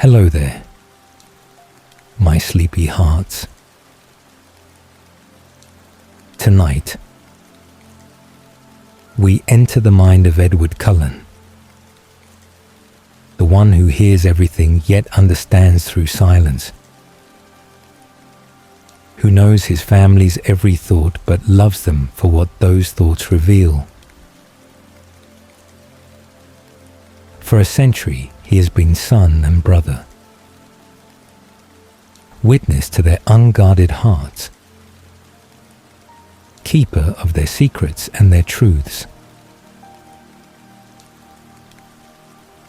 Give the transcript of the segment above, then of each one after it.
Hello there, my sleepy hearts. Tonight, we enter the mind of Edward Cullen, the one who hears everything yet understands through silence, who knows his family's every thought but loves them for what those thoughts reveal. For a century, he has been son and brother, witness to their unguarded hearts, keeper of their secrets and their truths.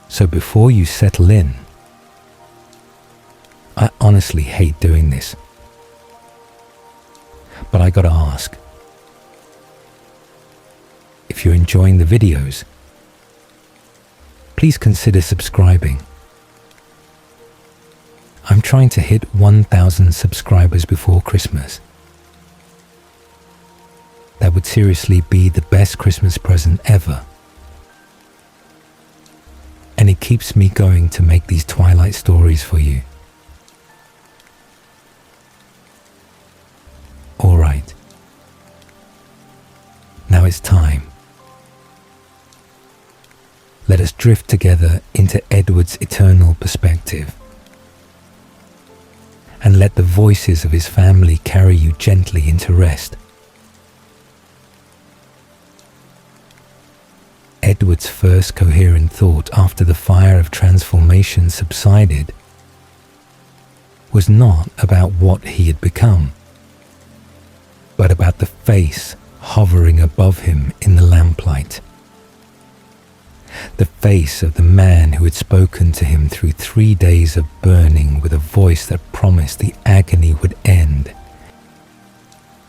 So before you settle in, I honestly hate doing this, but I gotta ask, if you're enjoying the videos, please consider subscribing. I'm trying to hit 1,000 subscribers before Christmas. That would seriously be the best Christmas present ever. And it keeps me going to make these Twilight stories for you. Alright. Now it's time. Let us drift together into Edward's eternal perspective, and let the voices of his family carry you gently into rest. Edward's first coherent thought after the fire of transformation subsided was not about what he had become, but about the face hovering above him in the lamplight. The face of the man who had spoken to him through 3 days of burning with a voice that promised the agony would end,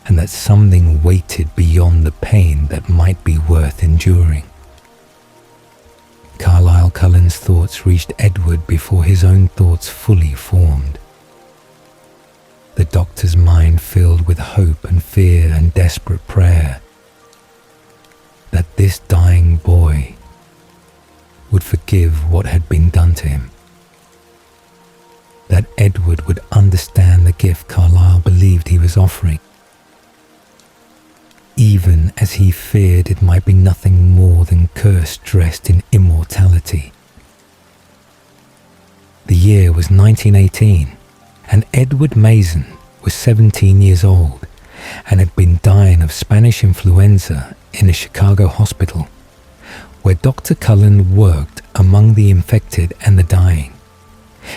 and that something waited beyond the pain that might be worth enduring. Carlisle Cullen's thoughts reached Edward before his own thoughts fully formed. The doctor's mind filled with hope and fear and desperate prayer that this dying boy would forgive what had been done to him, that Edward would understand the gift Carlisle believed he was offering, even as he feared it might be nothing more than curse dressed in immortality. The year was 1918, and Edward Mason was 17 years old and had been dying of Spanish influenza in a Chicago hospital, where Dr. Cullen worked among the infected and the dying,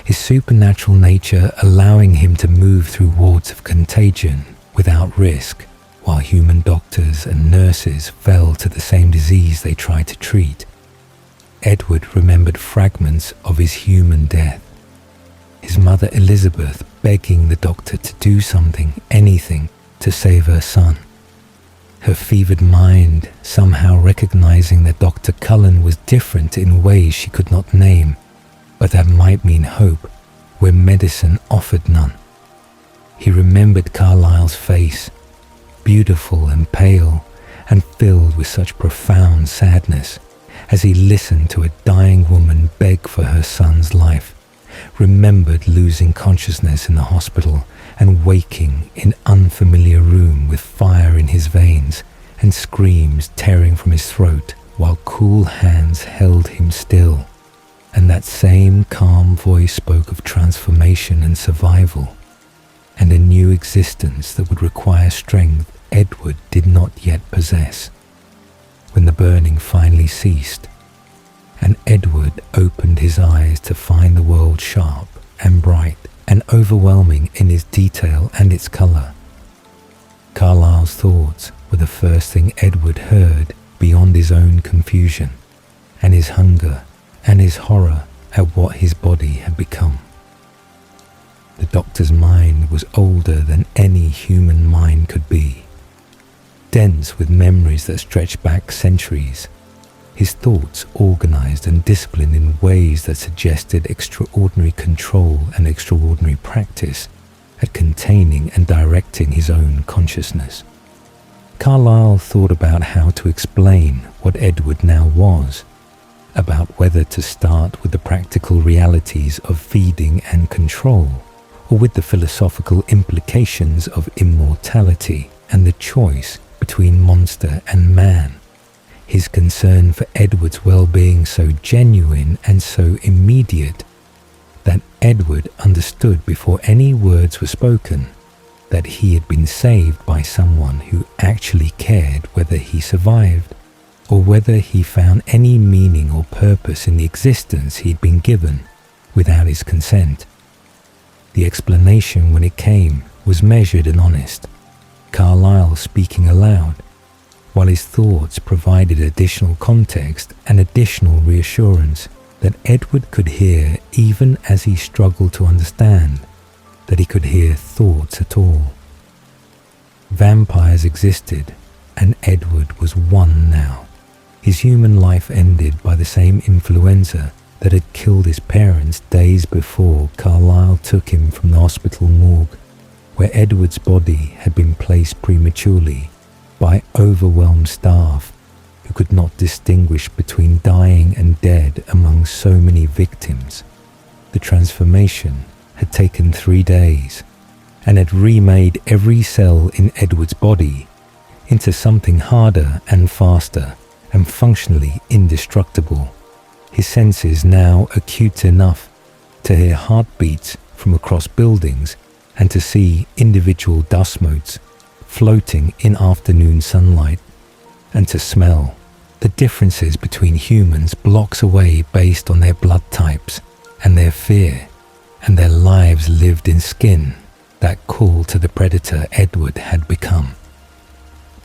his supernatural nature allowing him to move through wards of contagion without risk, while human doctors and nurses fell to the same disease they tried to treat. Edward remembered fragments of his human death, his mother Elizabeth begging the doctor to do something, anything, to save her son. Her fevered mind somehow recognizing that Dr. Cullen was different in ways she could not name, but that might mean hope where medicine offered none. He remembered Carlisle's face, beautiful and pale, and filled with such profound sadness, as he listened to a dying woman beg for her son's life, remembered losing consciousness in the hospital and waking in unfamiliar room with fire in his veins and screams tearing from his throat while cool hands held him still, and that same calm voice spoke of transformation and survival and a new existence that would require strength Edward did not yet possess. When the burning finally ceased and Edward opened his eyes to find the world sharp and bright and overwhelming in its detail and its colour, Carlisle's thoughts were the first thing Edward heard beyond his own confusion and his hunger and his horror at what his body had become. The doctor's mind was older than any human mind could be, dense with memories that stretched back centuries, his thoughts organized and disciplined in ways that suggested extraordinary control and extraordinary practice at containing and directing his own consciousness. Carlisle thought about how to explain what Edward now was, about whether to start with the practical realities of feeding and control, or with the philosophical implications of immortality and the choice between monster and man. His concern for Edward's well-being so genuine and so immediate that Edward understood before any words were spoken that he had been saved by someone who actually cared whether he survived, or whether he found any meaning or purpose in the existence he'd been given without his consent. The explanation, when it came, was measured and honest, Carlyle speaking aloud, while his thoughts provided additional context and additional reassurance that Edward could hear even as he struggled to understand that he could hear thoughts at all. Vampires existed, and Edward was one now. His human life ended by the same influenza that had killed his parents days before Carlyle took him from the hospital morgue, where Edward's body had been placed prematurely by overwhelmed staff who could not distinguish between dying and dead among so many victims. The transformation had taken 3 days and had remade every cell in Edward's body into something harder and faster and functionally indestructible. His senses now acute enough to hear heartbeats from across buildings and to see individual dust motes floating in afternoon sunlight, and to smell the differences between humans blocks away based on their blood types and their fear and their lives lived in skin that call to the predator Edward had become.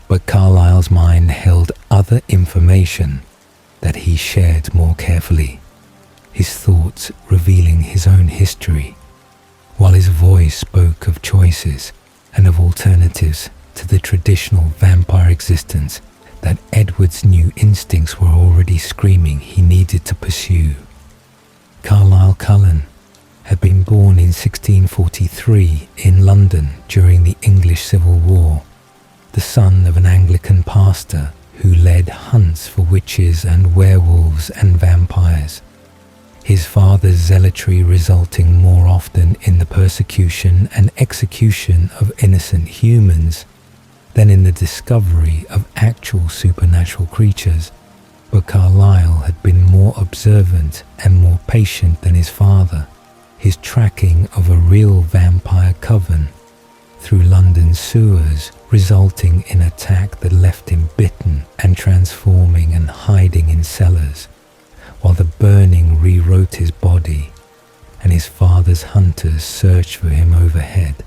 But Carlyle's mind held other information that he shared more carefully, his thoughts revealing his own history, while his voice spoke of choices and of alternatives to the traditional vampire existence that Edward's new instincts were already screaming he needed to pursue. Carlyle Cullen had been born in 1643 in London during the English Civil War, the son of an Anglican pastor who led hunts for witches and werewolves and vampires, his father's zealotry resulting more often in the persecution and execution of innocent humans than in the discovery of actual supernatural creatures. But Carlyle had been more observant and more patient than his father, his tracking of a real vampire coven through London's sewers resulting in attack that left him bitten and transforming and hiding in cellars, while the burning rewrote his body and his father's hunters searched for him overhead,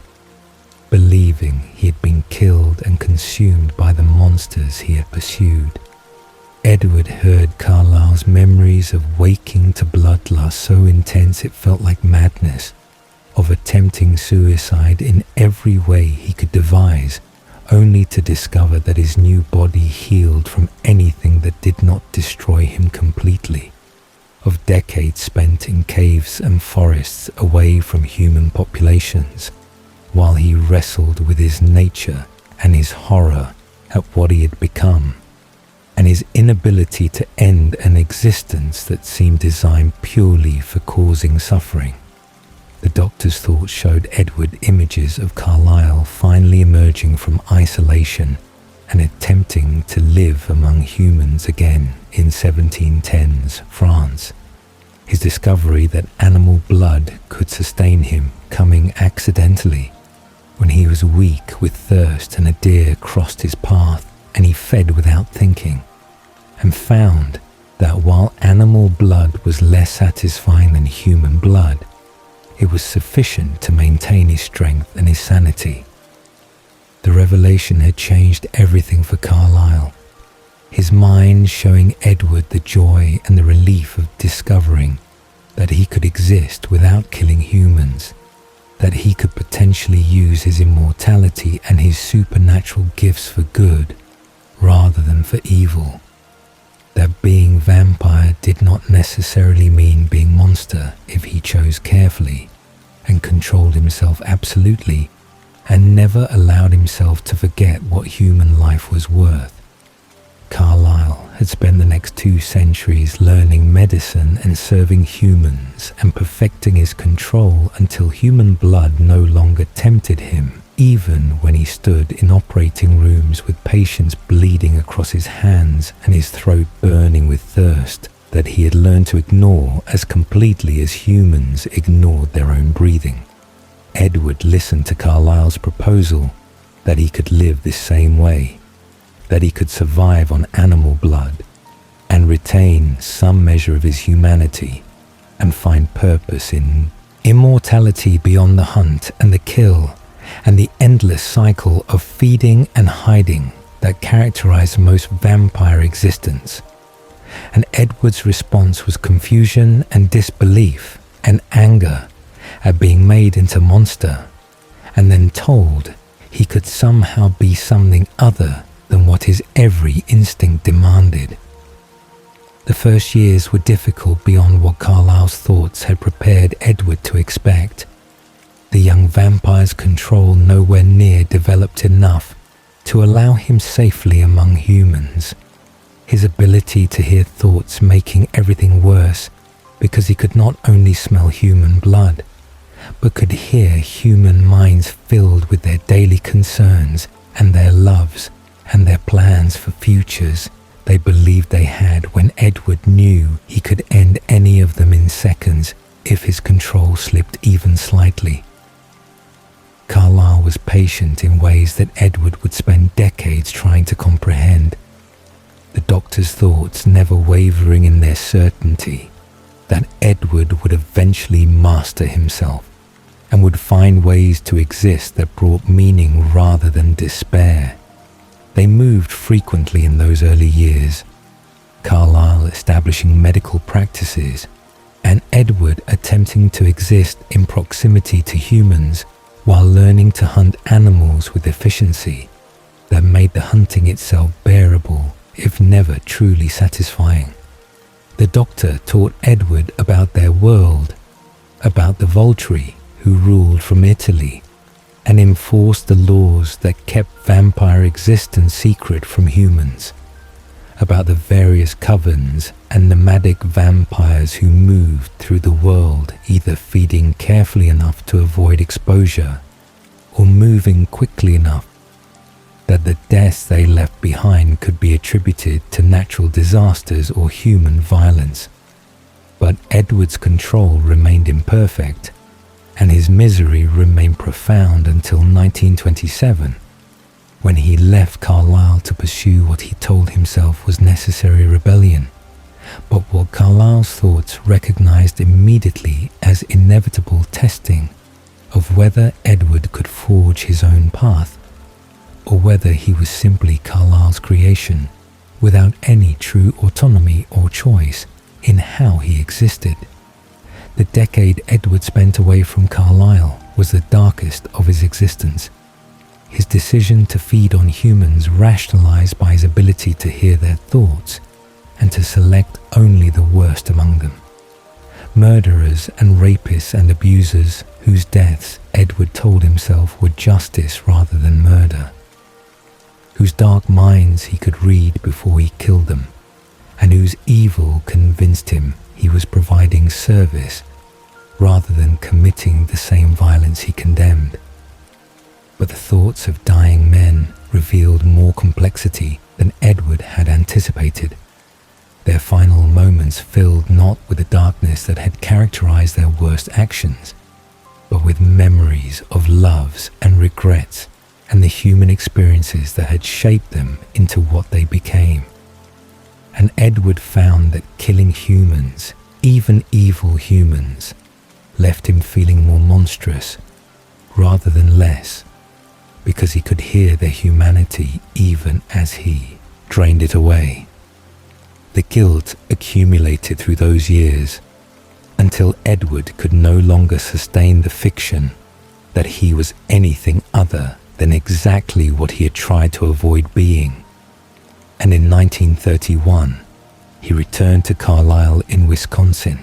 believing he had been killed and consumed by the monsters he had pursued. Edward heard Carlyle's memories of waking to bloodlust so intense it felt like madness, of attempting suicide in every way he could devise, only to discover that his new body healed from anything that did not destroy him completely, of decades spent in caves and forests away from human populations, while he wrestled with his nature and his horror at what he had become, and his inability to end an existence that seemed designed purely for causing suffering. The doctor's thoughts showed Edward images of Carlyle finally emerging from isolation and attempting to live among humans again in 1710s France. His discovery that animal blood could sustain him coming accidentally when he was weak with thirst and a deer crossed his path and he fed without thinking, and found that while animal blood was less satisfying than human blood, it was sufficient to maintain his strength and his sanity. The revelation had changed everything for Carlyle, his mind showing Edward the joy and the relief of discovering that he could exist without killing humans, that he could potentially use his immortality and his supernatural gifts for good rather than for evil, that being vampire did not necessarily mean being monster if he chose carefully and controlled himself absolutely and never allowed himself to forget what human life was worth. Carlyle had spent the next 2 centuries learning medicine and serving humans and perfecting his control until human blood no longer tempted him, even when he stood in operating rooms with patients bleeding across his hands and his throat burning with thirst that he had learned to ignore as completely as humans ignored their own breathing. Edward listened to Carlyle's proposal that he could live this same way, that he could survive on animal blood and retain some measure of his humanity and find purpose in immortality beyond the hunt and the kill and the endless cycle of feeding and hiding that characterized most vampire existence. And Edward's response was confusion and disbelief and anger at being made into monster and then told he could somehow be something other than what his every instinct demanded. The first years were difficult beyond what Carlyle's thoughts had prepared Edward to expect. The young vampire's control nowhere near developed enough to allow him safely among humans. His ability to hear thoughts making everything worse because he could not only smell human blood, but could hear human minds filled with their daily concerns and their loves and their plans for futures they believed they had when Edward knew he could end any of them in seconds if his control slipped even slightly. Carlyle was patient in ways that Edward would spend decades trying to comprehend. The doctor's thoughts never wavering in their certainty that Edward would eventually master himself and would find ways to exist that brought meaning rather than despair. They moved frequently in those early years, Carlyle establishing medical practices and Edward attempting to exist in proximity to humans while learning to hunt animals with efficiency that made the hunting itself bearable, if never truly satisfying. The doctor taught Edward about their world, about the Volturi who ruled from Italy, and enforced the laws that kept vampire existence secret from humans, about the various covens and nomadic vampires who moved through the world either feeding carefully enough to avoid exposure or moving quickly enough that the deaths they left behind could be attributed to natural disasters or human violence. But Edward's control remained imperfect, and his misery remained profound until 1927, when he left Carlyle to pursue what he told himself was necessary rebellion, but what Carlyle's thoughts recognized immediately as inevitable testing of whether Edward could forge his own path, or whether he was simply Carlyle's creation, without any true autonomy or choice in how he existed. The decade Edward spent away from Carlyle was the darkest of his existence. His decision to feed on humans rationalized by his ability to hear their thoughts and to select only the worst among them. Murderers and rapists and abusers whose deaths Edward told himself were justice rather than murder, whose dark minds he could read before he killed them, and whose evil convinced him he was providing service rather than committing the same violence he condemned. But the thoughts of dying men revealed more complexity than Edward had anticipated. Their final moments filled not with the darkness that had characterized their worst actions, but with memories of loves and regrets and the human experiences that had shaped them into what they became. And Edward found that killing humans, even evil humans, left him feeling more monstrous rather than less, because he could hear their humanity even as he drained it away. The guilt accumulated through those years until Edward could no longer sustain the fiction that he was anything other than exactly what he had tried to avoid being. And in 1931, he returned to Carlisle in Wisconsin,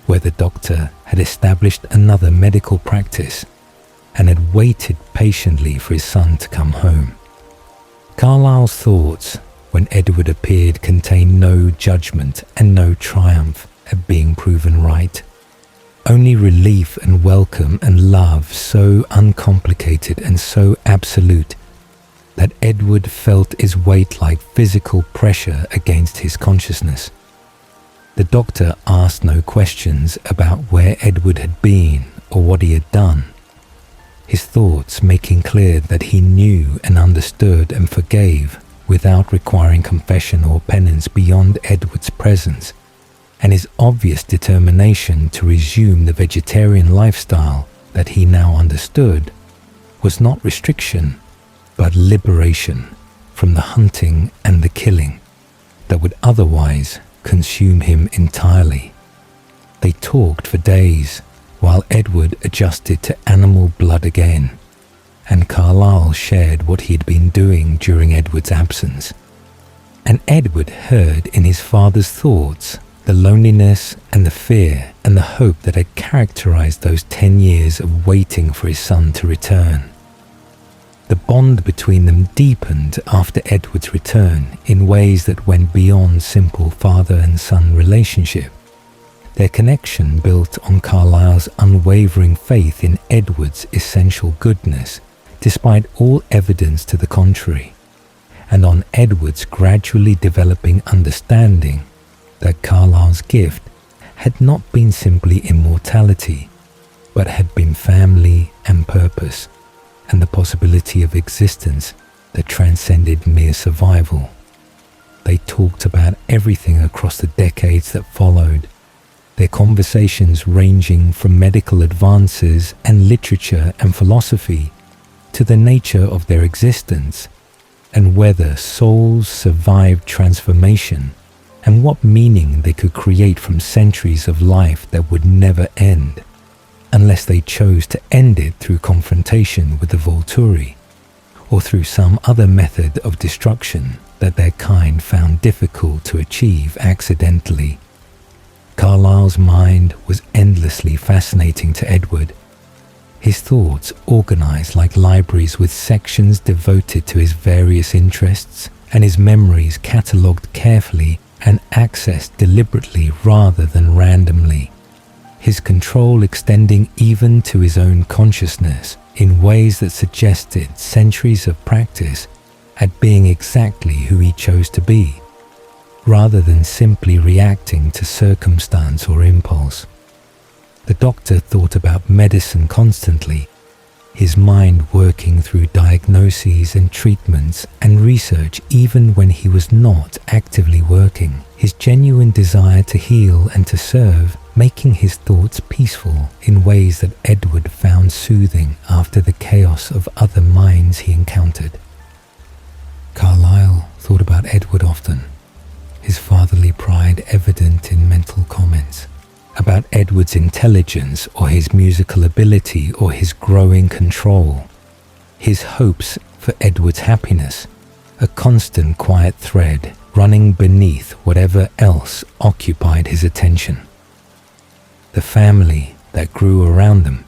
where the doctor had established another medical practice and had waited patiently for his son to come home. Carlyle's thoughts when Edward appeared, contained no judgment and no triumph at being proven right. Only relief and welcome and love so uncomplicated and so absolute that Edward felt its weight like physical pressure against his consciousness. The doctor asked no questions about where Edward had been or what he had done, his thoughts making clear that he knew and understood and forgave without requiring confession or penance beyond Edward's presence, and his obvious determination to resume the vegetarian lifestyle that he now understood was not restriction, but liberation from the hunting and the killing that would otherwise consume him entirely. They talked for days while Edward adjusted to animal blood again, and Carlyle shared what he had been doing during Edward's absence. And Edward heard in his father's thoughts the loneliness and the fear and the hope that had characterized those 10 years of waiting for his son to return. The bond between them deepened after Edward's return in ways that went beyond simple father and son relationship. Their connection built on Carlyle's unwavering faith in Edward's essential goodness, despite all evidence to the contrary, and on Edward's gradually developing understanding that Carlyle's gift had not been simply immortality, but had been family and purpose, and the possibility of existence that transcended mere survival. They talked about everything across the decades that followed, their conversations ranging from medical advances and literature and philosophy to the nature of their existence, and whether souls survived transformation, and what meaning they could create from centuries of life that would never end, unless they chose to end it through confrontation with the Volturi, or through some other method of destruction that their kind found difficult to achieve accidentally. Carlyle's mind was endlessly fascinating to Edward, his thoughts organized like libraries with sections devoted to his various interests, and his memories catalogued carefully and accessed deliberately rather than randomly, his control extending even to his own consciousness in ways that suggested centuries of practice at being exactly who he chose to be, rather than simply reacting to circumstance or impulse. The doctor thought about medicine constantly, his mind working through diagnoses and treatments and research even when he was not actively working, his genuine desire to heal and to serve making his thoughts peaceful in ways that Edward found soothing after the chaos of other minds he encountered. Carlyle thought about Edward often, his fatherly pride evident in mental comments about Edward's intelligence or his musical ability or his growing control, his hopes for Edward's happiness, a constant quiet thread running beneath whatever else occupied his attention. The family that grew around them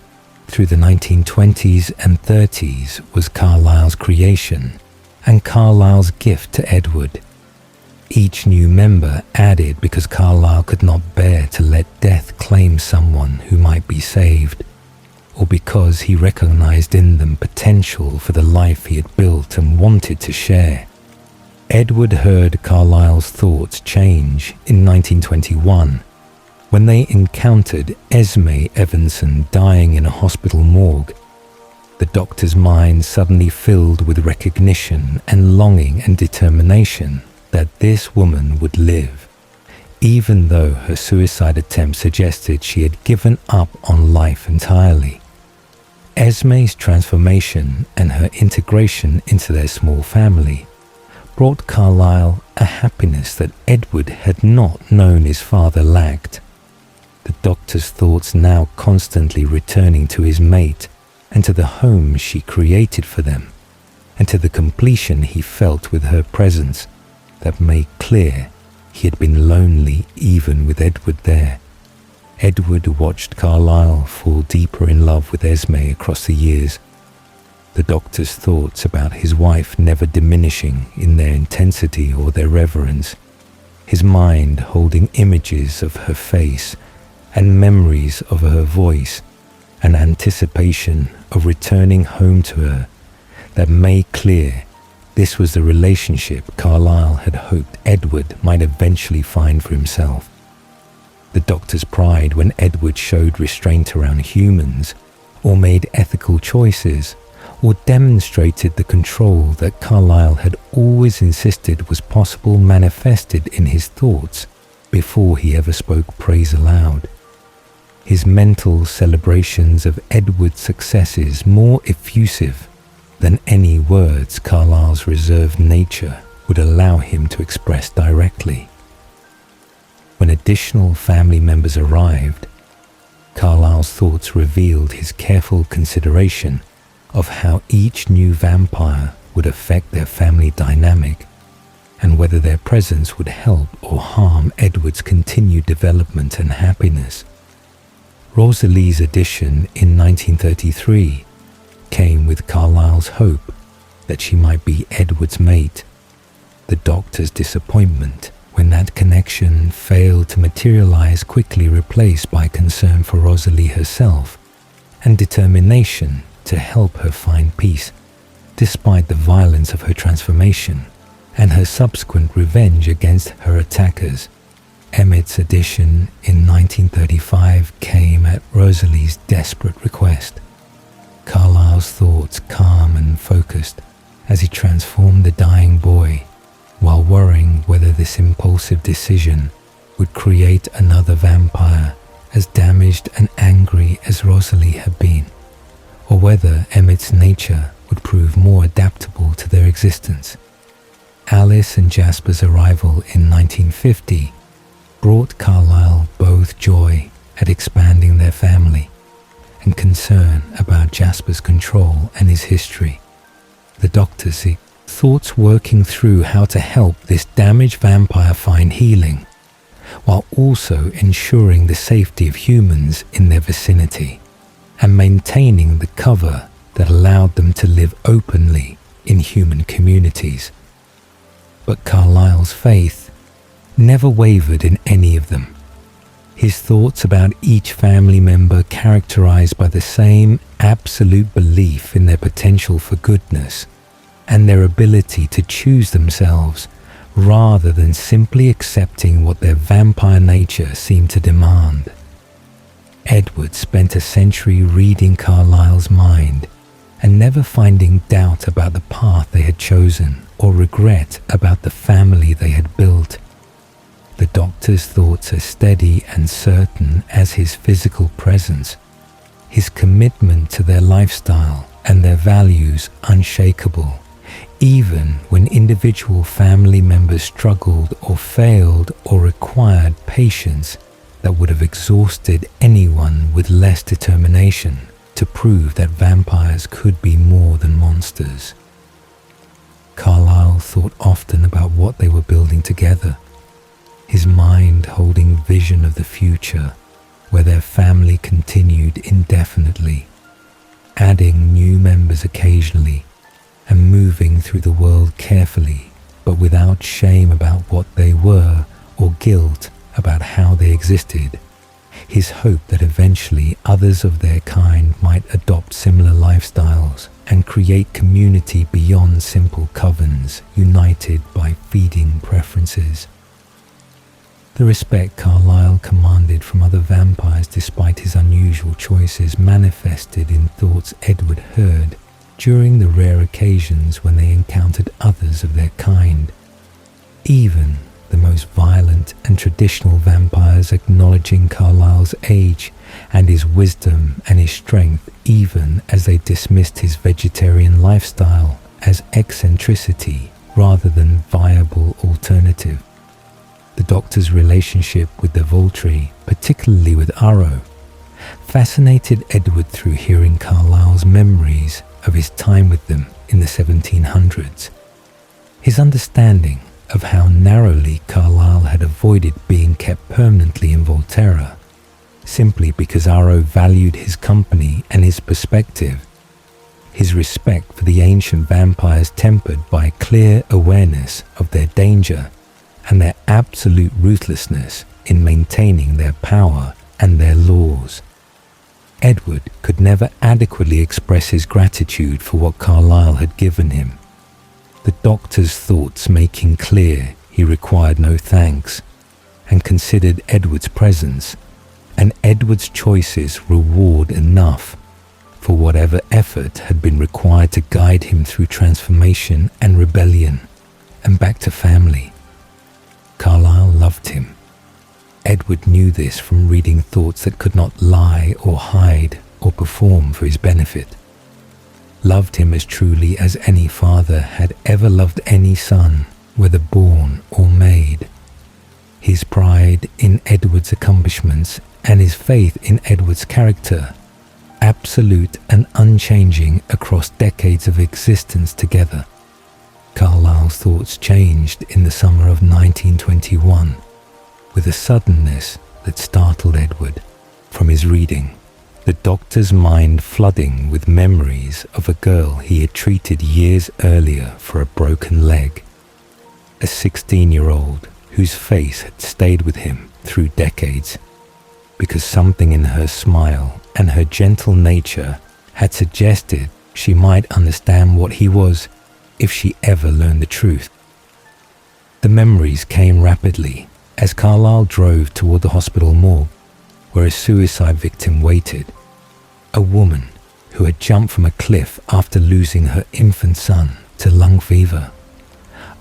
through the 1920s and 30s was Carlyle's creation and Carlyle's gift to Edward. Each new member added because Carlyle could not bear to let death claim someone who might be saved, or because he recognized in them potential for the life he had built and wanted to share. Edward heard Carlyle's thoughts change in 1921 when they encountered Esme Evanson dying in a hospital morgue. The doctor's mind suddenly filled with recognition and longing and determination that this woman would live, even though her suicide attempt suggested she had given up on life entirely. Esme's transformation and her integration into their small family brought Carlyle a happiness that Edward had not known his father lacked. The doctor's thoughts now constantly returning to his mate and to the home she created for them, and to the completion he felt with her presence that made clear he had been lonely even with Edward there. Edward watched Carlyle fall deeper in love with Esme across the years, the doctor's thoughts about his wife never diminishing in their intensity or their reverence, his mind holding images of her face and memories of her voice, an anticipation of returning home to her that made clear this was the relationship Carlyle had hoped Edward might eventually find for himself. The doctor's pride when Edward showed restraint around humans, or made ethical choices, or demonstrated the control that Carlyle had always insisted was possible, manifested in his thoughts before he ever spoke praise aloud. His mental celebrations of Edward's successes more effusive than any words Carlyle's reserved nature would allow him to express directly. When additional family members arrived, Carlyle's thoughts revealed his careful consideration of how each new vampire would affect their family dynamic and whether their presence would help or harm Edward's continued development and happiness. Rosalie's addition in 1933 came with Carlyle's hope that she might be Edward's mate, the doctor's disappointment when that connection failed to materialize quickly replaced by concern for Rosalie herself and determination to help her find peace, despite the violence of her transformation and her subsequent revenge against her attackers. Emmett's addition in 1935 came at Rosalie's desperate request. Carlyle's thoughts calm and focused as he transformed the dying boy, while worrying whether this impulsive decision would create another vampire as damaged and angry as Rosalie had been, or whether Emmett's nature would prove more adaptable to their existence. Alice and Jasper's arrival in 1950 brought Carlyle both joy at expanding their family and concern about Jasper's control and his history. The doctor's thoughts working through how to help this damaged vampire find healing, while also ensuring the safety of humans in their vicinity and maintaining the cover that allowed them to live openly in human communities. But Carlyle's faith never wavered in any of them. His thoughts about each family member characterized by the same absolute belief in their potential for goodness and their ability to choose themselves rather than simply accepting what their vampire nature seemed to demand. Edward spent a century reading Carlyle's mind and never finding doubt about the path they had chosen or regret about the family they had built. The doctor's thoughts are steady and certain as his physical presence, his commitment to their lifestyle and their values unshakable, even when individual family members struggled or failed or required patience that would have exhausted anyone with less determination to prove that vampires could be more than monsters. Carlyle thought often about what they were building together, his mind holding vision of the future where their family continued indefinitely, adding new members occasionally and moving through the world carefully but without shame about what they were or guilt about how they existed. His hope that eventually others of their kind might adopt similar lifestyles and create community beyond simple covens united by feeding preferences. The respect Carlyle commanded from other vampires despite his unusual choices manifested in thoughts Edward heard during the rare occasions when they encountered others of their kind. Even the most violent and traditional vampires acknowledging Carlyle's age and his wisdom and his strength, even as they dismissed his vegetarian lifestyle as eccentricity rather than viable alternative. The doctor's relationship with the Volturi, particularly with Arrow, fascinated Edward through hearing Carlyle's memories of his time with them in the 1700s. His understanding of how narrowly Carlyle had avoided being kept permanently in Volterra, simply because Arrow valued his company and his perspective, his respect for the ancient vampires tempered by a clear awareness of their danger and their absolute ruthlessness in maintaining their power and their laws. Edward could never adequately express his gratitude for what Carlyle had given him, the doctor's thoughts making clear he required no thanks, and considered Edward's presence and Edward's choices reward enough for whatever effort had been required to guide him through transformation and rebellion and back to family. Carlyle loved him. Edward knew this from reading thoughts that could not lie or hide or perform for his benefit. Loved him as truly as any father had ever loved any son, whether born or made. His pride in Edward's accomplishments and his faith in Edward's character, absolute and unchanging across decades of existence together. Carlyle's thoughts changed in the summer of 1921 with a suddenness that startled Edward. From his reading, the doctor's mind flooding with memories of a girl he had treated years earlier for a broken leg, a 16-year-old whose face had stayed with him through decades because something in her smile and her gentle nature had suggested she might understand what he was if she ever learned the truth. The memories came rapidly as Carlyle drove toward the hospital morgue where a suicide victim waited, a woman who had jumped from a cliff after losing her infant son to lung fever,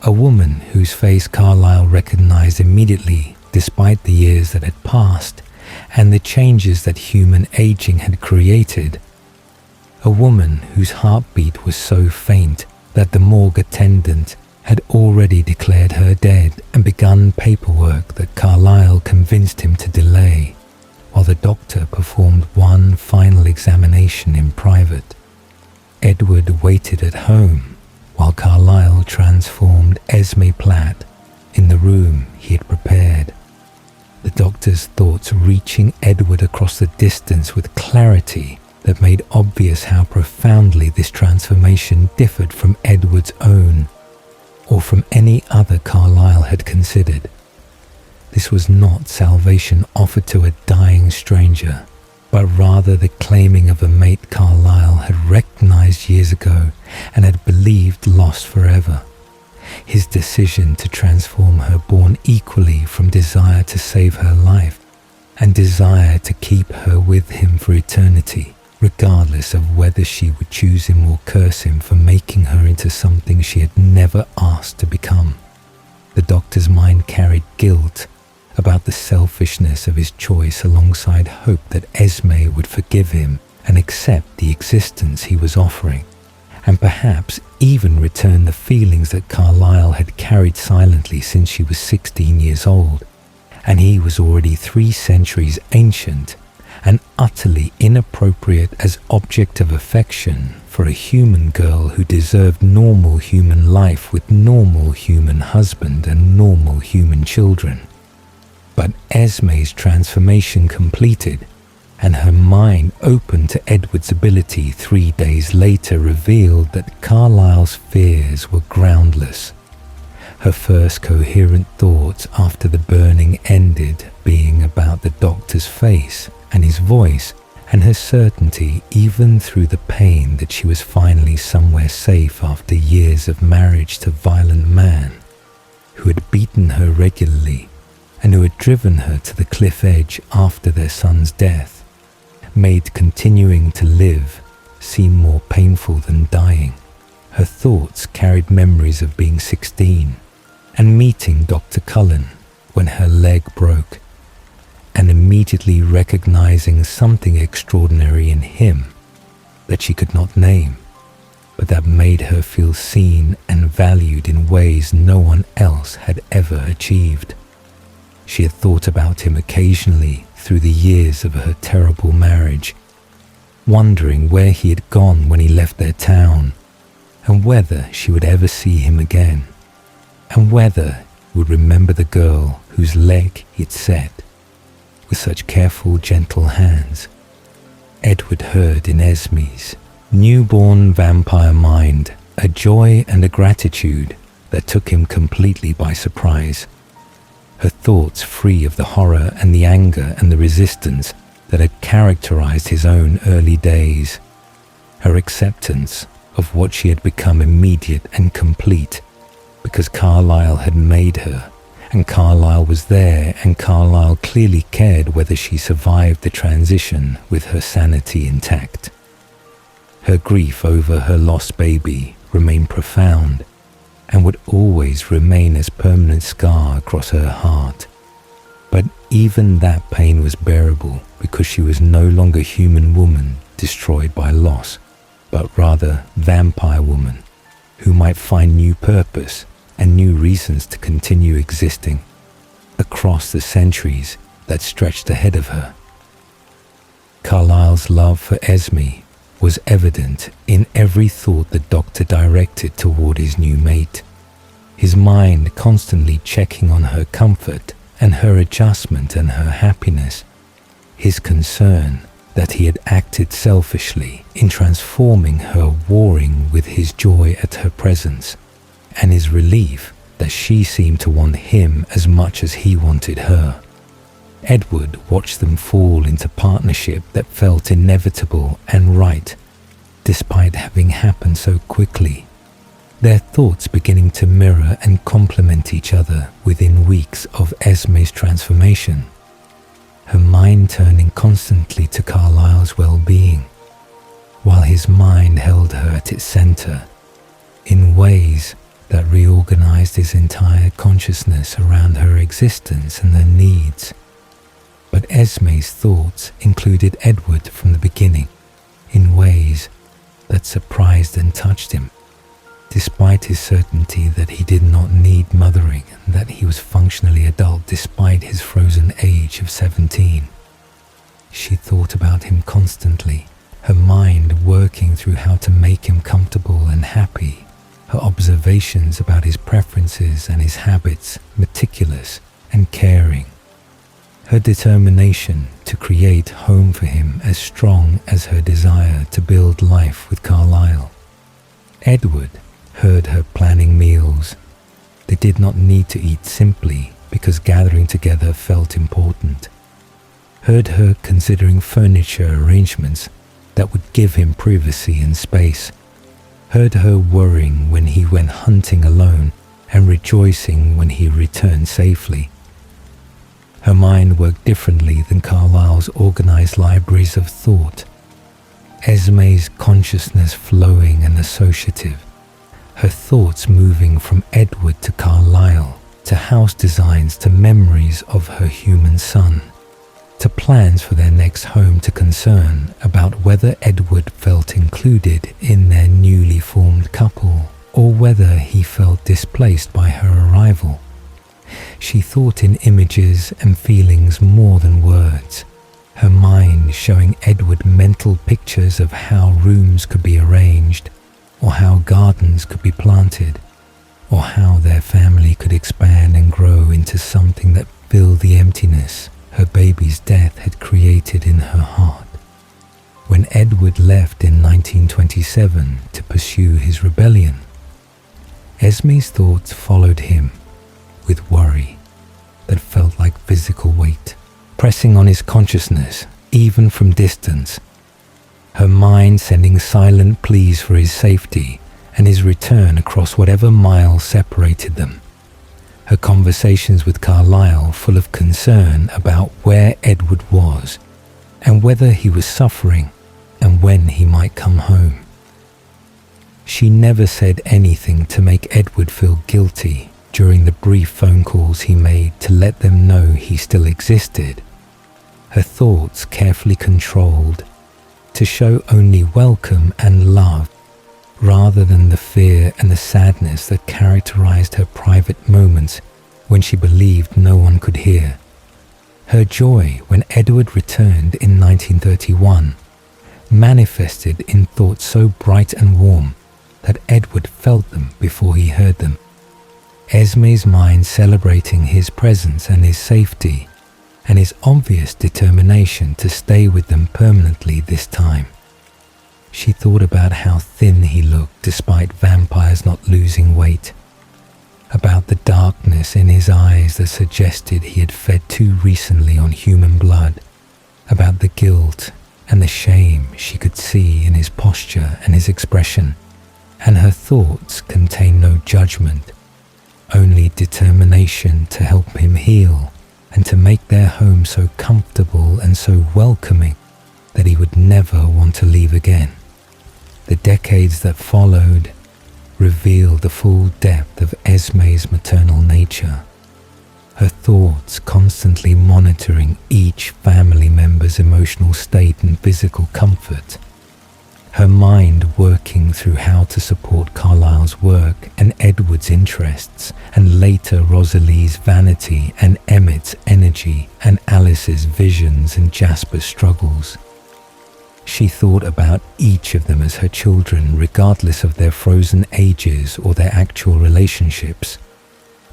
a woman whose face Carlyle recognized immediately despite the years that had passed and the changes that human aging had created, a woman whose heartbeat was so faint that the morgue attendant had already declared her dead and begun paperwork that Carlyle convinced him to delay, while the doctor performed one final examination in private. Edward waited at home while Carlyle transformed Esme Platt in the room he had prepared, the doctor's thoughts reaching Edward across the distance with clarity that made obvious how profoundly this transformation differed from Edward's own, or from any other Carlyle had considered. This was not salvation offered to a dying stranger, but rather the claiming of a mate Carlyle had recognized years ago and had believed lost forever. His decision to transform her born equally from desire to save her life and desire to keep her with him for eternity, regardless of whether she would choose him or curse him for making her into something she had never asked to become. The doctor's mind carried guilt about the selfishness of his choice alongside hope that Esme would forgive him and accept the existence he was offering, and perhaps even return the feelings that Carlyle had carried silently since she was 16 years old, and he was already 3 centuries ancient and utterly inappropriate as object of affection for a human girl who deserved normal human life with normal human husband and normal human children. But Esme's transformation completed, and her mind open to Edward's ability 3 days later revealed that Carlyle's fears were groundless. Her first coherent thoughts after the burning ended being about the doctor's face and his voice and her certainty even through the pain that she was finally somewhere safe after years of marriage to a violent man who had beaten her regularly and who had driven her to the cliff edge after their son's death, made continuing to live seem more painful than dying. Her thoughts carried memories of being 16 and meeting Dr. Cullen when her leg broke, and immediately recognizing something extraordinary in him that she could not name, but that made her feel seen and valued in ways no one else had ever achieved. She had thought about him occasionally through the years of her terrible marriage, wondering where he had gone when he left their town, and whether she would ever see him again, and whether he would remember the girl whose leg he had set with such careful, gentle hands. Edward heard in Esme's Newborn vampire mind, a joy and a gratitude that took him completely by surprise. Her thoughts free of the horror and the anger and the resistance that had characterized his own early days. Her acceptance of what she had become immediate and complete because Carlyle had made her, and Carlyle was there, and Carlyle clearly cared whether she survived the transition with her sanity intact. Her grief over her lost baby remained profound and would always remain as permanent scar across her heart. But even that pain was bearable because she was no longer human woman destroyed by loss, but rather vampire woman who might find new purpose and new reasons to continue existing across the centuries that stretched ahead of her. Carlyle's love for Esme was evident in every thought the doctor directed toward his new mate, his mind constantly checking on her comfort and her adjustment and her happiness, his concern that he had acted selfishly in transforming her warring with his joy at her presence, and his relief that she seemed to want him as much as he wanted her. Edward watched them fall into partnership that felt inevitable and right, despite having happened so quickly, their thoughts beginning to mirror and complement each other within weeks of Esme's transformation, her mind turning constantly to Carlyle's well-being, while his mind held her at its center in ways that reorganized his entire consciousness around her existence and her needs. But Esme's thoughts included Edward from the beginning in ways that surprised and touched him, despite his certainty that he did not need mothering and that he was functionally adult despite his frozen age of 17. She thought about him constantly, her mind working through how to make him comfortable and happy, her observations about his preferences and his habits meticulous and caring, her determination to create home for him as strong as her desire to build life with Carlyle. Edward heard her planning meals. They did not need to eat simply because gathering together felt important. Heard her considering furniture arrangements that would give him privacy and space. Heard her worrying when he went hunting alone and rejoicing when he returned safely. Her mind worked differently than Carlyle's organized libraries of thought. Esme's consciousness flowing and associative, her thoughts moving from Edward to Carlyle, to house designs, to memories of her human son, to plans for their next home, to concern about whether Edward felt included in their newly formed couple or whether he felt displaced by her arrival. She thought in images and feelings more than words, her mind showing Edward mental pictures of how rooms could be arranged, or how gardens could be planted, or how their family could expand and grow into something that filled the emptiness her baby's death had created in her heart. When Edward left in 1927 to pursue his rebellion, Esme's thoughts followed him with worry that felt like physical weight, pressing on his consciousness even from distance, her mind sending silent pleas for his safety and his return across whatever miles separated them. Her conversations with Carlyle full of concern about where Edward was and whether he was suffering and when he might come home. She never said anything to make Edward feel guilty during the brief phone calls he made to let them know he still existed. Her thoughts carefully controlled to show only welcome and love, rather than the fear and the sadness that characterized her private moments when she believed no one could hear. Her joy when Edward returned in 1931 manifested in thoughts so bright and warm that Edward felt them before he heard them. Esme's mind celebrating his presence and his safety, and his obvious determination to stay with them permanently this time. She thought about how thin he looked despite vampires not losing weight, about the darkness in his eyes that suggested he had fed too recently on human blood, about the guilt and the shame she could see in his posture and his expression, and her thoughts contained no judgment, only determination to help him heal and to make their home so comfortable and so welcoming that he would never want to leave again. The decades that followed revealed the full depth of Esme's maternal nature, her thoughts constantly monitoring each family member's emotional state and physical comfort, her mind working through how to support Carlisle's work and Edward's interests, and later Rosalie's vanity and Emmett's energy and Alice's visions and Jasper's struggles. She thought about each of them as her children, regardless of their frozen ages or their actual relationships.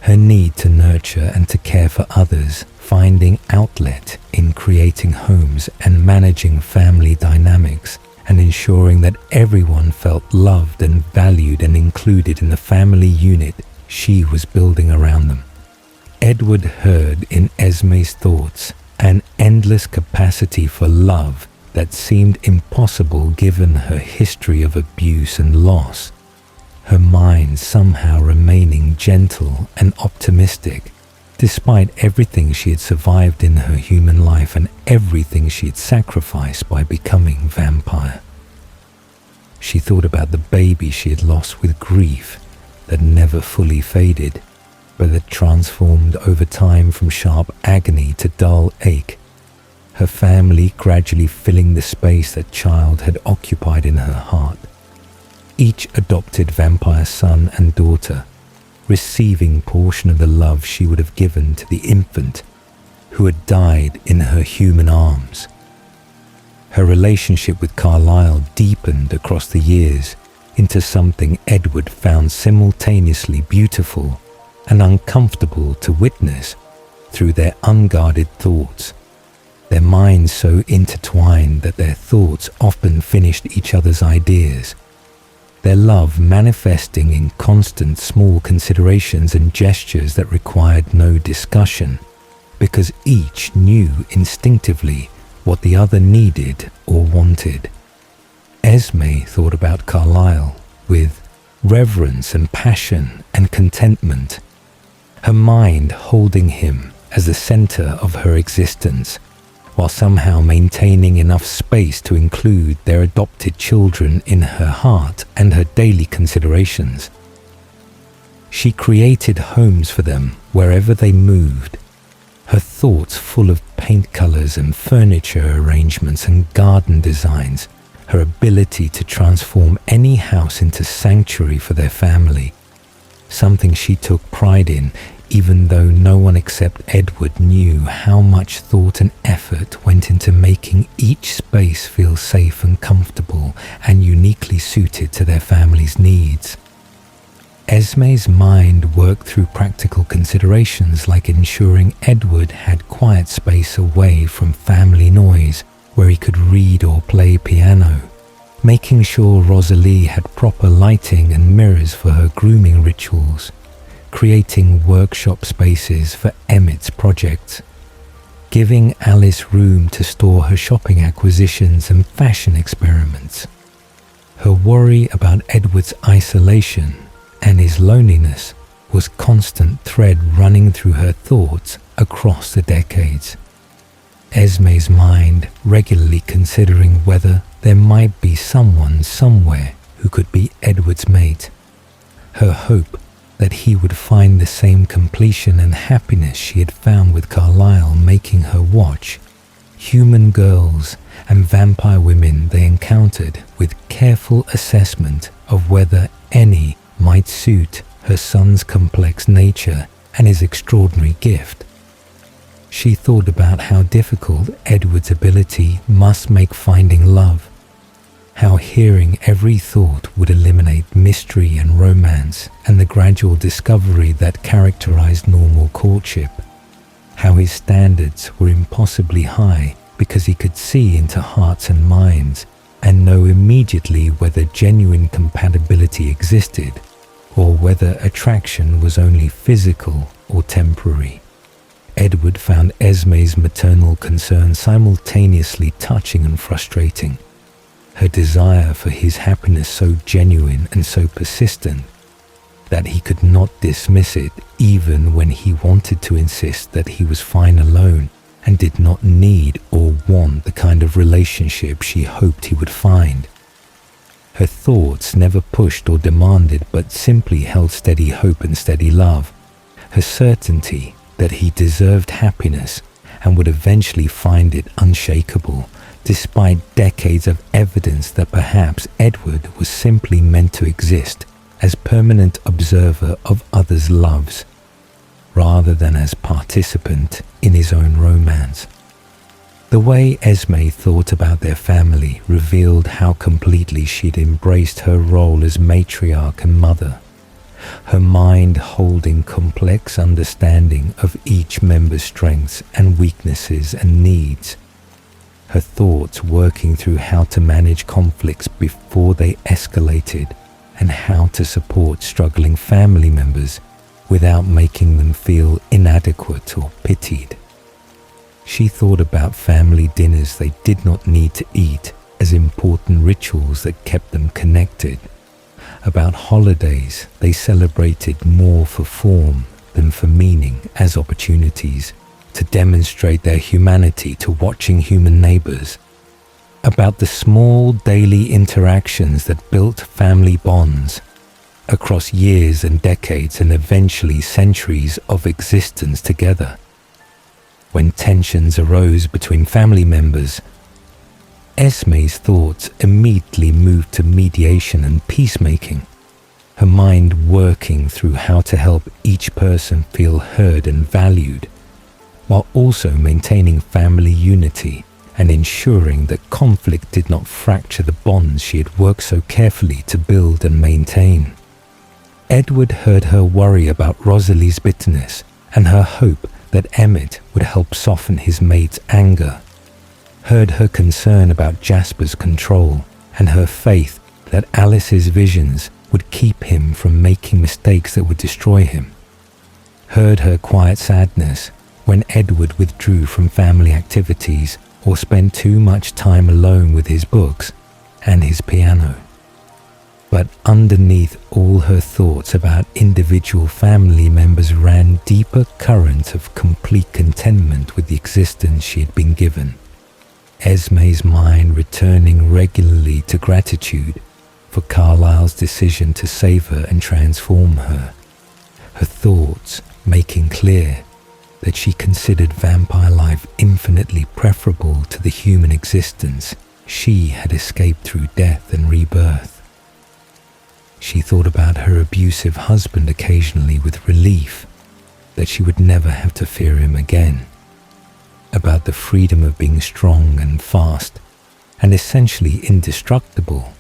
Her need to nurture and to care for others, finding outlet in creating homes and managing family dynamics, and ensuring that everyone felt loved and valued and included in the family unit she was building around them. Edward heard in Esme's thoughts an endless capacity for love that seemed impossible given her history of abuse and loss, her mind somehow remaining gentle and optimistic despite everything she had survived in her human life and everything she had sacrificed by becoming vampire. She thought about the baby she had lost with grief that never fully faded, but that transformed over time from sharp agony to dull ache, her family gradually filling the space that child had occupied in her heart. Each adopted vampire son and daughter receiving portion of the love she would have given to the infant who had died in her human arms. Her relationship with Carlisle deepened across the years into something Edward found simultaneously beautiful and uncomfortable to witness through their unguarded thoughts, their minds so intertwined that their thoughts often finished each other's ideas, their love manifesting in constant small considerations and gestures that required no discussion, because each knew instinctively what the other needed or wanted. Esme thought about Carlisle with reverence and passion and contentment, her mind holding him as the center of her existence, while somehow maintaining enough space to include their adopted children in her heart and her daily considerations. She created homes for them wherever they moved, her thoughts full of paint colors and furniture arrangements and garden designs, her ability to transform any house into sanctuary for their family, something she took pride in, even though no one except Edward knew how much thought and effort went into making each space feel safe and comfortable and uniquely suited to their family's needs. Esme's mind worked through practical considerations like ensuring Edward had quiet space away from family noise where he could read or play piano, making sure Rosalie had proper lighting and mirrors for her grooming rituals, creating workshop spaces for Emmett's projects, giving Alice room to store her shopping acquisitions and fashion experiments. Her worry about Edward's isolation and his loneliness was constant thread running through her thoughts across the decades. Esme's mind regularly considering whether there might be someone somewhere who could be Edward's mate. Her hope that he would find the same completion and happiness she had found with Carlisle, making her watch human girls and vampire women they encountered with careful assessment of whether any might suit her son's complex nature and his extraordinary gift. She thought about how difficult Edward's ability must make finding love, how hearing every thought would eliminate mystery and romance and the gradual discovery that characterized normal courtship, how his standards were impossibly high because he could see into hearts and minds and know immediately whether genuine compatibility existed or whether attraction was only physical or temporary. Edward found Esme's maternal concern simultaneously touching and frustrating. Her desire for his happiness so genuine and so persistent that he could not dismiss it even when he wanted to insist that he was fine alone and did not need or want the kind of relationship she hoped he would find. Her thoughts never pushed or demanded, but simply held steady hope and steady love. Her certainty that he deserved happiness and would eventually find it unshakable, despite decades of evidence that perhaps Edward was simply meant to exist as permanent observer of others' loves, rather than as participant in his own romance. The way Esme thought about their family revealed how completely she'd embraced her role as matriarch and mother, her mind holding complex understanding of each member's strengths and weaknesses and needs, her thoughts working through how to manage conflicts before they escalated and how to support struggling family members without making them feel inadequate or pitied. She thought about family dinners they did not need to eat as important rituals that kept them connected, about holidays they celebrated more for form than for meaning as opportunities to demonstrate their humanity to watching human neighbors, about the small daily interactions that built family bonds across years and decades and eventually centuries of existence together. When tensions arose between family members, Esme's thoughts immediately moved to mediation and peacemaking, her mind working through how to help each person feel heard and valued, while also maintaining family unity and ensuring that conflict did not fracture the bonds she had worked so carefully to build and maintain. Edward heard her worry about Rosalie's bitterness and her hope that Emmett would help soften his mate's anger, heard her concern about Jasper's control and her faith that Alice's visions would keep him from making mistakes that would destroy him, heard her quiet sadness when Edward withdrew from family activities or spent too much time alone with his books and his piano. But underneath all her thoughts about individual family members ran deeper current of complete contentment with the existence she had been given. Esme's mind returning regularly to gratitude for Carlisle's decision to save her and transform her. Her thoughts making clear that she considered vampire life infinitely preferable to the human existence she had escaped through death and rebirth. She thought about her abusive husband occasionally with relief that she would never have to fear him again, about the freedom of being strong and fast and essentially indestructible,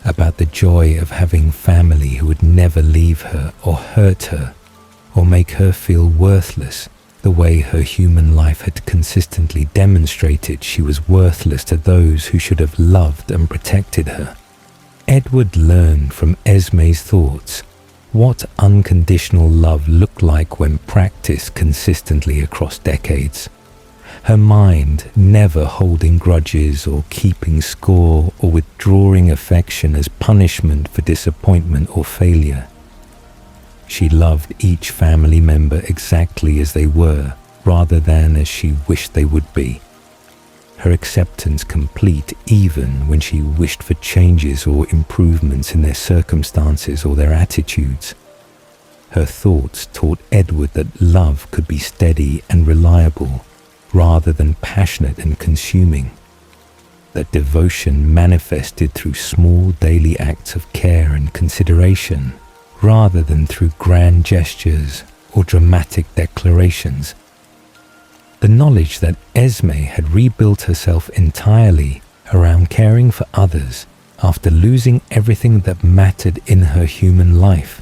about the joy of having family who would never leave her or hurt her or make her feel worthless the way her human life had consistently demonstrated she was worthless to those who should have loved and protected her. Edward learned from Esme's thoughts what unconditional love looked like when practiced consistently across decades. Her mind never holding grudges or keeping score or withdrawing affection as punishment for disappointment or failure. She loved each family member exactly as they were, rather than as she wished they would be. Her acceptance complete even when she wished for changes or improvements in their circumstances or their attitudes. Her thoughts taught Edward that love could be steady and reliable rather than passionate and consuming, that devotion manifested through small daily acts of care and consideration rather than through grand gestures or dramatic declarations. The knowledge that Esme had rebuilt herself entirely around caring for others after losing everything that mattered in her human life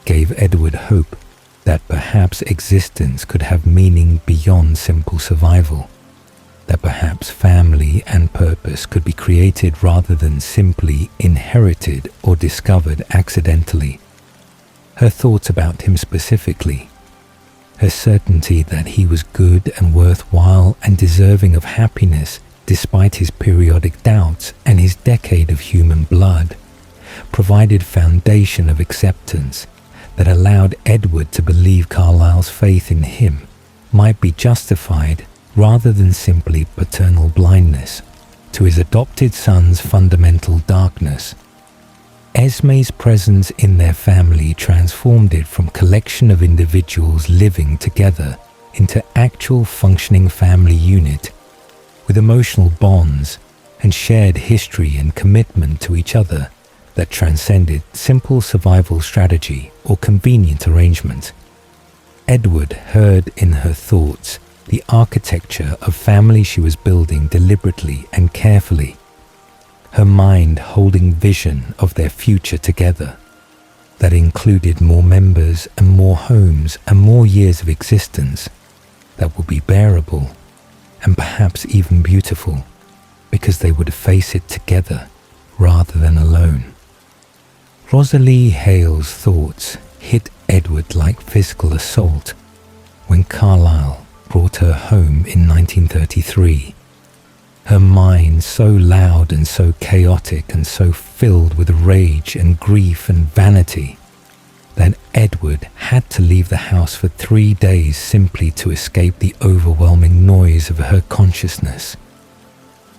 gave Edward hope that perhaps existence could have meaning beyond simple survival, that perhaps family and purpose could be created rather than simply inherited or discovered accidentally. Her thoughts about him specifically, her certainty that he was good and worthwhile and deserving of happiness despite his periodic doubts and his decade of human blood, provided foundation of acceptance that allowed Edward to believe Carlyle's faith in him might be justified rather than simply paternal blindness to his adopted son's fundamental darkness. Esme's presence in their family transformed it from collection of individuals living together into actual functioning family unit with emotional bonds and shared history and commitment to each other that transcended simple survival strategy or convenient arrangement. Edward heard in her thoughts the architecture of family she was building deliberately and carefully, her mind holding vision of their future together that included more members and more homes and more years of existence that would be bearable and perhaps even beautiful because they would face it together rather than alone. Rosalie Hale's thoughts hit Edward like physical assault when Carlyle brought her home in 1933. Her mind so loud and so chaotic and so filled with rage and grief and vanity that Edward had to leave the house for 3 days simply to escape the overwhelming noise of her consciousness.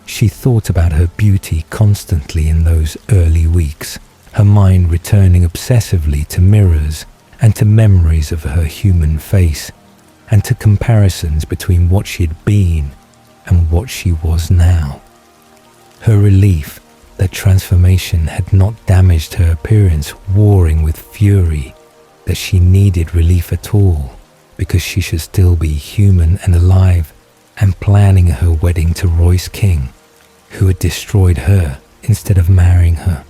She thought about her beauty constantly in those early weeks, her mind returning obsessively to mirrors and to memories of her human face and to comparisons between what she had been and what she was now. Her relief that transformation had not damaged her appearance warring with fury that she needed relief at all because she should still be human and alive and planning her wedding to Royce King, who had destroyed her instead of marrying her.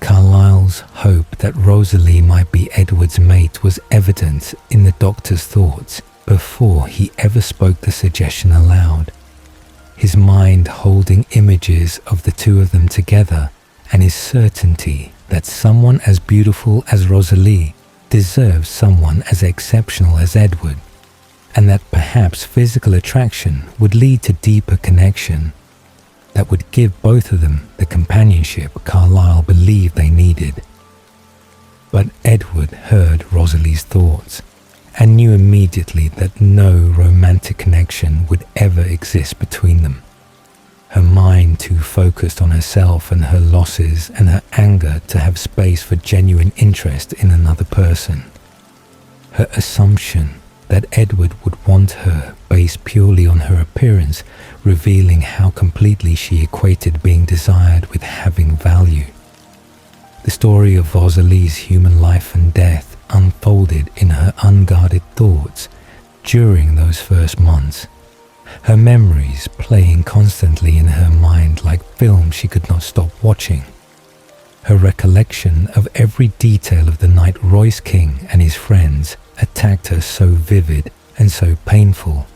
Carlyle's hope that Rosalie might be Edward's mate was evident in the doctor's thoughts before he ever spoke the suggestion aloud, his mind holding images of the two of them together and his certainty that someone as beautiful as Rosalie deserves someone as exceptional as Edward, and that perhaps physical attraction would lead to deeper connection that would give both of them the companionship Carlyle believed they needed. But Edward heard Rosalie's thoughts and knew immediately that no romantic connection would ever exist between them. Her mind too focused on herself and her losses and her anger to have space for genuine interest in another person. Her assumption that Edward would want her based purely on her appearance, revealing how completely she equated being desired with having value. The story of Rosalie's human life and death unfolded in her unguarded thoughts during those first months, her memories playing constantly in her mind like film she could not stop watching. Her recollection of every detail of the night Royce King and his friends attacked her so vivid and so painful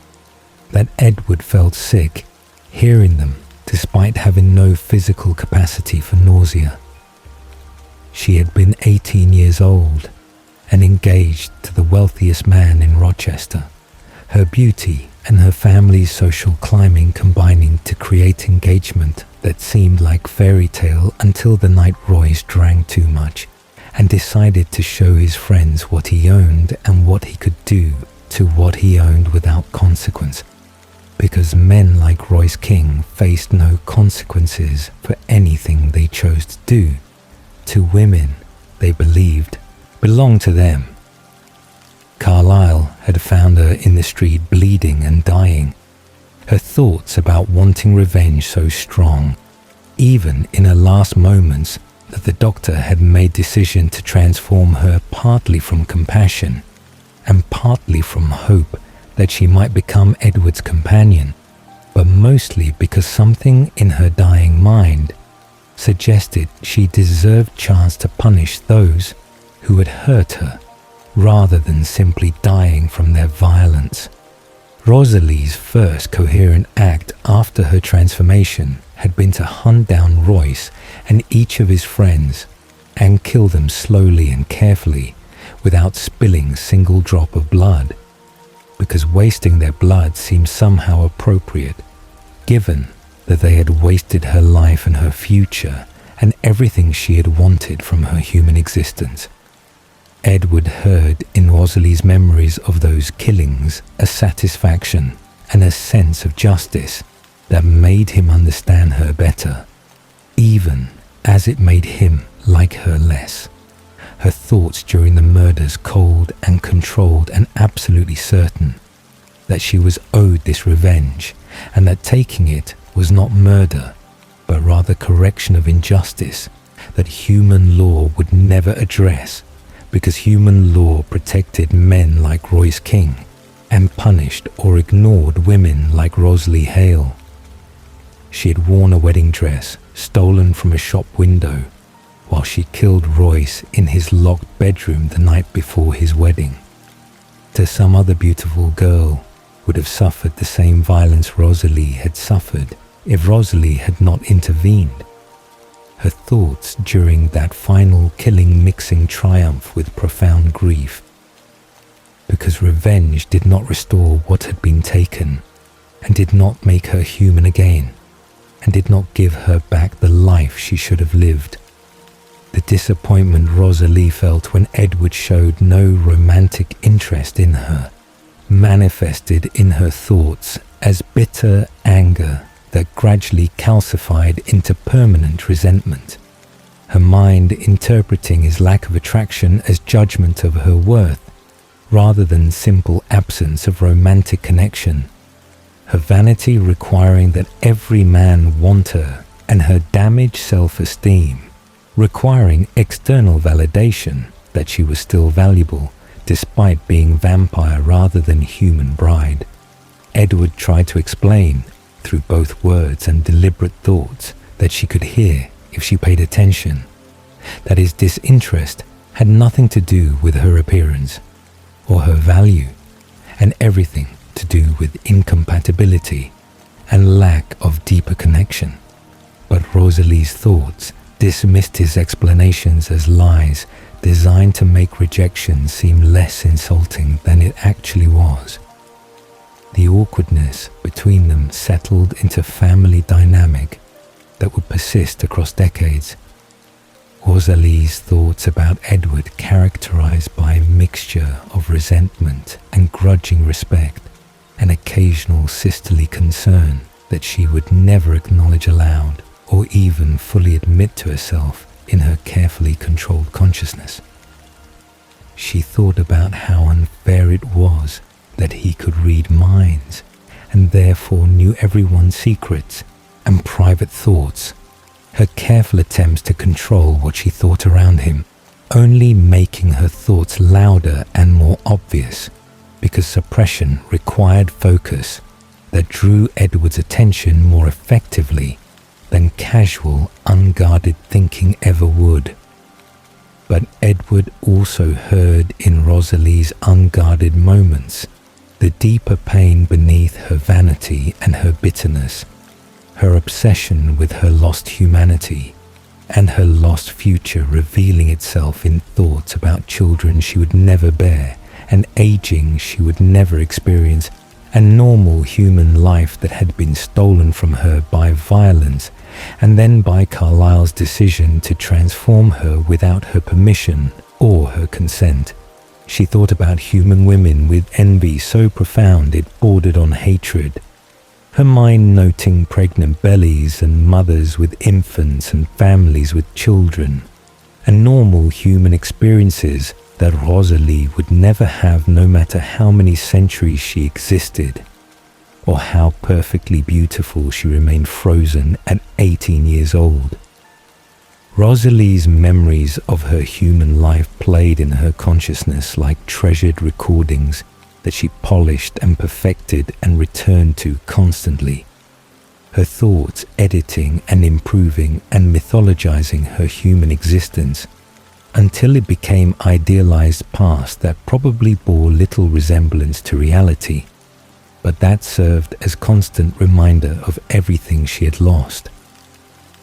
that Edward felt sick hearing them despite having no physical capacity for nausea. She had been 18 years old and engaged to the wealthiest man in Rochester, her beauty and her family's social climbing combining to create engagement that seemed like fairy tale until the night Royce drank too much and decided to show his friends what he owned and what he could do to what he owned without consequence, because men like Royce King faced no consequences for anything they chose to do to women they believed belonged to them. Carlyle had found her in the street bleeding and dying, her thoughts about wanting revenge so strong, even in her last moments, that the doctor had made decision to transform her partly from compassion and partly from hope that she might become Edward's companion, but mostly because something in her dying mind suggested she deserved chance to punish those who had hurt her rather than simply dying from their violence. Rosalie's first coherent act after her transformation had been to hunt down Royce and each of his friends and kill them slowly and carefully without spilling a single drop of blood, because wasting their blood seemed somehow appropriate, given that they had wasted her life and her future and everything she had wanted from her human existence. Edward heard in Rosalie's memories of those killings a satisfaction and a sense of justice that made him understand her better, even as it made him like her less. Her thoughts during the murders cold and controlled and absolutely certain that she was owed this revenge and that taking it was not murder, but rather correction of injustice that human law would never address, because human law protected men like Royce King and punished or ignored women like Rosalie Hale. She had worn a wedding dress stolen from a shop window while she killed Royce in his locked bedroom the night before his wedding. To some other beautiful girl would have suffered the same violence Rosalie had suffered if Rosalie had not intervened. Her thoughts during that final killing mixing triumph with profound grief, because revenge did not restore what had been taken and did not make her human again and did not give her back the life she should have lived. The disappointment Rosalie felt when Edward showed no romantic interest in her manifested in her thoughts as bitter anger that gradually calcified into permanent resentment, her mind interpreting his lack of attraction as judgment of her worth rather than simple absence of romantic connection, her vanity requiring that every man want her, and her damaged self-esteem requiring external validation that she was still valuable despite being vampire rather than human bride. Edward tried to explain through both words and deliberate thoughts that she could hear if she paid attention, that his disinterest had nothing to do with her appearance or her value, and everything to do with incompatibility and lack of deeper connection. But Rosalie's thoughts dismissed his explanations as lies designed to make rejection seem less insulting than it actually was. The awkwardness between them settled into family dynamic that would persist across decades. Rosalie's thoughts about Edward characterized by a mixture of resentment and grudging respect, an occasional sisterly concern that she would never acknowledge aloud or even fully admit to herself in her carefully controlled consciousness. She thought about how unfair it was that he could read minds and therefore knew everyone's secrets and private thoughts, her careful attempts to control what she thought around him, only making her thoughts louder and more obvious because suppression required focus that drew Edward's attention more effectively than casual, unguarded thinking ever would. But Edward also heard in Rosalie's unguarded moments the deeper pain beneath her vanity and her bitterness, her obsession with her lost humanity, and her lost future revealing itself in thoughts about children she would never bear, and aging she would never experience, and normal human life that had been stolen from her by violence, and then by Carlyle's decision to transform her without her permission or her consent. She thought about human women with envy so profound it bordered on hatred, her mind noting pregnant bellies and mothers with infants and families with children, and normal human experiences that Rosalie would never have no matter how many centuries she existed, or how perfectly beautiful she remained frozen at 18 years old. Rosalie's memories of her human life played in her consciousness like treasured recordings that she polished and perfected and returned to constantly, her thoughts editing and improving and mythologizing her human existence until it became idealized past that probably bore little resemblance to reality, but that served as constant reminder of everything she had lost.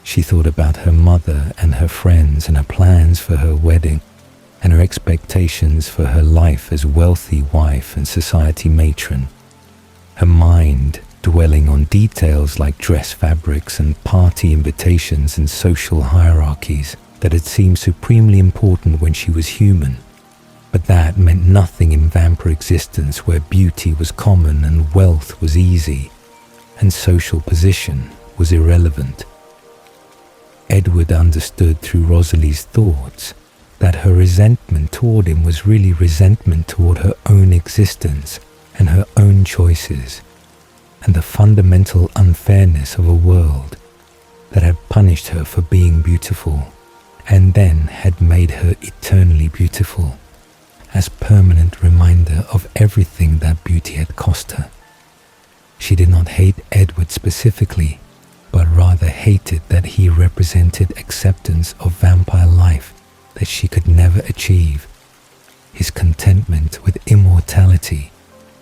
She thought about her mother and her friends and her plans for her wedding and her expectations for her life as wealthy wife and society matron. Her mind dwelling on details like dress fabrics and party invitations and social hierarchies that had seemed supremely important when she was human. But that meant nothing in vampire existence where beauty was common and wealth was easy and social position was irrelevant. Edward understood through Rosalie's thoughts that her resentment toward him was really resentment toward her own existence and her own choices, and the fundamental unfairness of a world that had punished her for being beautiful and then had made her eternally beautiful, as permanent reminder of everything that beauty had cost her. She did not hate Edward specifically, but rather hated that he represented acceptance of vampire life that she could never achieve, his contentment with immortality,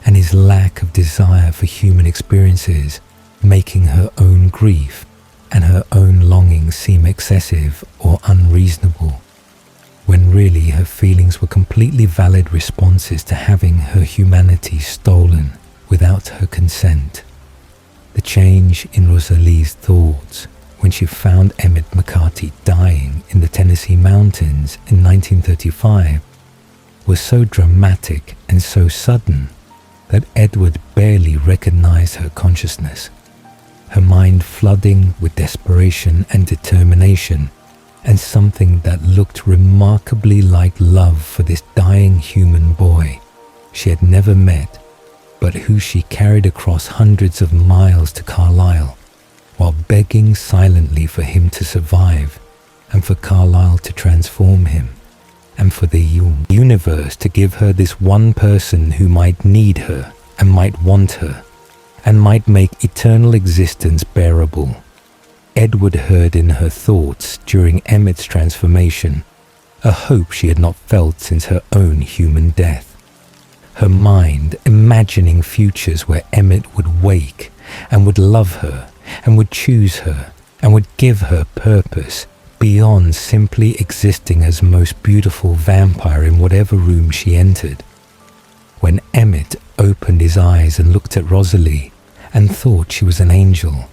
and his lack of desire for human experiences, making her own grief and her own longings seem excessive or unreasonable, when really her feelings were completely valid responses to having her humanity stolen without her consent. The change in Rosalie's thoughts when she found Emmett McCarthy dying in the Tennessee mountains in 1935 was so dramatic and so sudden that Edward barely recognized her consciousness, her mind flooding with desperation and determination, and something that looked remarkably like love for this dying human boy she had never met, but who she carried across hundreds of miles to Carlisle, while begging silently for him to survive, and for Carlisle to transform him, and for the universe to give her this one person who might need her, and might want her, and might make eternal existence bearable. Edward heard in her thoughts during Emmett's transformation a hope she had not felt since her own human death. Her mind imagining futures where Emmett would wake and would love her and would choose her and would give her purpose beyond simply existing as most beautiful vampire in whatever room she entered. When Emmett opened his eyes and looked at Rosalie and thought she was an angel,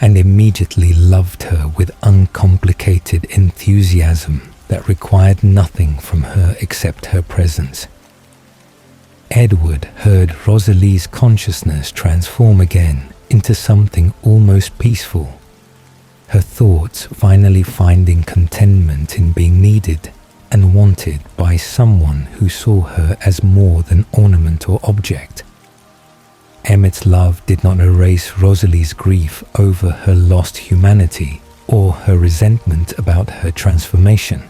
and immediately loved her with uncomplicated enthusiasm that required nothing from her except her presence. Edward heard Rosalie's consciousness transform again into something almost peaceful, her thoughts finally finding contentment in being needed and wanted by someone who saw her as more than ornament or object. Emmett's love did not erase Rosalie's grief over her lost humanity or her resentment about her transformation,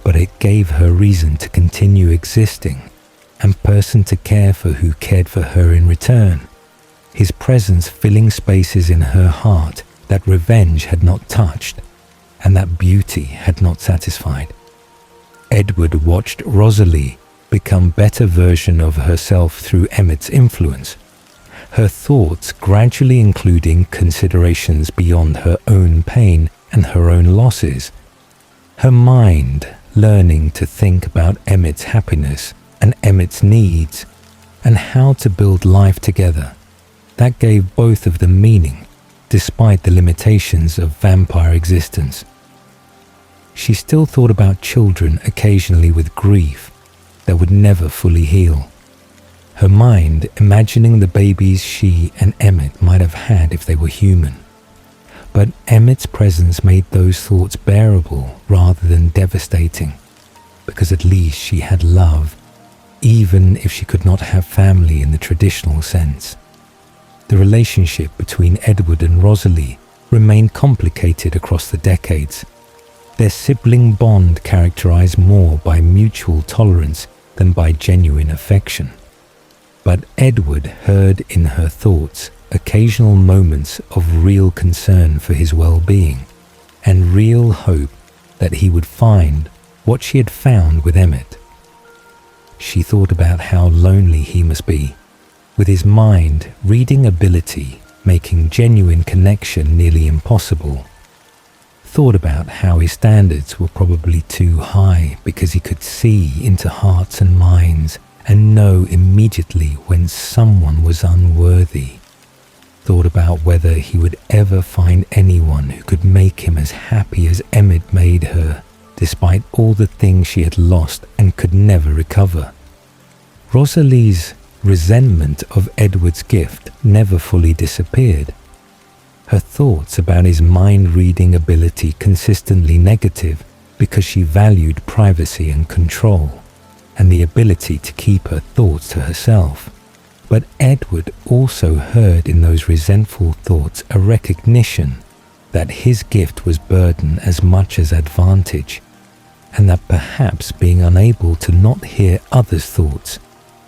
but it gave her reason to continue existing and person to care for who cared for her in return, his presence filling spaces in her heart that revenge had not touched and that beauty had not satisfied. Edward watched Rosalie become a better version of herself through Emmett's influence, her thoughts gradually including considerations beyond her own pain and her own losses, her mind learning to think about Emmett's happiness and Emmett's needs and how to build life together. That gave both of them meaning, despite the limitations of vampire existence. She still thought about children occasionally with grief that would never fully heal, her mind imagining the babies she and Emmett might have had if they were human. But Emmett's presence made those thoughts bearable rather than devastating, because at least she had love, even if she could not have family in the traditional sense. The relationship between Edward and Rosalie remained complicated across the decades, their sibling bond characterized more by mutual tolerance than by genuine affection. But Edward heard in her thoughts occasional moments of real concern for his well-being and real hope that he would find what she had found with Emmett. She thought about how lonely he must be, with his mind reading ability making genuine connection nearly impossible, thought about how his standards were probably too high because he could see into hearts and minds and know immediately when someone was unworthy, thought about whether he would ever find anyone who could make him as happy as Emmett made her, despite all the things she had lost and could never recover. Rosalie's resentment of Edward's gift never fully disappeared. Her thoughts about his mind-reading ability consistently negative because she valued privacy and control, and the ability to keep her thoughts to herself. But Edward also heard in those resentful thoughts a recognition that his gift was burden as much as advantage, and that perhaps being unable to not hear others' thoughts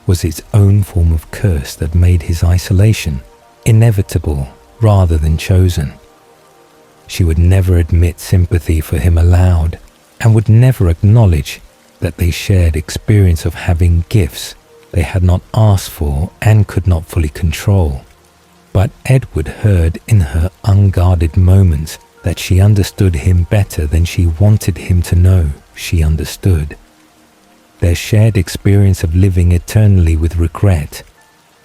was its own form of curse that made his isolation inevitable rather than chosen. She would never admit sympathy for him aloud, and would never acknowledge that they shared experience of having gifts they had not asked for and could not fully control. But Edward heard in her unguarded moments that she understood him better than she wanted him to know she understood. Their shared experience of living eternally with regret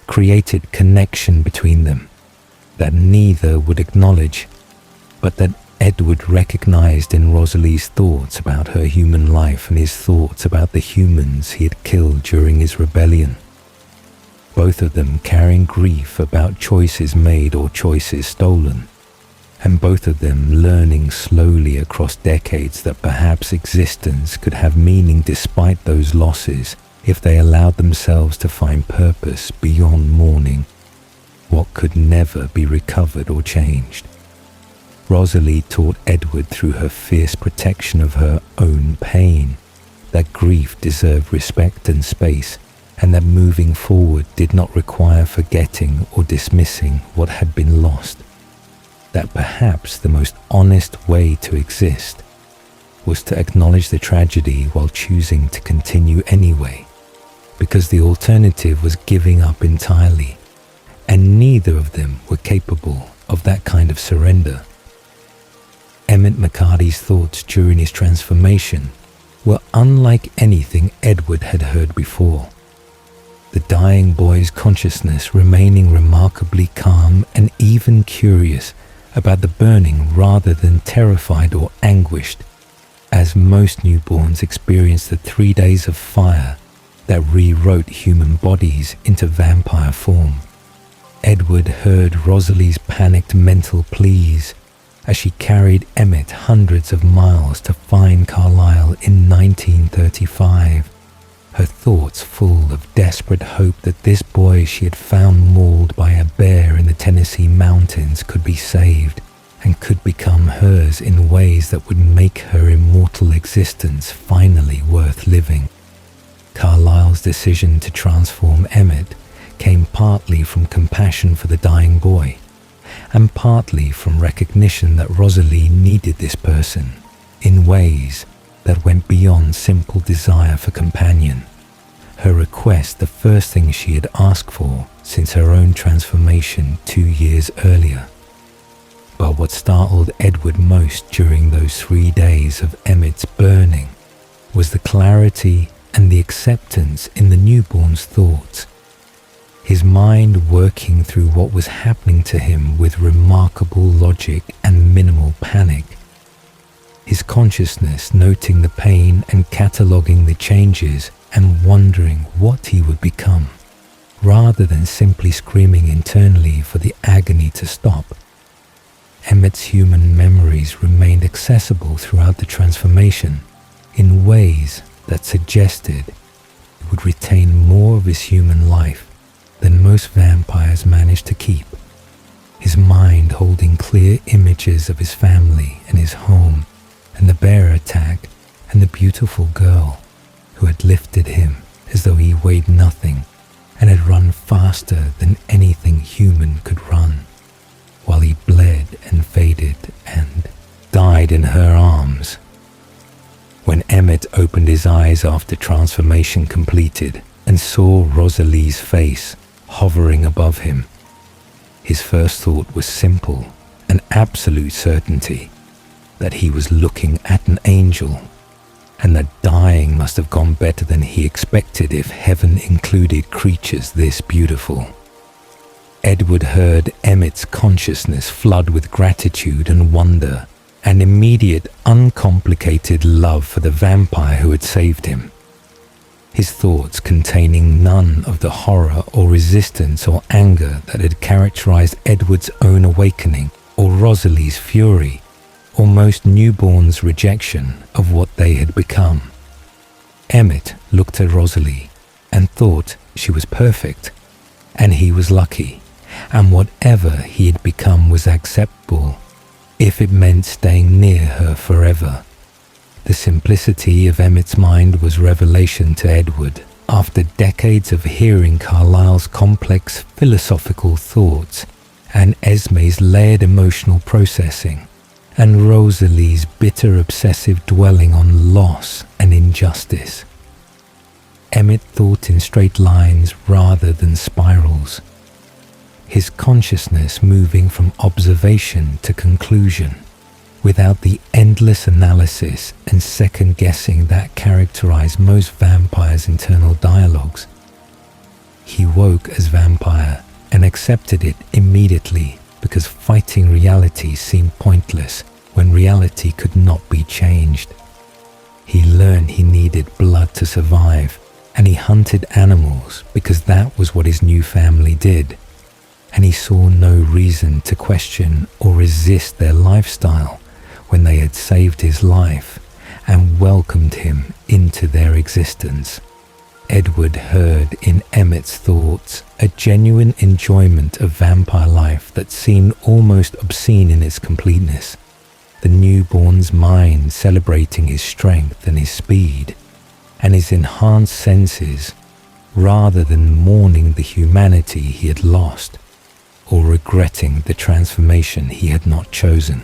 created connection between them that neither would acknowledge, but that Edward recognized in Rosalie's thoughts about her human life and his thoughts about the humans he had killed during his rebellion. Both of them carrying grief about choices made or choices stolen, and both of them learning slowly across decades that perhaps existence could have meaning despite those losses if they allowed themselves to find purpose beyond mourning, what could never be recovered or changed. Rosalie taught Edward through her fierce protection of her own pain that grief deserved respect and space, and that moving forward did not require forgetting or dismissing what had been lost. That perhaps the most honest way to exist was to acknowledge the tragedy while choosing to continue anyway, because the alternative was giving up entirely, and neither of them were capable of that kind of surrender. Emmett McCarty's thoughts during his transformation were unlike anything Edward had heard before. The dying boy's consciousness remaining remarkably calm and even curious about the burning rather than terrified or anguished, as most newborns experience the 3 days of fire that rewrote human bodies into vampire form. Edward heard Rosalie's panicked mental pleas as she carried Emmett hundreds of miles to find Carlisle in 1935, her thoughts full of desperate hope that this boy she had found mauled by a bear in the Tennessee mountains could be saved and could become hers in ways that would make her immortal existence finally worth living. Carlisle's decision to transform Emmett came partly from compassion for the dying boy, and partly from recognition that Rosalie needed this person in ways that went beyond simple desire for companion. Her request the first thing she had asked for since her own transformation 2 years earlier. But what startled Edward most during those 3 days of Emmett's burning was the clarity and the acceptance in the newborn's thoughts, his mind working through what was happening to him with remarkable logic and minimal panic, his consciousness noting the pain and cataloguing the changes and wondering what he would become, rather than simply screaming internally for the agony to stop. Emmett's human memories remained accessible throughout the transformation in ways that suggested he would retain more of his human life than most vampires manage to keep, his mind holding clear images of his family and his home and the bear attack and the beautiful girl who had lifted him as though he weighed nothing and had run faster than anything human could run, while he bled and faded and died in her arms. When Emmett opened his eyes after transformation completed and saw Rosalie's face, hovering above him. His first thought was simple, an absolute certainty that he was looking at an angel, and that dying must have gone better than he expected if heaven included creatures this beautiful. Edward heard Emmett's consciousness flood with gratitude and wonder, and immediate, uncomplicated love for the vampire who had saved him. His thoughts containing none of the horror or resistance or anger that had characterized Edward's own awakening, or Rosalie's fury, or most newborns' rejection of what they had become. Emmett looked at Rosalie and thought she was perfect, and he was lucky, and whatever he had become was acceptable, if it meant staying near her forever. The simplicity of Emmett's mind was revelation to Edward after decades of hearing Carlyle's complex philosophical thoughts and Esme's layered emotional processing, and Rosalie's bitter obsessive dwelling on loss and injustice. Emmett thought in straight lines rather than spirals, his consciousness moving from observation to conclusion, without the endless analysis and second-guessing that characterize most vampires' internal dialogues. He woke as vampire and accepted it immediately because fighting reality seemed pointless when reality could not be changed. He learned he needed blood to survive, and he hunted animals because that was what his new family did, and he saw no reason to question or resist their lifestyle when they had saved his life and welcomed him into their existence. Edward heard in Emmett's thoughts a genuine enjoyment of vampire life that seemed almost obscene in its completeness, the newborn's mind celebrating his strength and his speed, and his enhanced senses, rather than mourning the humanity he had lost, or regretting the transformation he had not chosen.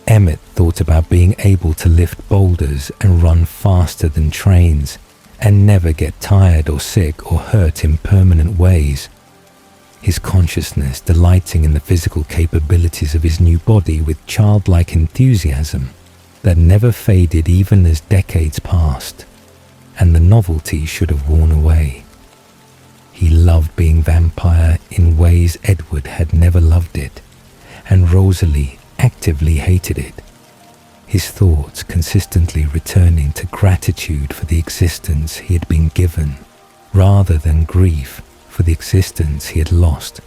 Emmett thought about being able to lift boulders and run faster than trains, and never get tired or sick or hurt in permanent ways. His consciousness delighting in the physical capabilities of his new body with childlike enthusiasm that never faded even as decades passed, and the novelty should have worn away. He loved being vampire in ways Edward had never loved it, and Rosalie actively hated it. His thoughts consistently returning to gratitude for the existence he had been given, rather than grief for the existence he had lost.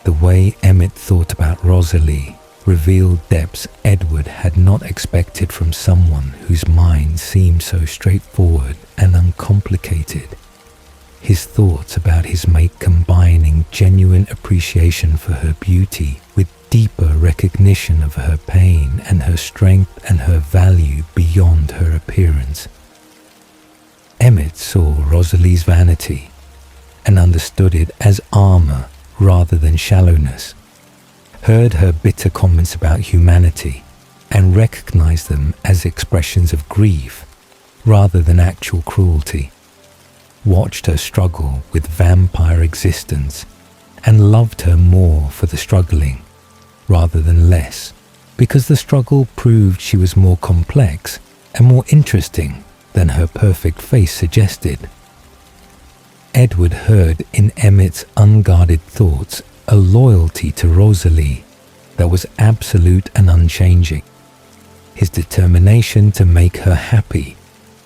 The way Emmett thought about Rosalie revealed depths Edward had not expected from someone whose mind seemed so straightforward and uncomplicated. His thoughts about his mate combining genuine appreciation for her beauty with deeper recognition of her pain and her strength and her value beyond her appearance. Emmett saw Rosalie's vanity and understood it as armor rather than shallowness, heard her bitter comments about humanity and recognized them as expressions of grief rather than actual cruelty, watched her struggle with vampire existence and loved her more for the struggling rather than less, because the struggle proved she was more complex and more interesting than her perfect face suggested. Edward heard in Emmett's unguarded thoughts a loyalty to Rosalie that was absolute and unchanging, his determination to make her happy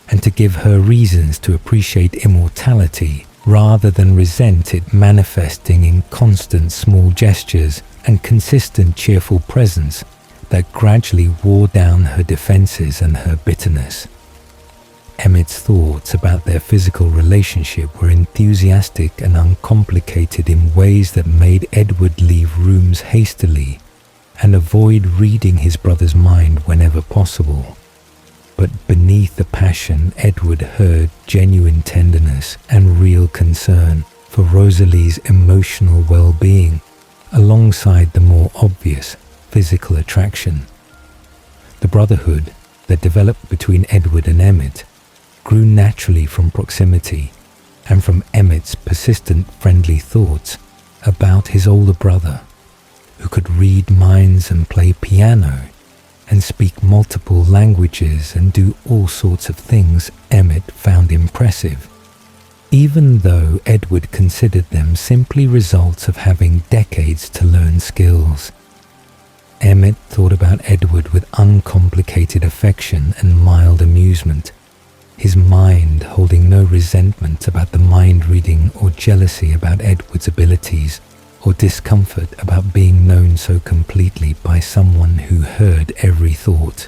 and to give her reasons to appreciate immortality rather than resent it manifesting in constant small gestures and consistent cheerful presence that gradually wore down her defenses and her bitterness. Emmett's thoughts about their physical relationship were enthusiastic and uncomplicated in ways that made Edward leave rooms hastily and avoid reading his brother's mind whenever possible. But beneath the passion, Edward heard genuine tenderness and real concern for Rosalie's emotional well-being, alongside the more obvious physical attraction. The brotherhood that developed between Edward and Emmett grew naturally from proximity and from Emmet's persistent friendly thoughts about his older brother, who could read minds and play piano and speak multiple languages and do all sorts of things Emmet found impressive, even though Edward considered them simply results of having decades to learn skills. Emmet thought about Edward with uncomplicated affection and mild amusement, his mind holding no resentment about the mind-reading or jealousy about Edward's abilities, or discomfort about being known so completely by someone who heard every thought.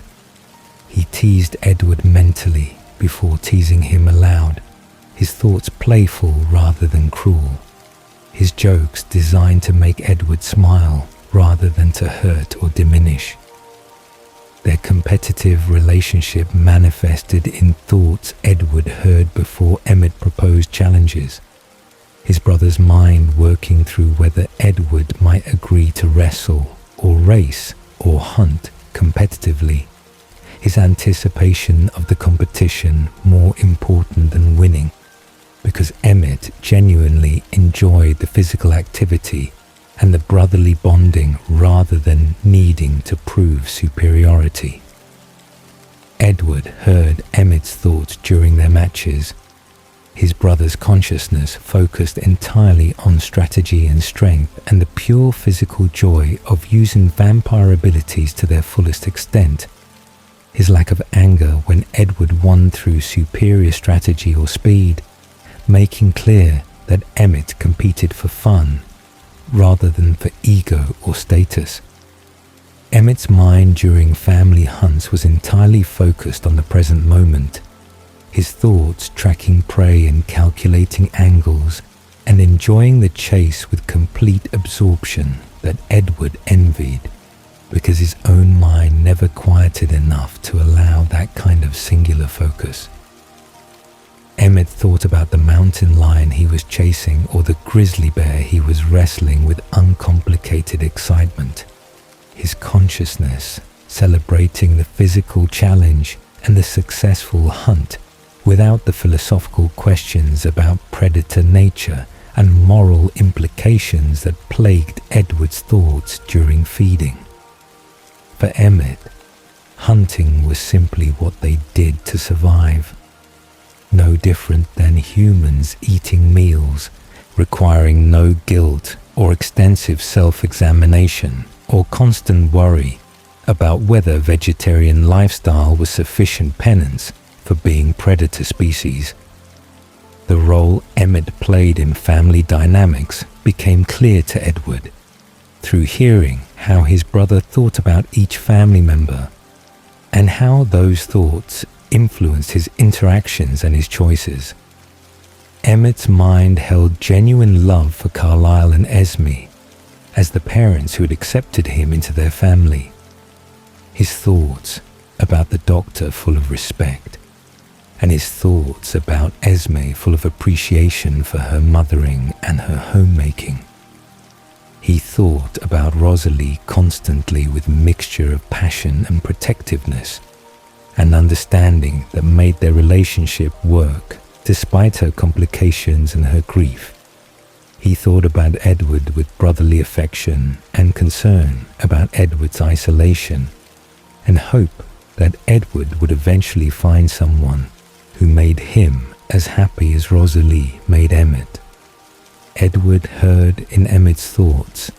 He teased Edward mentally before teasing him aloud, his thoughts playful rather than cruel, his jokes designed to make Edward smile rather than to hurt or diminish. Their competitive relationship manifested in thoughts Edward heard before Emmet proposed challenges, his brother's mind working through whether Edward might agree to wrestle or race or hunt competitively, his anticipation of the competition more important than winning, because Emmet genuinely enjoyed the physical activity and the brotherly bonding rather than needing to prove superiority. Edward heard Emmet's thoughts during their matches. His brother's consciousness focused entirely on strategy and strength and the pure physical joy of using vampire abilities to their fullest extent. His lack of anger when Edward won through superior strategy or speed, making clear that Emmet competed for fun rather than for ego or status. Emmet's mind during family hunts was entirely focused on the present moment, his thoughts tracking prey and calculating angles and enjoying the chase with complete absorption that Edward envied, because his own mind never quieted enough to allow that kind of singular focus. Emmet thought about the mountain lion he was chasing or the grizzly bear he was wrestling with uncomplicated excitement, his consciousness celebrating the physical challenge and the successful hunt without the philosophical questions about predator nature and moral implications that plagued Edward's thoughts during feeding. For Emmet, hunting was simply what they did to survive. No different than humans eating meals, requiring no guilt or extensive self-examination or constant worry about whether vegetarian lifestyle was sufficient penance for being predator species. The role Emmet played in family dynamics became clear to Edward through hearing how his brother thought about each family member and how those thoughts influenced his interactions and his choices. Emmet's mind held genuine love for Carlisle and Esme as the parents who had accepted him into their family. His thoughts about the doctor full of respect, and his thoughts about Esme full of appreciation for her mothering and her homemaking. He thought about Rosalie constantly with a mixture of passion and protectiveness, and understanding that made their relationship work despite her complications and her grief. He thought about Edward with brotherly affection and concern about Edward's isolation, and hope that Edward would eventually find someone who made him as happy as Rosalie made Emmet. Edward heard in Emmet's thoughts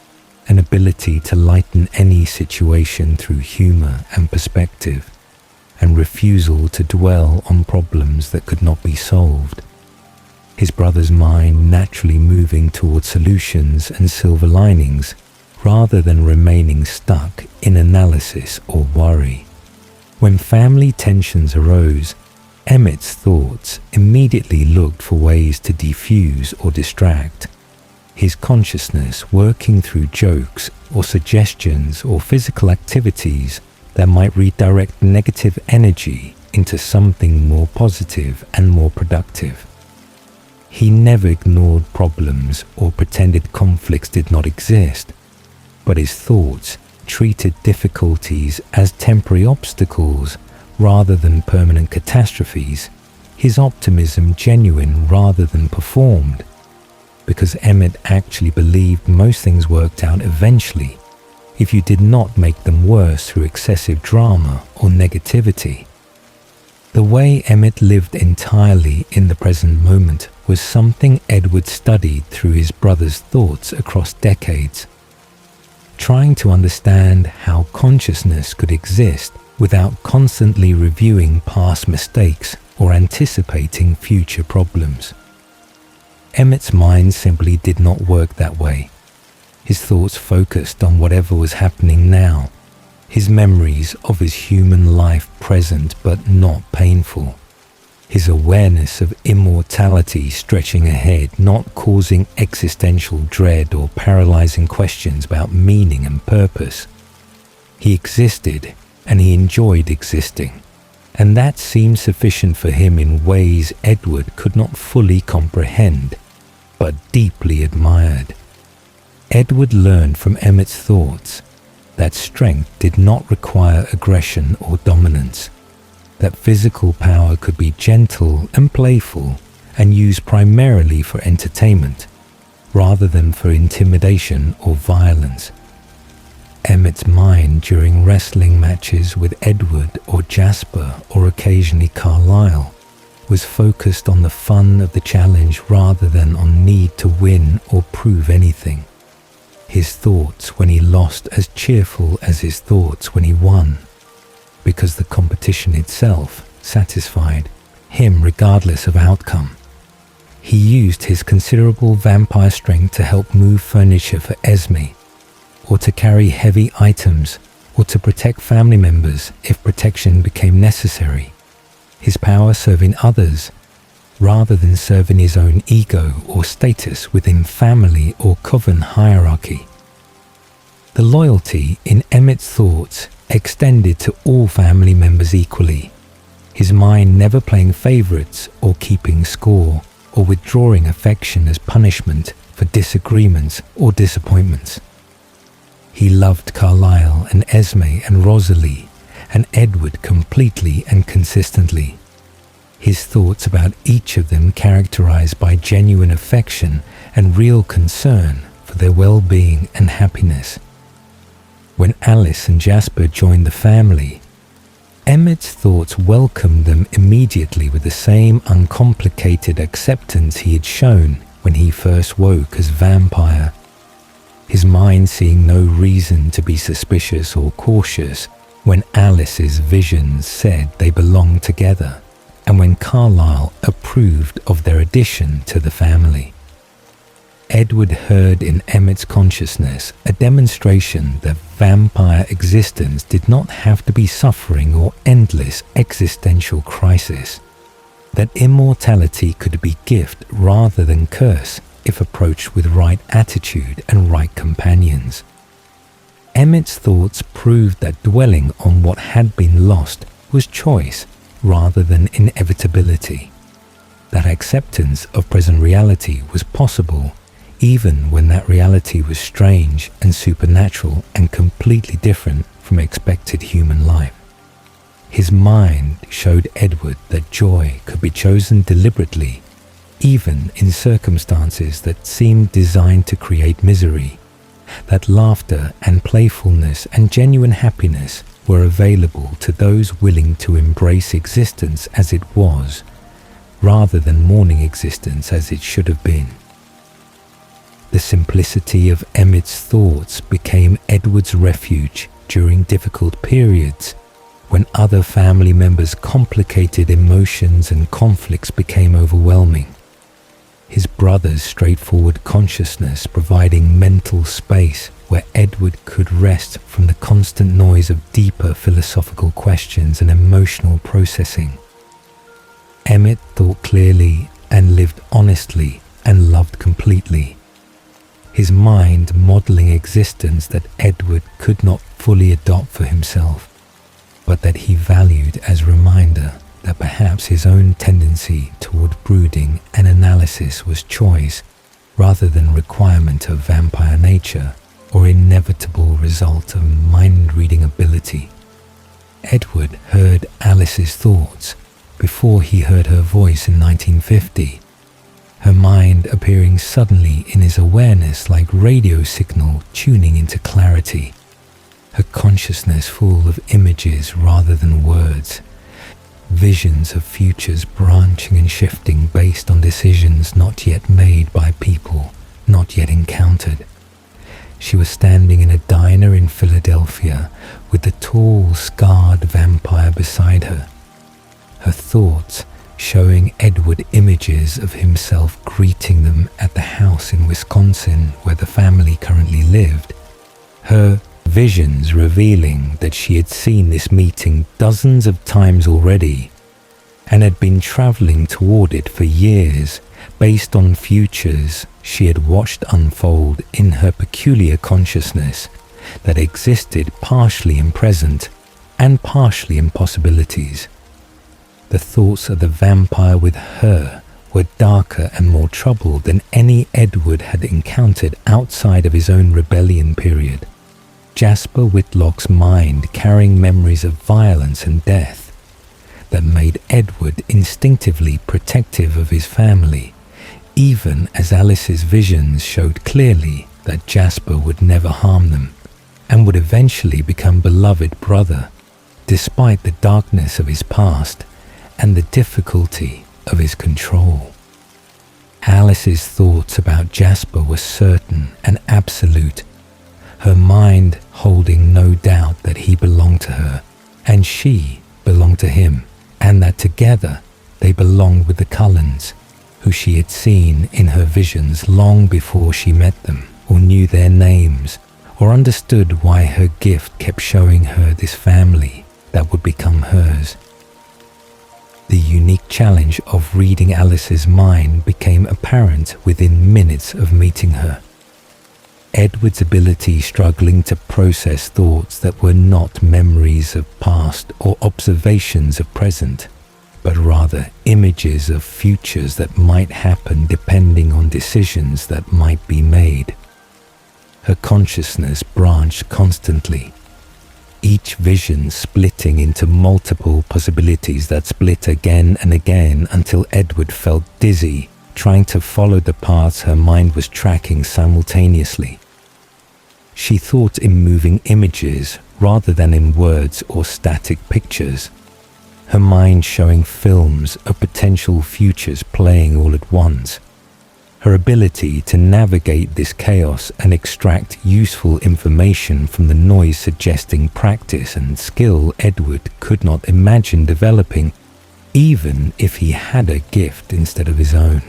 an ability to lighten any situation through humor and perspective, and refusal to dwell on problems that could not be solved. His brother's mind naturally moving towards solutions and silver linings rather than remaining stuck in analysis or worry. When family tensions arose, Emmet's thoughts immediately looked for ways to defuse or distract, his consciousness working through jokes or suggestions or physical activities that might redirect negative energy into something more positive and more productive. He never ignored problems or pretended conflicts did not exist, but his thoughts treated difficulties as temporary obstacles rather than permanent catastrophes, his optimism genuine rather than performed, because Emmett actually believed most things worked out eventually if you did not make them worse through excessive drama or negativity. The way Emmett lived entirely in the present moment was something Edward studied through his brother's thoughts across decades, trying to understand how consciousness could exist without constantly reviewing past mistakes or anticipating future problems. Emmett's mind simply did not work that way. His thoughts focused on whatever was happening now, his memories of his human life present but not painful, his awareness of immortality stretching ahead, not causing existential dread or paralyzing questions about meaning and purpose. He existed, and he enjoyed existing, and that seemed sufficient for him in ways Edward could not fully comprehend, but deeply admired. Edward learned from Emmett's thoughts that strength did not require aggression or dominance, that physical power could be gentle and playful and used primarily for entertainment, rather than for intimidation or violence. Emmett's mind during wrestling matches with Edward or Jasper or occasionally Carlyle was focused on the fun of the challenge rather than on need to win or prove anything. His thoughts when he lost as cheerful as his thoughts when he won, because the competition itself satisfied him regardless of outcome. He used his considerable vampire strength to help move furniture for Esme, or to carry heavy items, or to protect family members if protection became necessary, his power serving others rather than serving his own ego or status within family or coven hierarchy. The loyalty in Emmett's thoughts extended to all family members equally, his mind never playing favorites or keeping score or withdrawing affection as punishment for disagreements or disappointments. He loved Carlyle and Esme and Rosalie and Edward completely and consistently, his thoughts about each of them characterized by genuine affection and real concern for their well-being and happiness. When Alice and Jasper joined the family, Emmett's thoughts welcomed them immediately with the same uncomplicated acceptance he had shown when he first woke as vampire, his mind seeing no reason to be suspicious or cautious when Alice's visions said they belonged together, and when Carlyle approved of their addition to the family. Edward heard in Emmett's consciousness a demonstration that vampire existence did not have to be suffering or endless existential crisis, that immortality could be gift rather than curse if approached with right attitude and right companions. Emmett's thoughts proved that dwelling on what had been lost was choice rather than inevitability, that acceptance of present reality was possible even when that reality was strange and supernatural and completely different from expected human life. His mind showed Edward that joy could be chosen deliberately, even in circumstances that seemed designed to create misery, that laughter and playfulness and genuine happiness were available to those willing to embrace existence as it was, rather than mourning existence as it should have been. The simplicity of Emmett's thoughts became Edward's refuge during difficult periods, when other family members' complicated emotions and conflicts became overwhelming. His brother's straightforward consciousness providing mental space where Edward could rest from the constant noise of deeper philosophical questions and emotional processing. Emmett thought clearly and lived honestly and loved completely, his mind modeling existence that Edward could not fully adopt for himself, but that he valued as a reminder that perhaps his own tendency toward brooding and analysis was choice rather than requirement of vampire nature or inevitable result of mind-reading ability. Edward heard Alice's thoughts before he heard her voice in 1950, her mind appearing suddenly in his awareness like radio signal tuning into clarity, her consciousness full of images rather than words, visions of futures branching and shifting based on decisions not yet made by people not yet encountered. She was standing in a diner in Philadelphia with the tall, scarred vampire beside her, her thoughts showing Edward images of himself greeting them at the house in Wisconsin where the family currently lived, her visions revealing that she had seen this meeting dozens of times already and had been traveling toward it for years based on futures she had watched unfold in her peculiar consciousness that existed partially in present and partially in possibilities. The thoughts of the vampire with her were darker and more troubled than any Edward had encountered outside of his own rebellion period. Jasper Whitlock's mind carrying memories of violence and death that made Edward instinctively protective of his family, even as Alice's visions showed clearly that Jasper would never harm them and would eventually become beloved brother, despite the darkness of his past and the difficulty of his control. Alice's thoughts about Jasper were certain and absolute, her mind holding no doubt that he belonged to her and she belonged to him, and that together they belonged with the Cullens, who she had seen in her visions long before she met them, or knew their names, or understood why her gift kept showing her this family that would become hers. The unique challenge of reading Alice's mind became apparent within minutes of meeting her. Edward's ability struggling to process thoughts that were not memories of past or observations of present, but rather images of futures that might happen depending on decisions that might be made. Her consciousness branched constantly, each vision splitting into multiple possibilities that split again and again until Edward felt dizzy, trying to follow the paths her mind was tracking simultaneously. She thought in moving images rather than in words or static pictures, her mind showing films of potential futures playing all at once. Her ability to navigate this chaos and extract useful information from the noise suggesting practice and skill Edward could not imagine developing, even if he had a gift instead of his own.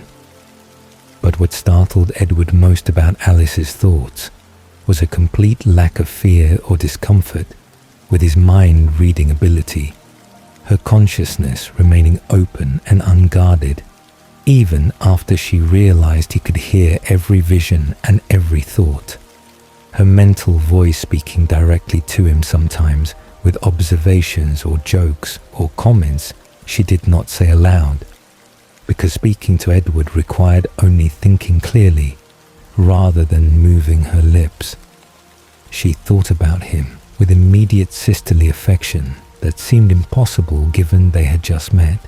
But what startled Edward most about Alice's thoughts was a complete lack of fear or discomfort with his mind-reading ability, her consciousness remaining open and unguarded, even after she realized he could hear every vision and every thought. Her mental voice speaking directly to him sometimes with observations or jokes or comments she did not say aloud, because speaking to Edward required only thinking clearly rather than moving her lips. She thought about him with immediate sisterly affection that seemed impossible given they had just met.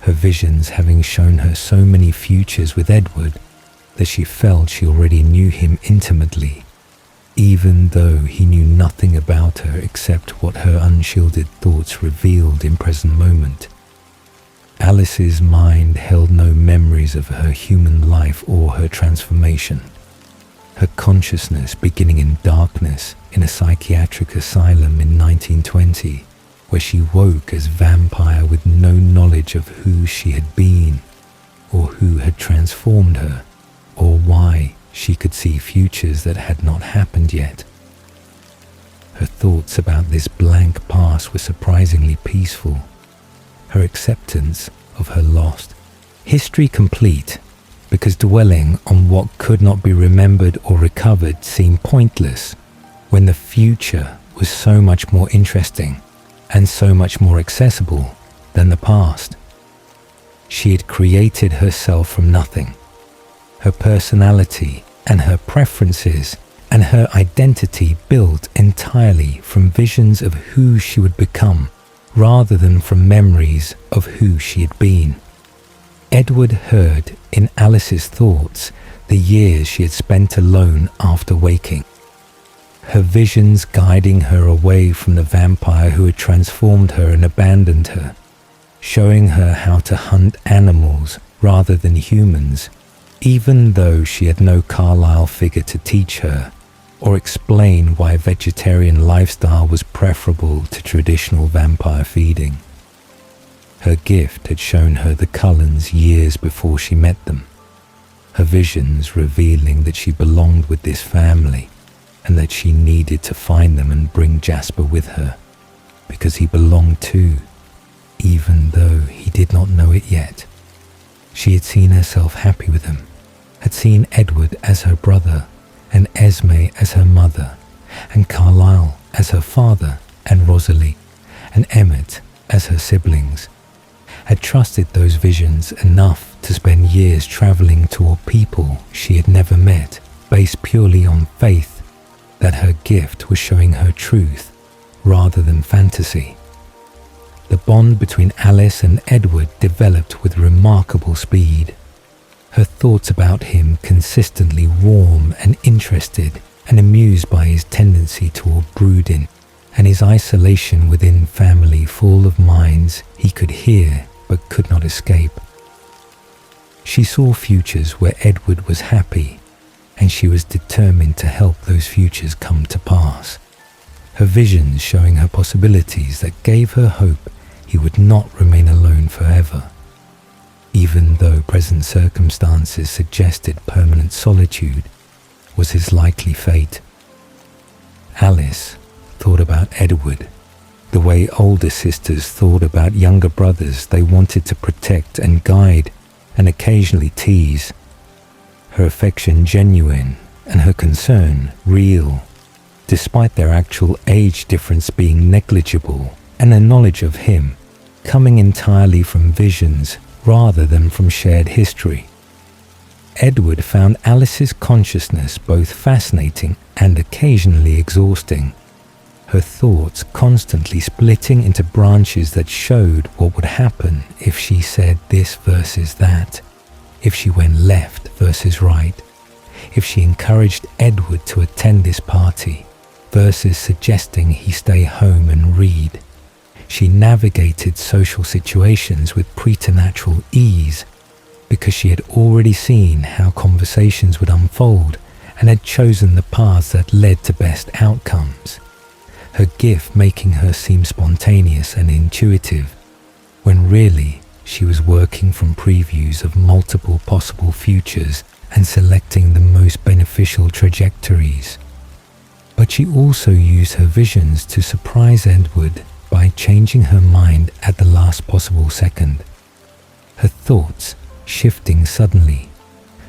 Her visions having shown her so many futures with Edward that she felt she already knew him intimately, even though he knew nothing about her except what her unshielded thoughts revealed in present moment. Alice's mind held no memories of her human life or her transformation. Her consciousness beginning in darkness in a psychiatric asylum in 1920, where she woke as vampire with no knowledge of who she had been, or who had transformed her, or why she could see futures that had not happened yet. Her thoughts about this blank past were surprisingly peaceful. Her acceptance of her lost history complete, because dwelling on what could not be remembered or recovered seemed pointless when the future was so much more interesting and so much more accessible than the past. She had created herself from nothing. Her personality and her preferences and her identity built entirely from visions of who she would become rather than from memories of who she had been. Edward heard in Alice's thoughts the years she had spent alone after waking, her visions guiding her away from the vampire who had transformed her and abandoned her, showing her how to hunt animals rather than humans, even though she had no Carlisle figure to teach her or explain why a vegetarian lifestyle was preferable to traditional vampire feeding. Her gift had shown her the Cullens years before she met them, her visions revealing that she belonged with this family and that she needed to find them and bring Jasper with her, because he belonged too, even though he did not know it yet. She had seen herself happy with him, had seen Edward as her brother, and Esme as her mother, and Carlisle as her father, and Rosalie and Emmett as her siblings, had trusted those visions enough to spend years travelling toward people she had never met, based purely on faith that her gift was showing her truth rather than fantasy. The bond between Alice and Edward developed with remarkable speed. Her thoughts about him consistently warm and interested, and amused by his tendency toward brooding and his isolation within family full of minds he could hear but could not escape. She saw futures where Edward was happy, and she was determined to help those futures come to pass. Her visions showing her possibilities that gave her hope he would not remain alone forever, even though present circumstances suggested permanent solitude was his likely fate. Alice thought about Edward the way older sisters thought about younger brothers they wanted to protect and guide and occasionally tease. Her affection genuine and her concern real, despite their actual age difference being negligible and a knowledge of him coming entirely from visions rather than from shared history. Edward found Alice's consciousness both fascinating and occasionally exhausting, her thoughts constantly splitting into branches that showed what would happen if she said this versus that, if she went left versus right, if she encouraged Edward to attend this party versus suggesting he stay home and read. She navigated social situations with preternatural ease because she had already seen how conversations would unfold and had chosen the paths that led to best outcomes, her gift making her seem spontaneous and intuitive, when really she was working from previews of multiple possible futures and selecting the most beneficial trajectories. But she also used her visions to surprise Edward by changing her mind at the last possible second, her thoughts shifting suddenly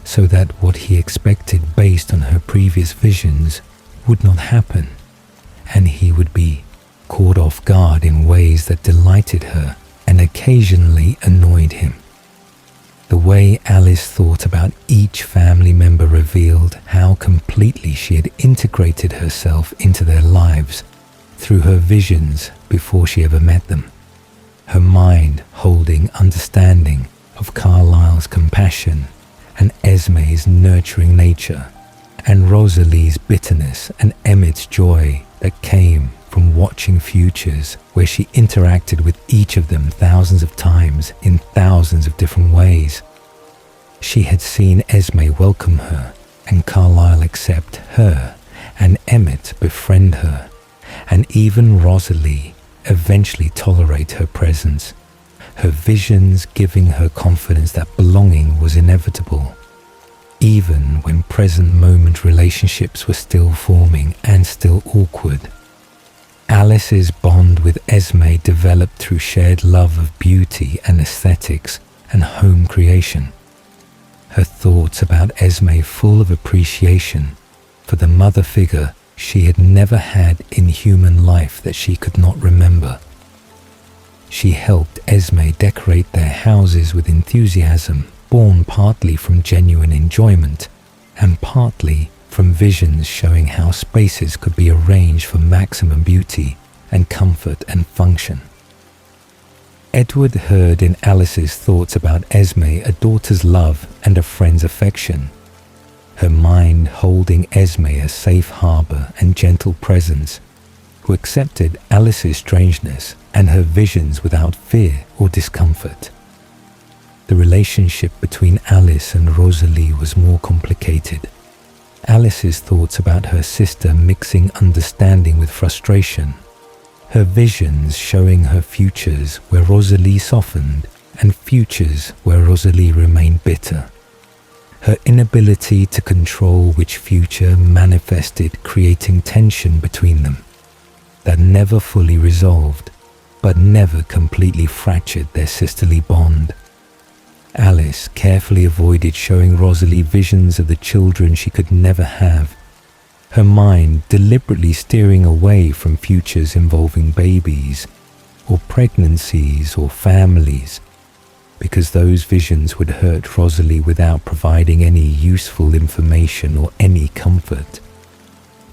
so that what he expected based on her previous visions would not happen, and he would be caught off guard in ways that delighted her and occasionally annoyed him. The way Alice thought about each family member revealed how completely she had integrated herself into their lives through her visions before she ever met them, her mind holding understanding of Carlisle's compassion and Esme's nurturing nature, and Rosalie's bitterness and Emmett's joy that came from watching futures where she interacted with each of them thousands of times in thousands of different ways. She had seen Esme welcome her and Carlisle accept her and Emmett befriend her, and even Rosalie eventually tolerate her presence, her visions giving her confidence that belonging was inevitable, even when present moment relationships were still forming and still awkward. Alice's bond with Esme developed through shared love of beauty and aesthetics and home creation. Her thoughts about Esme full of appreciation for the mother figure she had never had in human life that she could not remember. She helped Esme decorate their houses with enthusiasm born partly from genuine enjoyment and partly from visions showing how spaces could be arranged for maximum beauty and comfort and function. Edward heard in Alice's thoughts about Esme a daughter's love and a friend's affection, her mind holding Esme a safe harbour and gentle presence, who accepted Alice's strangeness and her visions without fear or discomfort. The relationship between Alice and Rosalie was more complicated. Alice's thoughts about her sister mixing understanding with frustration, her visions showing her futures where Rosalie softened and futures where Rosalie remained bitter. Her inability to control which future manifested, creating tension between them that never fully resolved, but never completely fractured their sisterly bond. Alice carefully avoided showing Rosalie visions of the children she could never have, her mind deliberately steering away from futures involving babies, or pregnancies, or families, because those visions would hurt Rosalie without providing any useful information or any comfort.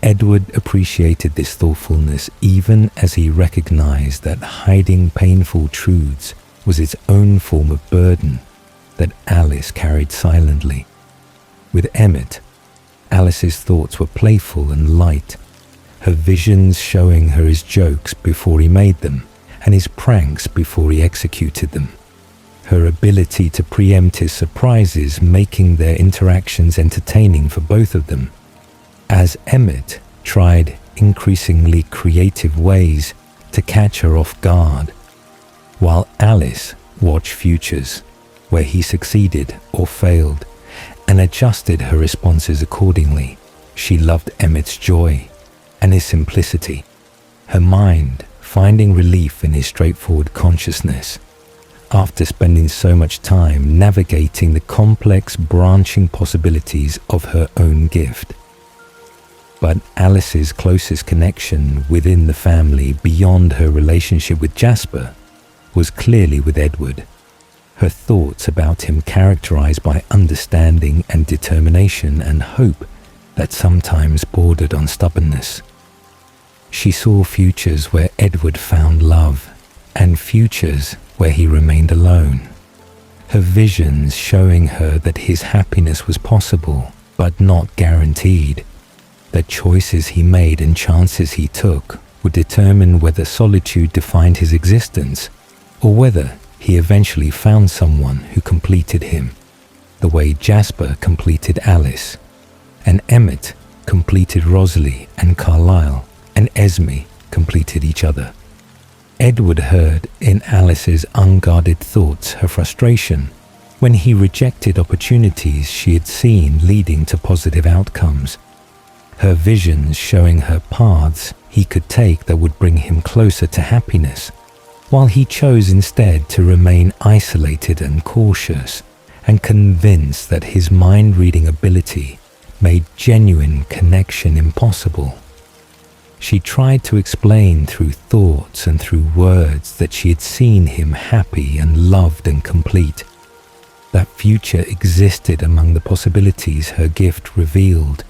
Edward appreciated this thoughtfulness even as he recognized that hiding painful truths was its own form of burden that Alice carried silently. With Emmett, Alice's thoughts were playful and light, her visions showing her his jokes before he made them and his pranks before he executed them, her ability to preempt his surprises making their interactions entertaining for both of them, as Emmett tried increasingly creative ways to catch her off guard, while Alice watched futures where he succeeded or failed and adjusted her responses accordingly. She loved Emmett's joy and his simplicity, her mind finding relief in his straightforward consciousness after spending so much time navigating the complex branching possibilities of her own gift. But Alice's closest connection within the family beyond her relationship with Jasper was clearly with Edward, her thoughts about him characterized by understanding and determination and hope that sometimes bordered on stubbornness. She saw futures where Edward found love and futures where he remained alone, her visions showing her that his happiness was possible but not guaranteed, that choices he made and chances he took would determine whether solitude defined his existence or whether he eventually found someone who completed him, the way Jasper completed Alice, and Emmett completed Rosalie and Carlyle, and Esme completed each other. Edward heard in Alice's unguarded thoughts her frustration when he rejected opportunities she had seen leading to positive outcomes, her visions showing her paths he could take that would bring him closer to happiness, while he chose instead to remain isolated and cautious and convinced that his mind-reading ability made genuine connection impossible. She tried to explain through thoughts and through words that she had seen him happy and loved and complete. That future existed among the possibilities her gift revealed.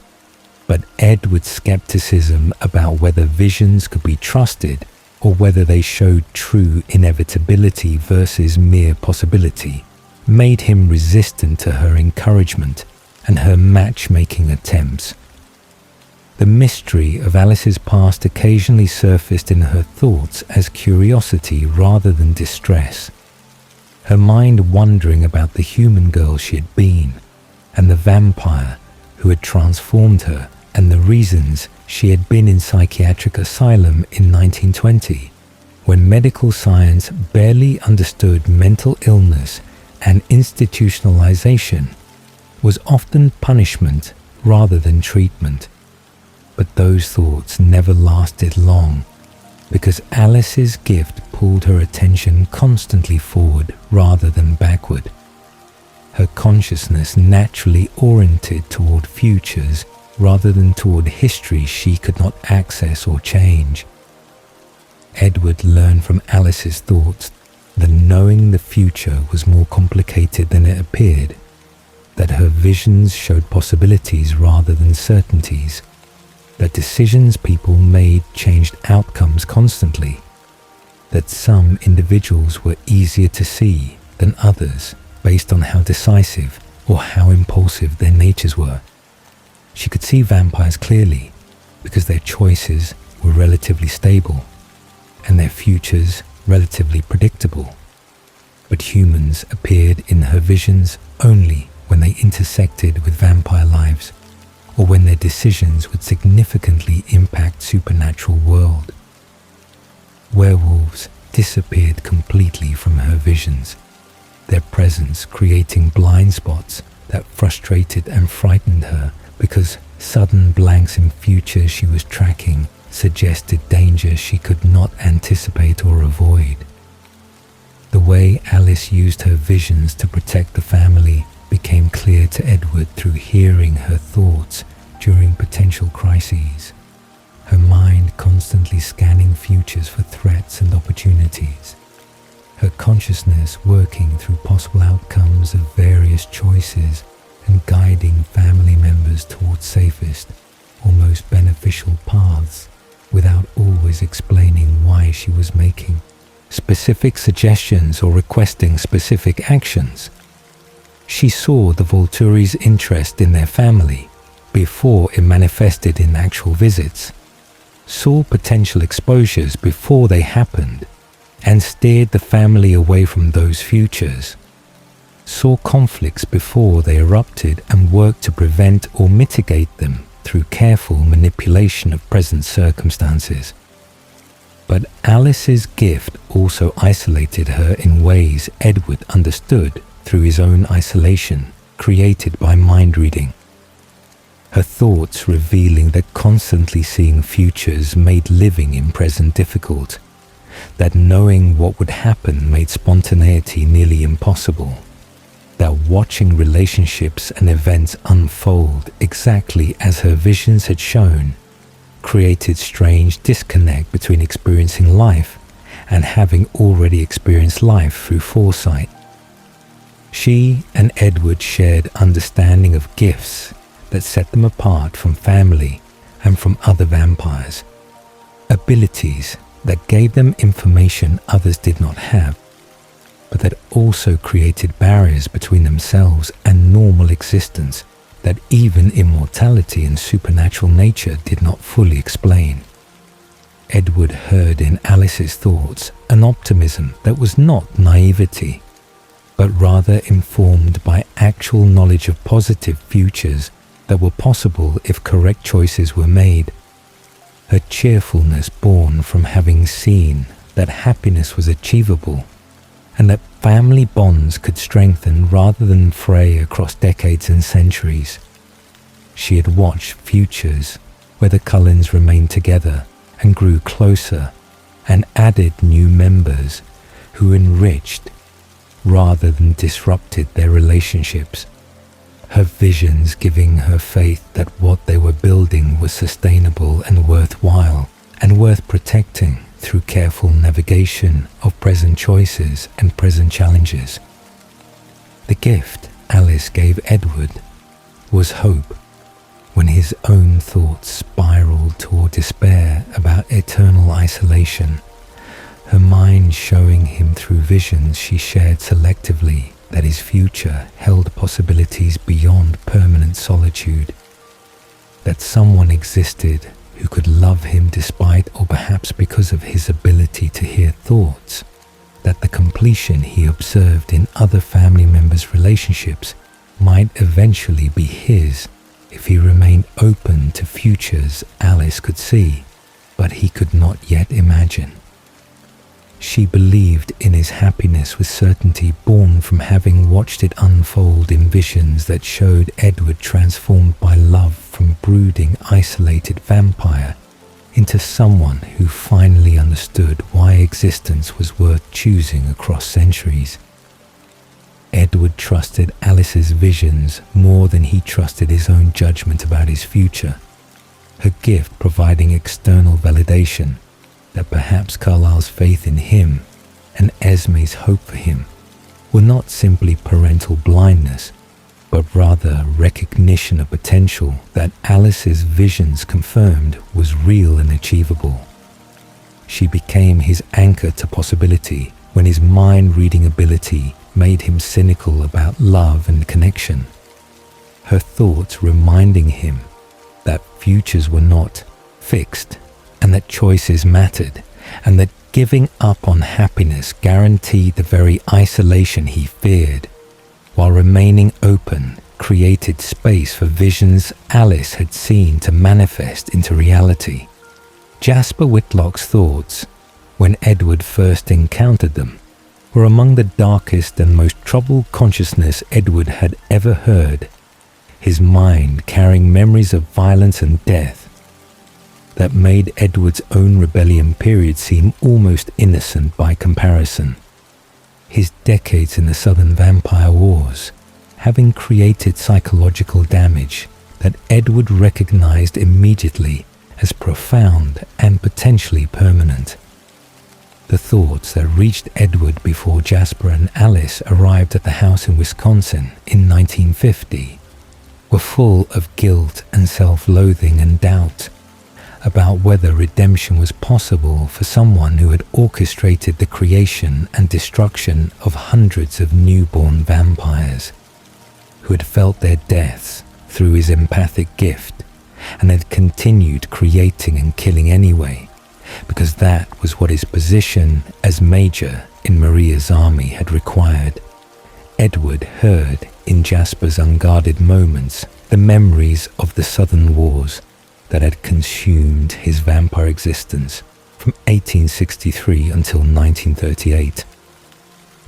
But Edward's skepticism about whether visions could be trusted or whether they showed true inevitability versus mere possibility made him resistant to her encouragement and her matchmaking attempts. The mystery of Alice's past occasionally surfaced in her thoughts as curiosity rather than distress, her mind wondering about the human girl she had been and the vampire who had transformed her and the reasons she had been in psychiatric asylum in 1920, when medical science barely understood mental illness and institutionalization was often punishment rather than treatment. But those thoughts never lasted long, because Alice's gift pulled her attention constantly forward rather than backward. Her consciousness naturally oriented toward futures rather than toward history she could not access or change. Edward learned from Alice's thoughts that knowing the future was more complicated than it appeared, that her visions showed possibilities rather than certainties, that decisions people made changed outcomes constantly, that some individuals were easier to see than others based on how decisive or how impulsive their natures were. She could see vampires clearly because their choices were relatively stable and their futures relatively predictable. But humans appeared in her visions only when they intersected with vampire lives, or when their decisions would significantly impact supernatural world. Werewolves disappeared completely from her visions, their presence creating blind spots that frustrated and frightened her because sudden blanks in futures she was tracking suggested danger she could not anticipate or avoid. The way Alice used her visions to protect the family became clear to Edward through hearing her thoughts during potential crises, her mind constantly scanning futures for threats and opportunities, her consciousness working through possible outcomes of various choices and guiding family members towards safest or most beneficial paths without always explaining why she was making specific suggestions or requesting specific actions. She saw the Volturi's interest in their family before it manifested in actual visits, saw potential exposures before they happened, and steered the family away from those futures, saw conflicts before they erupted and worked to prevent or mitigate them through careful manipulation of present circumstances. But Alice's gift also isolated her in ways Edward understood through his own isolation created by mind reading. Her thoughts revealing that constantly seeing futures made living in present difficult, that knowing what would happen made spontaneity nearly impossible, that watching relationships and events unfold exactly as her visions had shown created strange disconnect between experiencing life and having already experienced life through foresight. She and Edward shared understanding of gifts that set them apart from family and from other vampires, abilities that gave them information others did not have, but that also created barriers between themselves and normal existence that even immortality and supernatural nature did not fully explain. Edward heard in Alice's thoughts an optimism that was not naivety, but rather informed by actual knowledge of positive futures that were possible if correct choices were made. Her cheerfulness born from having seen that happiness was achievable and that family bonds could strengthen rather than fray across decades and centuries. She had watched futures where the Cullens remained together and grew closer and added new members who enriched rather than disrupted their relationships. Her visions giving her faith that what they were building was sustainable and worthwhile and worth protecting through careful navigation of present choices and present challenges. The gift Alice gave Edward was hope when his own thoughts spiraled toward despair about eternal isolation, her mind showing him through visions she shared selectively that his future held possibilities beyond permanent solitude, that someone existed who could love him despite or perhaps because of his ability to hear thoughts, that the completion he observed in other family members' relationships might eventually be his if he remained open to futures Alice could see, but he could not yet imagine. She believed in his happiness with certainty born from having watched it unfold in visions that showed Edward transformed by love from brooding, isolated vampire into someone who finally understood why existence was worth choosing across centuries. Edward trusted Alice's visions more than he trusted his own judgment about his future, her gift providing external validation that perhaps Carlisle's faith in him and Esme's hope for him were not simply parental blindness, but rather recognition of potential that Alice's visions confirmed was real and achievable. She became his anchor to possibility when his mind-reading ability made him cynical about love and connection. Her thoughts reminding him that futures were not fixed and that choices mattered, and that giving up on happiness guaranteed the very isolation he feared, while remaining open created space for visions Alice had seen to manifest into reality. Jasper Whitlock's thoughts, when Edward first encountered them, were among the darkest and most troubled consciousness Edward had ever heard, his mind carrying memories of violence and death that made Edward's own rebellion period seem almost innocent by comparison. His decades in the Southern Vampire Wars having created psychological damage that Edward recognized immediately as profound and potentially permanent. The thoughts that reached Edward before Jasper and Alice arrived at the house in Wisconsin in 1950 were full of guilt and self-loathing and doubt about whether redemption was possible for someone who had orchestrated the creation and destruction of hundreds of newborn vampires, who had felt their deaths through his empathic gift and had continued creating and killing anyway, because that was what his position as major in Maria's army had required. Edward heard in Jasper's unguarded moments the memories of the Southern Wars that had consumed his vampire existence from 1863 until 1938.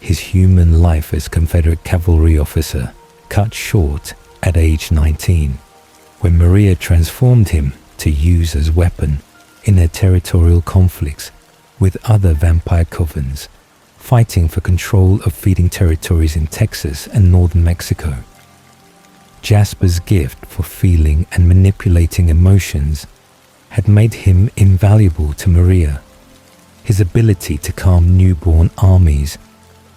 His human life as Confederate cavalry officer cut short at age 19, when Maria transformed him to use as weapon in their territorial conflicts with other vampire covens, fighting for control of feeding territories in Texas and northern Mexico. Jasper's gift for feeling and manipulating emotions had made him invaluable to Maria. His ability to calm newborn armies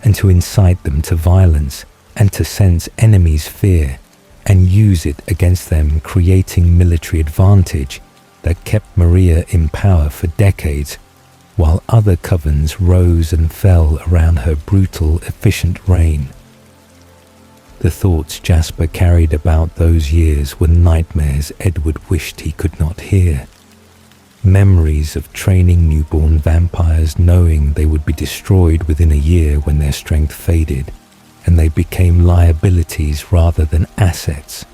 and to incite them to violence and to sense enemies' fear and use it against them, creating military advantage that kept Maria in power for decades, while other covens rose and fell around her brutal, efficient reign. The thoughts Jasper carried about those years were nightmares Edward wished he could not hear. Memories of training newborn vampires, knowing they would be destroyed within a year when their strength faded, and they became liabilities rather than assets,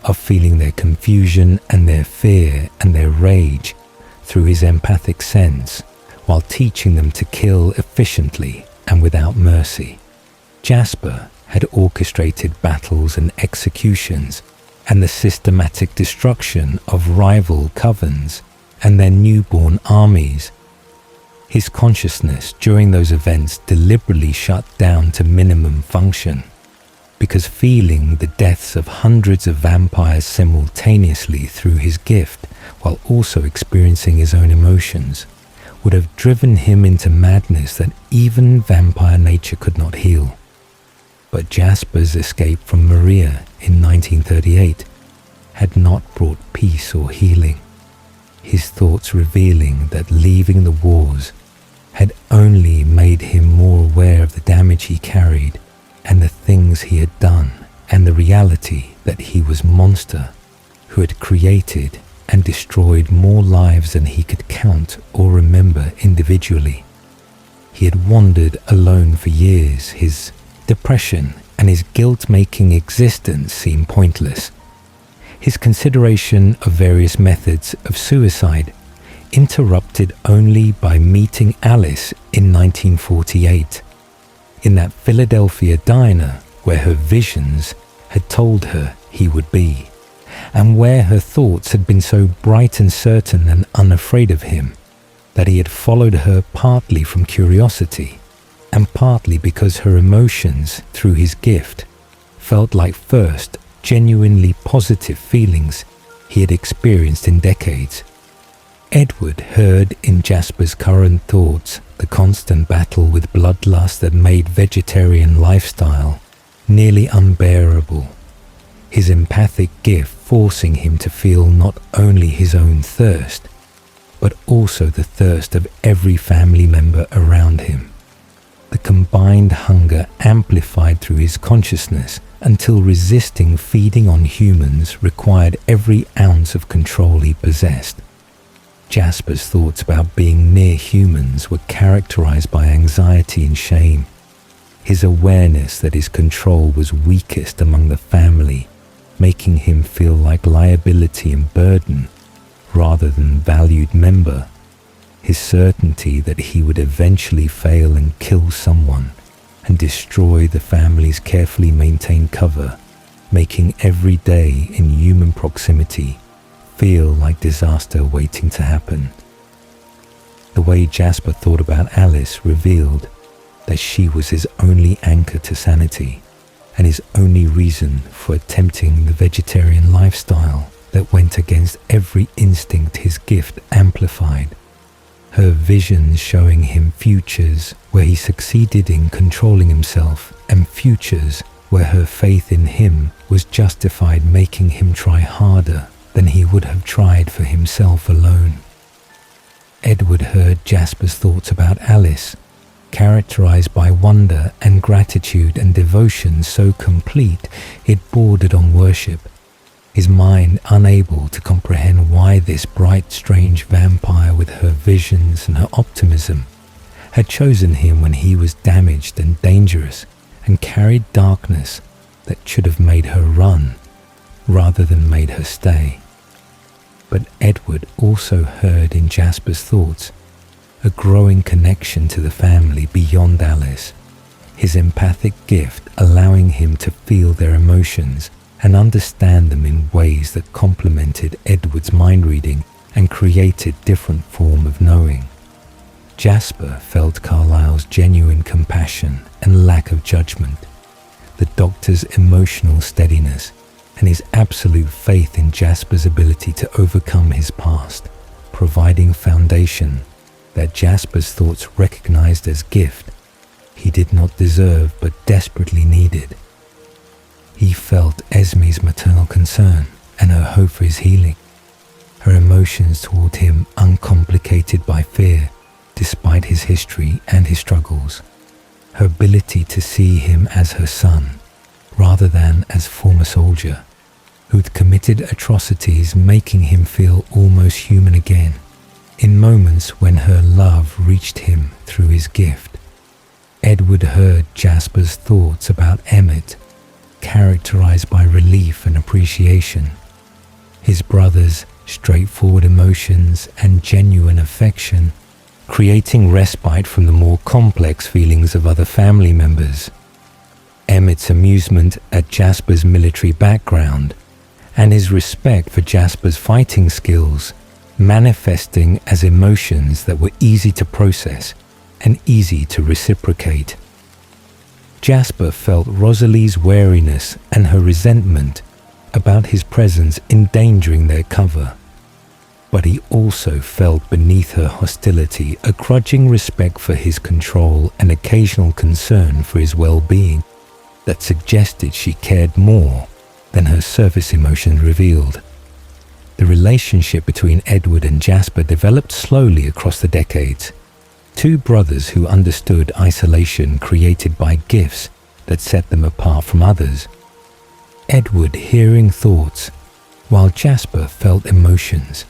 of feeling their confusion and their fear and their rage through his empathic sense, while teaching them to kill efficiently and without mercy. Jasper had orchestrated battles and executions and the systematic destruction of rival covens and their newborn armies. His consciousness during those events deliberately shut down to minimum function, because feeling the deaths of hundreds of vampires simultaneously through his gift while also experiencing his own emotions would have driven him into madness that even vampire nature could not heal. But Jasper's escape from Maria in 1938 had not brought peace or healing, his thoughts revealing that leaving the wars had only made him more aware of the damage he carried and the things he had done, and the reality that he was a monster who had created and destroyed more lives than he could count or remember individually. He had wandered alone for years. His depression and his guilt-making existence seemed pointless. His consideration of various methods of suicide interrupted only by meeting Alice in 1948, in that Philadelphia diner where her visions had told her he would be, and where her thoughts had been so bright and certain and unafraid of him that he had followed her partly from curiosity and partly because her emotions through his gift felt like first genuinely positive feelings he had experienced in decades. Edward heard in Jasper's current thoughts the constant battle with bloodlust that made vegetarian lifestyle nearly unbearable, his empathic gift forcing him to feel not only his own thirst, but also the thirst of every family member around him. The combined hunger amplified through his consciousness until resisting feeding on humans required every ounce of control he possessed. Jasper's thoughts about being near humans were characterized by anxiety and shame. His awareness that his control was weakest among the family, making him feel like liability and burden rather than valued member. His certainty that he would eventually fail and kill someone and destroy the family's carefully maintained cover, making every day in human proximity feel like disaster waiting to happen. The way Jasper thought about Alice revealed that she was his only anchor to sanity and his only reason for attempting the vegetarian lifestyle that went against every instinct his gift amplified. Her visions showing him futures where he succeeded in controlling himself and futures where her faith in him was justified, making him try harder than he would have tried for himself alone. Edward heard Jasper's thoughts about Alice, characterized by wonder and gratitude and devotion so complete it bordered on worship, his mind unable to comprehend why this bright, strange vampire with her visions and her optimism had chosen him when he was damaged and dangerous and carried darkness that should have made her run rather than made her stay. But Edward also heard in Jasper's thoughts a growing connection to the family beyond Alice, his empathic gift allowing him to feel their emotions and understand them in ways that complemented Edward's mind reading and created different form of knowing. Jasper felt Carlyle's genuine compassion and lack of judgment, the doctor's emotional steadiness, and his absolute faith in Jasper's ability to overcome his past, providing foundation that Jasper's thoughts recognized as gift he did not deserve but desperately needed. He felt Esme's maternal concern and her hope for his healing, her emotions toward him uncomplicated by fear despite his history and his struggles, her ability to see him as her son rather than as former soldier who'd committed atrocities, making him feel almost human again in moments when her love reached him through his gift. Edward heard Jasper's thoughts about Emmett, characterized by relief and appreciation, his brother's straightforward emotions and genuine affection, creating respite from the more complex feelings of other family members. Emmett's amusement at Jasper's military background and his respect for Jasper's fighting skills, manifesting as emotions that were easy to process and easy to reciprocate. Jasper felt Rosalie's wariness and her resentment about his presence endangering their cover, but he also felt beneath her hostility a grudging respect for his control and occasional concern for his well-being that suggested she cared more than her surface emotions revealed. The relationship between Edward and Jasper developed slowly across the decades. Two brothers who understood isolation created by gifts that set them apart from others. Edward hearing thoughts, while Jasper felt emotions.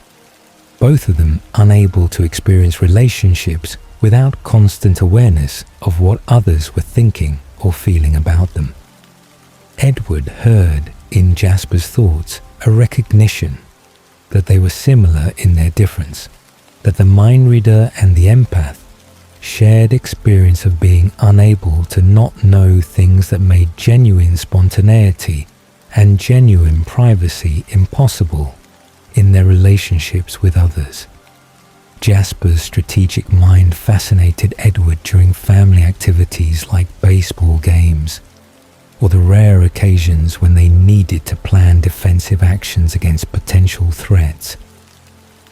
Both of them unable to experience relationships without constant awareness of what others were thinking or feeling about them. Edward heard in Jasper's thoughts a recognition that they were similar in their difference, that the mind reader and the empath shared experience of being unable to not know things that made genuine spontaneity and genuine privacy impossible in their relationships with others. Jasper's strategic mind fascinated Edward during family activities like baseball games, or the rare occasions when they needed to plan defensive actions against potential threats.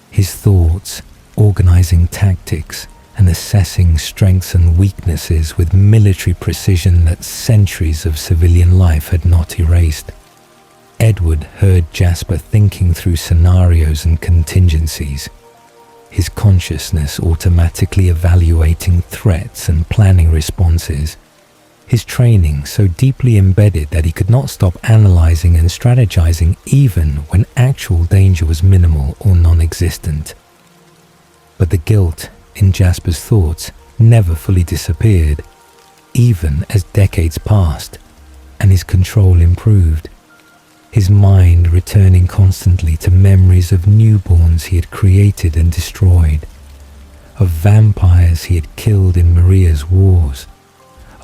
His thoughts, organizing tactics, and assessing strengths and weaknesses with military precision that centuries of civilian life had not erased. Edward heard Jasper thinking through scenarios and contingencies, his consciousness automatically evaluating threats and planning responses, his training so deeply embedded that he could not stop analyzing and strategizing even when actual danger was minimal or non-existent. But the guilt in Jasper's thoughts never fully disappeared, even as decades passed and his control improved, his mind returning constantly to memories of newborns he had created and destroyed, of vampires he had killed in Maria's wars,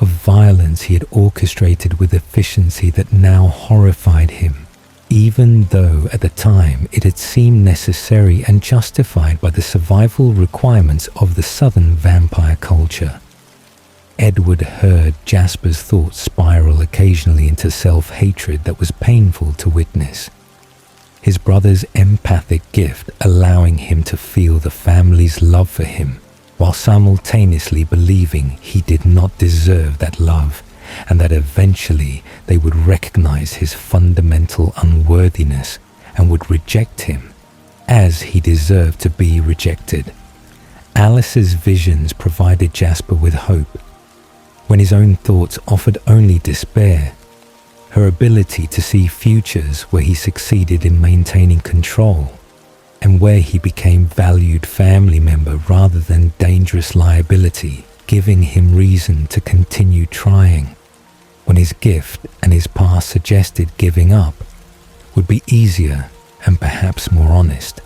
of violence he had orchestrated with efficiency that now horrified him, even though at the time it had seemed necessary and justified by the survival requirements of the southern vampire culture. Edward heard Jasper's thoughts spiral occasionally into self-hatred that was painful to witness, his brother's empathic gift allowing him to feel the family's love for him, while simultaneously believing he did not deserve that love, and that eventually they would recognize his fundamental unworthiness and would reject him, as he deserved to be rejected. Alice's visions provided Jasper with hope, when his own thoughts offered only despair. Her ability to see futures where he succeeded in maintaining control, and where he became valued family member rather than dangerous liability, giving him reason to continue trying, when his gift and his past suggested giving up would be easier and perhaps more honest.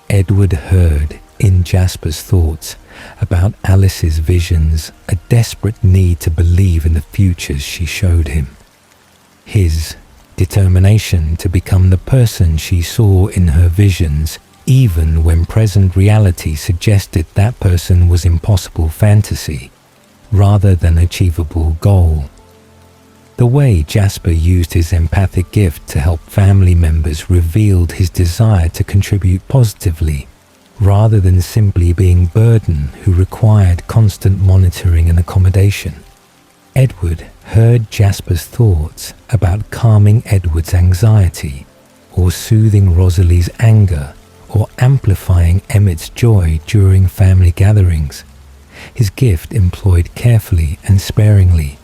Edward heard in Jasper's thoughts about Alice's visions a desperate need to believe in the futures she showed him, his determination to become the person she saw in her visions, even when present reality suggested that person was impossible fantasy rather than achievable goal. The way Jasper used his empathic gift to help family members revealed his desire to contribute positively, rather than simply being burden who required constant monitoring and accommodation. Edward heard Jasper's thoughts about calming Edward's anxiety, or soothing Rosalie's anger, or amplifying Emmett's joy during family gatherings. His gift employed carefully and sparingly,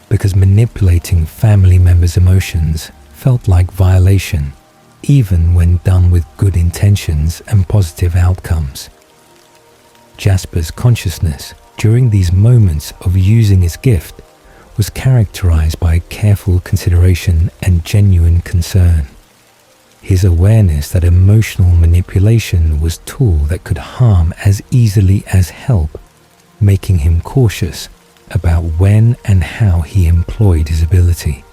because manipulating family members' emotions felt like violation, even when done with good intentions and positive outcomes. Jasper's consciousness during these moments of using his gift was characterized by careful consideration and genuine concern. His awareness that emotional manipulation was a tool that could harm as easily as help, making him cautious about when and how he employed his ability.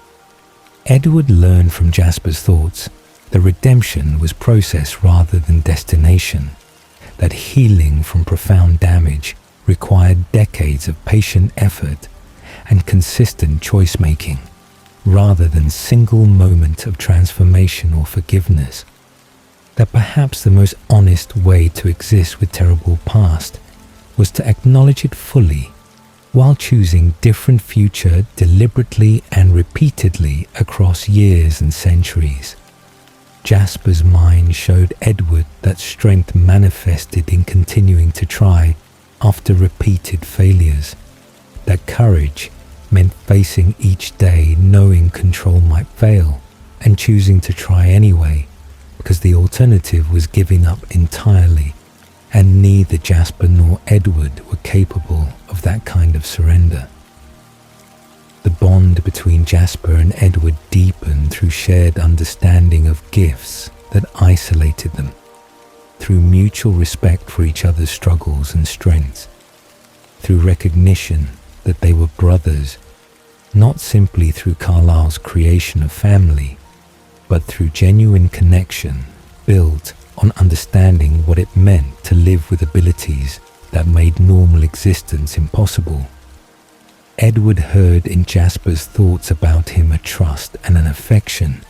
Edward learned from Jasper's thoughts that redemption was process rather than destination, that healing from profound damage required decades of patient effort and consistent choice-making, rather than single moment of transformation or forgiveness, that perhaps the most honest way to exist with terrible past was to acknowledge it fully, while choosing different future deliberately and repeatedly across years and centuries. Jasper's mind showed Edward that strength manifested in continuing to try after repeated failures, that courage meant facing each day knowing control might fail and choosing to try anyway, because the alternative was giving up entirely, and neither Jasper nor Edward were capable of that kind of surrender. The bond between Jasper and Edward deepened through shared understanding of gifts that isolated them, through mutual respect for each other's struggles and strengths, through recognition that they were brothers, not simply through Carlyle's creation of family, but through genuine connection built on understanding what it meant to live with abilities that made normal existence impossible. Edward heard in Jasper's thoughts about him a trust and an affection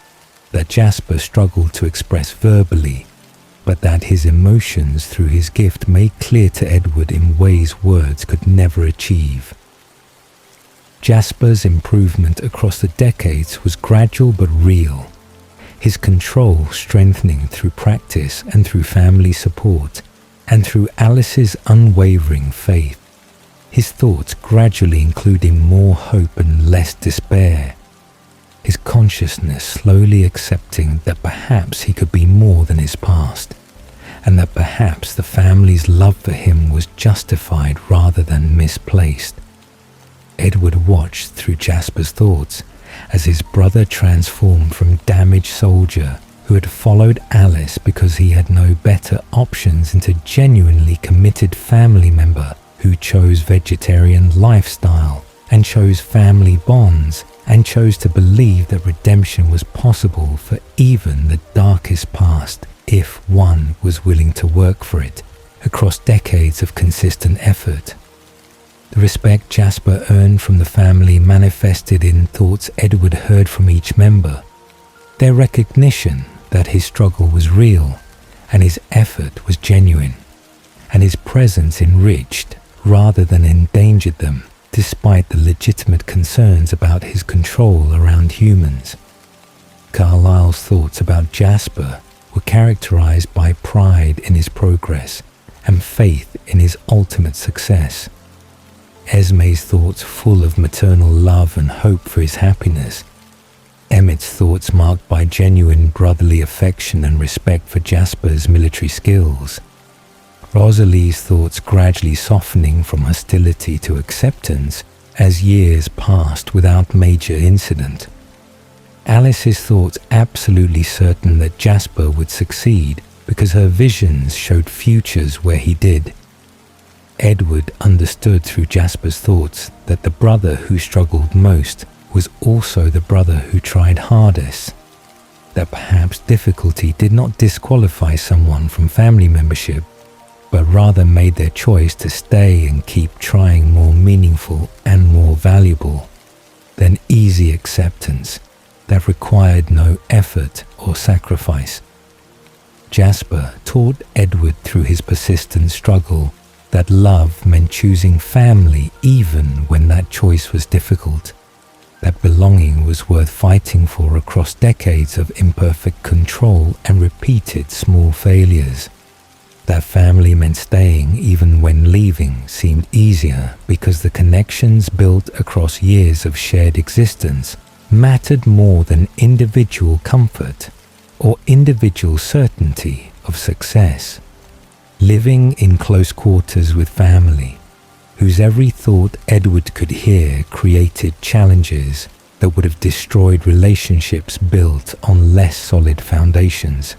that Jasper struggled to express verbally, but that his emotions through his gift made clear to Edward in ways words could never achieve. Jasper's improvement across the decades was gradual but real, his control strengthening through practice and through family support, and through Alice's unwavering faith, his thoughts gradually including more hope and less despair, his consciousness slowly accepting that perhaps he could be more than his past, and that perhaps the family's love for him was justified rather than misplaced. Edward watched through Jasper's thoughts as his brother transformed from damaged soldier who had followed Alice because he had no better options into genuinely committed family member who chose vegetarian lifestyle and chose family bonds and chose to believe that redemption was possible for even the darkest past if one was willing to work for it across decades of consistent effort. The respect Jasper earned from the family manifested in thoughts Edward heard from each member, their recognition that his struggle was real and his effort was genuine, and his presence enriched rather than endangered them despite the legitimate concerns about his control around humans. Carlyle's thoughts about Jasper were characterized by pride in his progress and faith in his ultimate success. Esme's thoughts full of maternal love and hope for his happiness. Emmett's thoughts marked by genuine brotherly affection and respect for Jasper's military skills. Rosalie's thoughts gradually softening from hostility to acceptance as years passed without major incident. Alice's thoughts absolutely certain that Jasper would succeed because her visions showed futures where he did. Edward understood through Jasper's thoughts that the brother who struggled most was also the brother who tried hardest, that perhaps difficulty did not disqualify someone from family membership, but rather made their choice to stay and keep trying more meaningful and more valuable than easy acceptance that required no effort or sacrifice. Jasper taught Edward through his persistent struggle that love meant choosing family even when that choice was difficult, that belonging was worth fighting for across decades of imperfect control and repeated small failures, that family meant staying even when leaving seemed easier because the connections built across years of shared existence mattered more than individual comfort or individual certainty of success. Living in close quarters with family, whose every thought Edward could hear created challenges that would have destroyed relationships built on less solid foundations.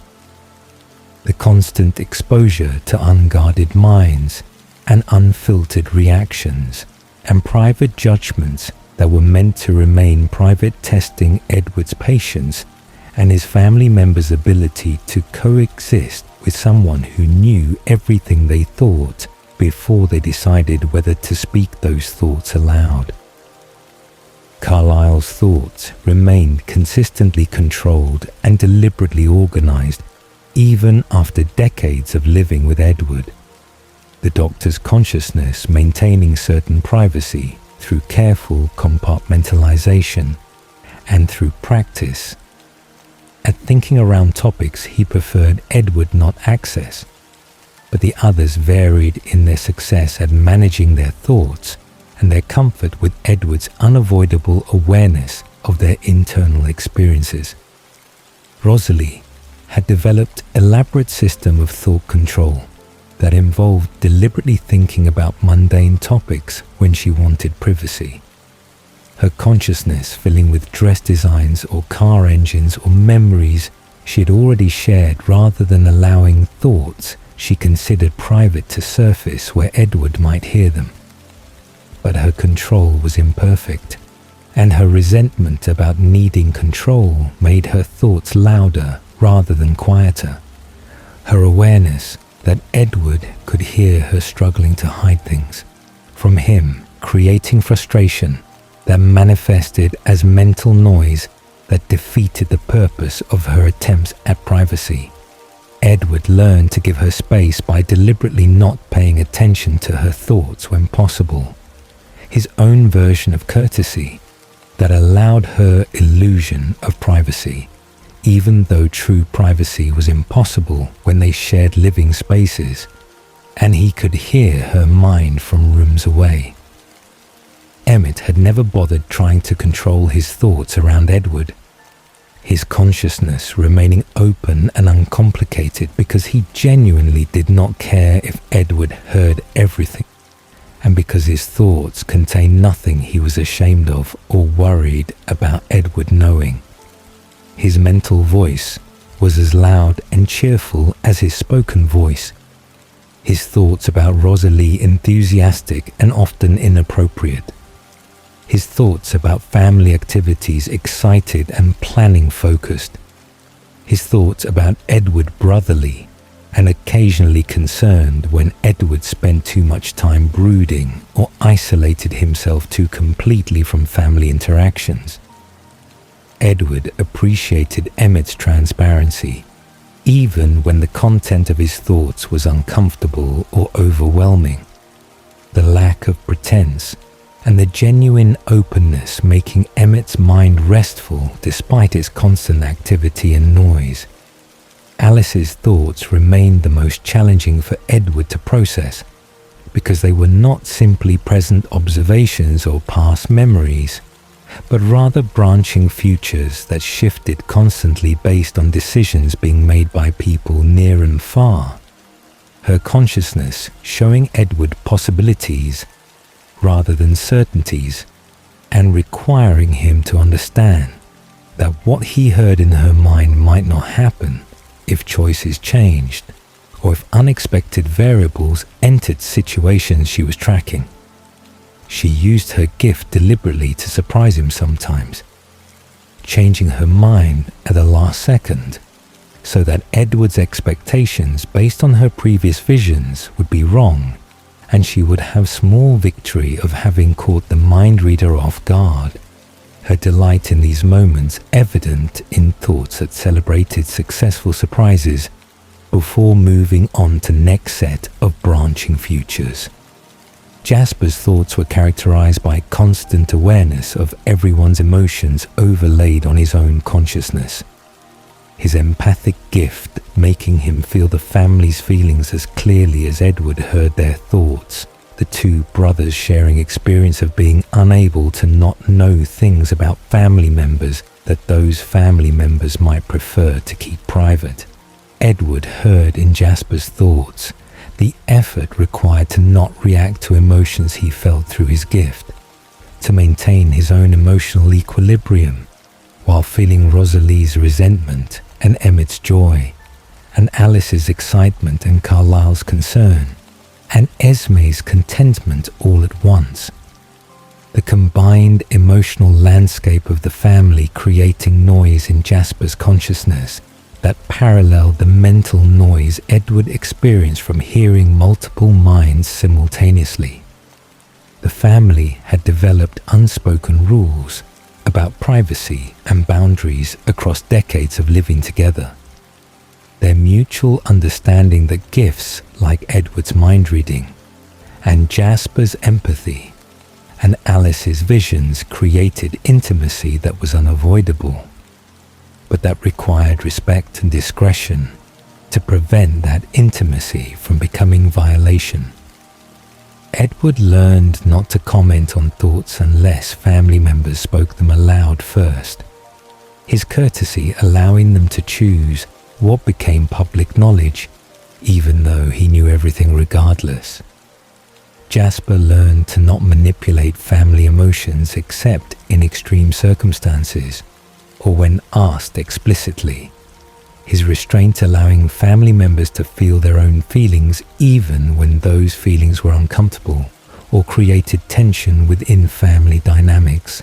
The constant exposure to unguarded minds and unfiltered reactions and private judgments that were meant to remain private testing Edward's patience and his family members' ability to coexist with someone who knew everything they thought before they decided whether to speak those thoughts aloud. Carlyle's thoughts remained consistently controlled and deliberately organized even after decades of living with Edward. The doctor's consciousness maintaining certain privacy through careful compartmentalization and through practice. At thinking around topics he preferred Edward not access, but the others varied in their success at managing their thoughts and their comfort with Edward's unavoidable awareness of their internal experiences. Rosalie had developed an elaborate system of thought control that involved deliberately thinking about mundane topics when she wanted privacy. Her consciousness filling with dress designs or car engines or memories she had already shared rather than allowing thoughts she considered private to surface where Edward might hear them. But her control was imperfect, and her resentment about needing control made her thoughts louder rather than quieter. Her awareness that Edward could hear her struggling to hide things from him, creating frustration that manifested as mental noise that defeated the purpose of her attempts at privacy. Edward learned to give her space by deliberately not paying attention to her thoughts when possible, his own version of courtesy that allowed her illusion of privacy, even though true privacy was impossible when they shared living spaces. and he could hear her mind from rooms away. Emmett had never bothered trying to control his thoughts around Edward, his consciousness remaining open and uncomplicated because he genuinely did not care if Edward heard everything, and because his thoughts contained nothing he was ashamed of or worried about Edward knowing. His mental voice was as loud and cheerful as his spoken voice. His thoughts about Rosalie enthusiastic and often inappropriate. His thoughts about family activities excited and planning focused. His thoughts about Edward brotherly and occasionally concerned when Edward spent too much time brooding or isolated himself too completely from family interactions. Edward appreciated Emmett's transparency, even when the content of his thoughts was uncomfortable or overwhelming. The lack of pretense and the genuine openness making Emmett's mind restful despite its constant activity and noise. Alice's thoughts remained the most challenging for Edward to process because they were not simply present observations or past memories, but rather branching futures that shifted constantly based on decisions being made by people near and far. Her consciousness showing Edward possibilities rather than certainties, and requiring him to understand that what he heard in her mind might not happen if choices changed, or if unexpected variables entered situations she was tracking. She used her gift deliberately to surprise him sometimes, changing her mind at the last second, so that Edward's expectations based on her previous visions would be wrong, and she would have small victory of having caught the mind reader off guard. Her delight in these moments evident in thoughts that celebrated successful surprises before moving on to next set of branching futures. Jasper's thoughts were characterized by constant awareness of everyone's emotions overlaid on his own consciousness. His empathic gift making him feel the family's feelings as clearly as Edward heard their thoughts, the two brothers sharing experience of being unable to not know things about family members that those family members might prefer to keep private. Edward heard in Jasper's thoughts the effort required to not react to emotions he felt through his gift, to maintain his own emotional equilibrium, while feeling Rosalie's resentment and Emmett's joy, and Alice's excitement and Carlisle's concern, and Esme's contentment all at once. The combined emotional landscape of the family creating noise in Jasper's consciousness that paralleled the mental noise Edward experienced from hearing multiple minds simultaneously. The family had developed unspoken rules about privacy and boundaries across decades of living together. Their mutual understanding that gifts like Edward's mind reading and Jasper's empathy and Alice's visions created intimacy that was unavoidable, but that required respect and discretion to prevent that intimacy from becoming violation. Edward learned not to comment on thoughts unless family members spoke them aloud first, his courtesy allowing them to choose what became public knowledge, even though he knew everything regardless. Jasper learned to not manipulate family emotions except in extreme circumstances, or when asked explicitly, his restraint allowing family members to feel their own feelings even when those feelings were uncomfortable or created tension within family dynamics.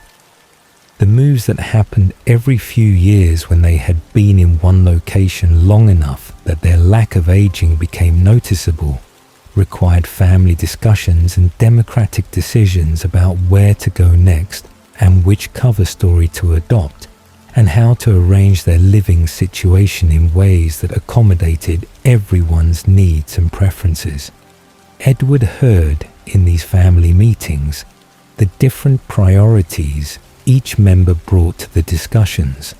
The moves that happened every few years when they had been in one location long enough that their lack of aging became noticeable required family discussions and democratic decisions about where to go next and which cover story to adopt, and how to arrange their living situation in ways that accommodated everyone's needs and preferences. Edward heard in these family meetings the different priorities each member brought to the discussions.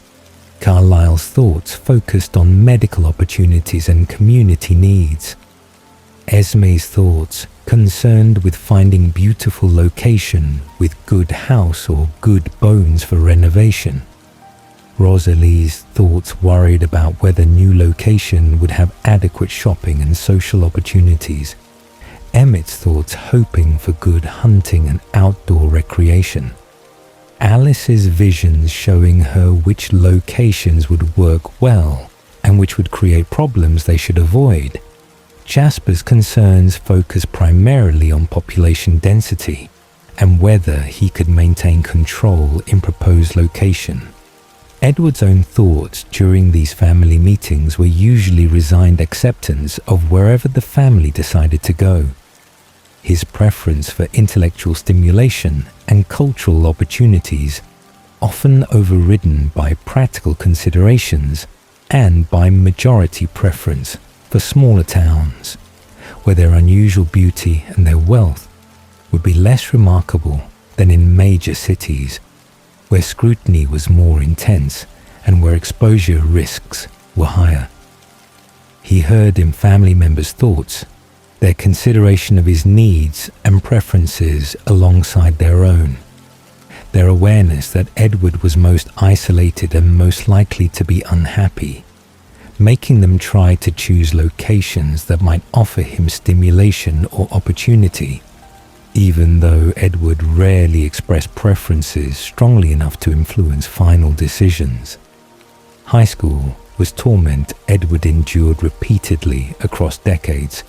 Carlisle's thoughts focused on medical opportunities and community needs. Esme's thoughts concerned with finding beautiful location with good house or good bones for renovation. Rosalie's thoughts worried about whether new location would have adequate shopping and social opportunities. Emmett's thoughts hoping for good hunting and outdoor recreation. Alice's visions showing her which locations would work well and which would create problems they should avoid. Jasper's concerns focus primarily on population density and whether he could maintain control in proposed location. Edward's own thoughts during these family meetings were usually resigned acceptance of wherever the family decided to go. His preference for intellectual stimulation and cultural opportunities, often overridden by practical considerations and by majority preference for smaller towns, where their unusual beauty and their wealth would be less remarkable than in major cities, where scrutiny was more intense and where exposure risks were higher. He heard in family members' thoughts their consideration of his needs and preferences alongside their own, their awareness that Edward was most isolated and most likely to be unhappy, making them try to choose locations that might offer him stimulation or opportunity, even though Edward rarely expressed preferences strongly enough to influence final decisions. High school was torment Edward endured repeatedly across decades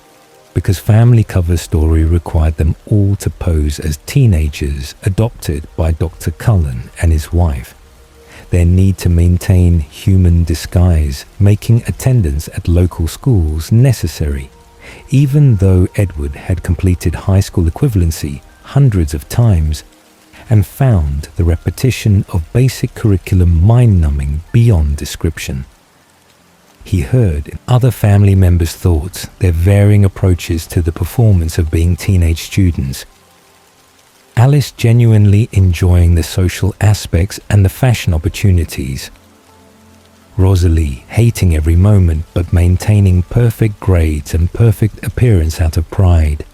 because family cover story required them all to pose as teenagers adopted by Dr. Cullen and his wife. Their need to maintain human disguise, making attendance at local schools necessary, even though Edward had completed high school equivalency hundreds of times and found the repetition of basic curriculum mind-numbing beyond description. He heard in other family members' thoughts their varying approaches to the performance of being teenage students. Alice genuinely enjoying the social aspects and the fashion opportunities. Rosalie hating every moment but maintaining perfect grades and perfect appearance out of pride.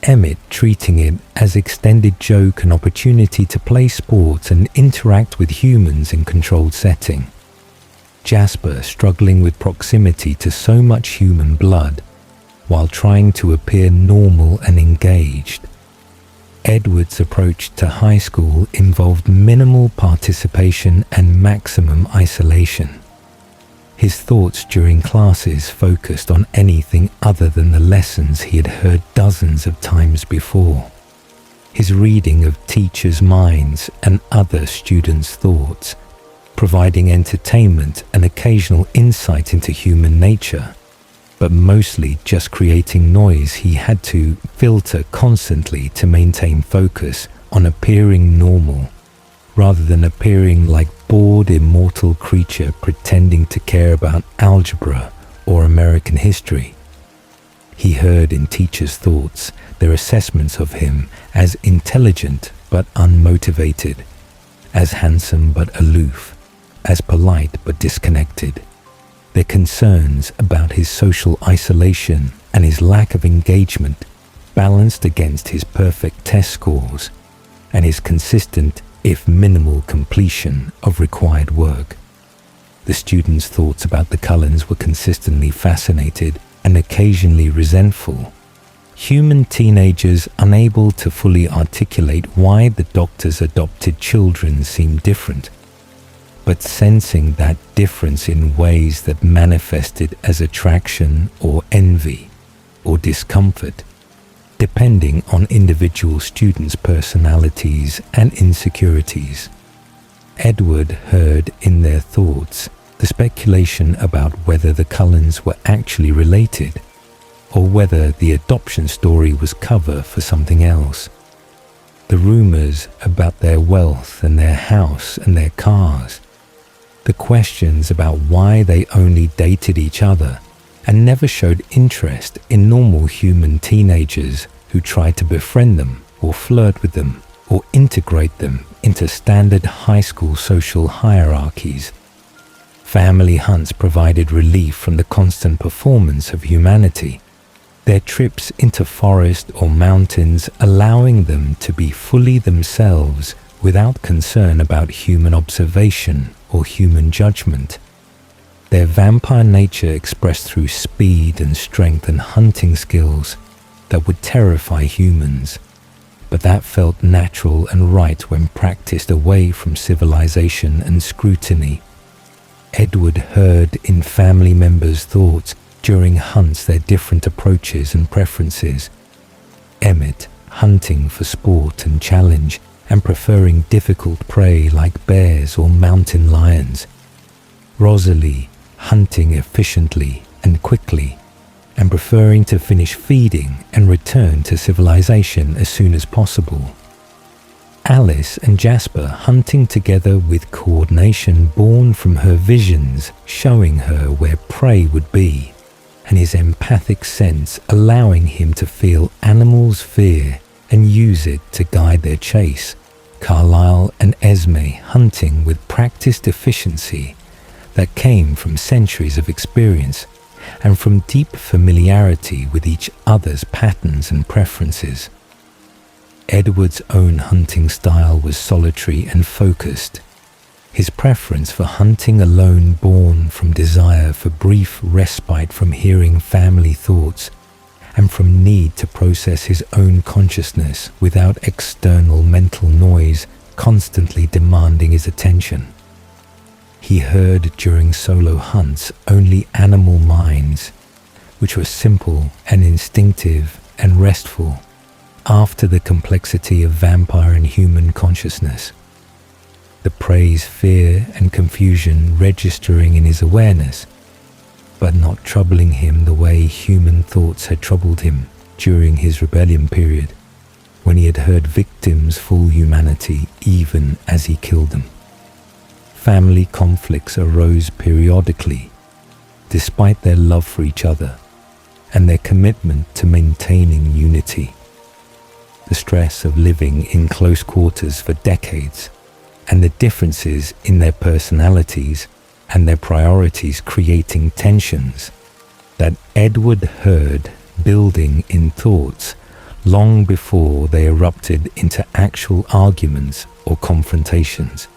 Emmett treating it as extended joke and opportunity to play sports and interact with humans in controlled setting. Jasper struggling with proximity to so much human blood while trying to appear normal and engaged. Edward's approach to high school involved minimal participation and maximum isolation. His thoughts during classes focused on anything other than the lessons he had heard dozens of times before. His reading of teachers' minds and other students' thoughts, providing entertainment and occasional insight into human nature, but mostly just creating noise he had to filter constantly to maintain focus on appearing normal, rather than appearing like bored immortal creature pretending to care about algebra or American history. He heard in teachers' thoughts their assessments of him as intelligent but unmotivated, as handsome but aloof, as polite but disconnected. Their concerns about his social isolation and his lack of engagement balanced against his perfect test scores and his consistent, if minimal, completion of required work. The students' thoughts about the Cullens were consistently fascinated and occasionally resentful. Human teenagers unable to fully articulate why the doctor's adopted children seemed different, but sensing that difference in ways that manifested as attraction or envy or discomfort, depending on individual students' personalities and insecurities. Edward heard in their thoughts the speculation about whether the Cullens were actually related, or whether the adoption story was cover for something else. The rumors about their wealth and their house and their cars. The questions about why they only dated each other and never showed interest in normal human teenagers who tried to befriend them or flirt with them or integrate them into standard high school social hierarchies. Family hunts provided relief from the constant performance of humanity. their trips into forest or mountains allowing them to be fully themselves without concern about human observation or human judgment. Their vampire nature expressed through speed and strength and hunting skills that would terrify humans, but that felt natural and right when practiced away from civilization and scrutiny. Edward heard in family members' thoughts during hunts their different approaches and preferences. Emmett hunting for sport and challenge and preferring difficult prey like bears or mountain lions. Rosalie hunting efficiently and quickly and preferring to finish feeding and return to civilization as soon as possible. Alice and Jasper hunting together with coordination born from her visions showing her where prey would be, and his empathic sense allowing him to feel animals' fear and use it to guide their chase. Carlisle and Esme hunting with practiced efficiency that came from centuries of experience and from deep familiarity with each other's patterns and preferences. Edward's own hunting style was solitary and focused, his preference for hunting alone born from desire for brief respite from hearing family thoughts and from need to process his own consciousness without external mental noise constantly demanding his attention. He heard during solo hunts only animal minds, which were simple and instinctive and restful, after the complexity of vampire and human consciousness. The prey's fear and confusion registering in his awareness, but not troubling him the way human thoughts had troubled him during his rebellion period, when he had heard victims' full humanity even as he killed them. Family conflicts arose periodically, despite their love for each other and their commitment to maintaining unity. The stress of living in close quarters for decades and the differences in their personalities and their priorities creating tensions that Edward heard building in thoughts long before they erupted into actual arguments or confrontations.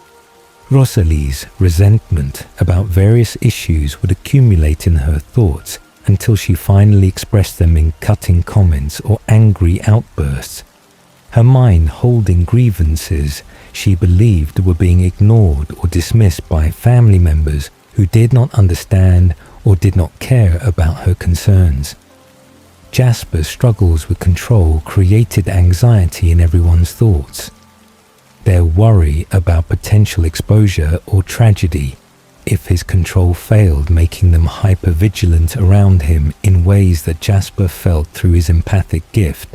Rosalie's resentment about various issues would accumulate in her thoughts until she finally expressed them in cutting comments or angry outbursts, her mind holding grievances she believed were being ignored or dismissed by family members who did not understand or did not care about her concerns. Jasper's struggles with control created anxiety in everyone's thoughts. Their worry about potential exposure or tragedy if his control failed, making them hyper-vigilant around him in ways that Jasper felt through his empathic gift,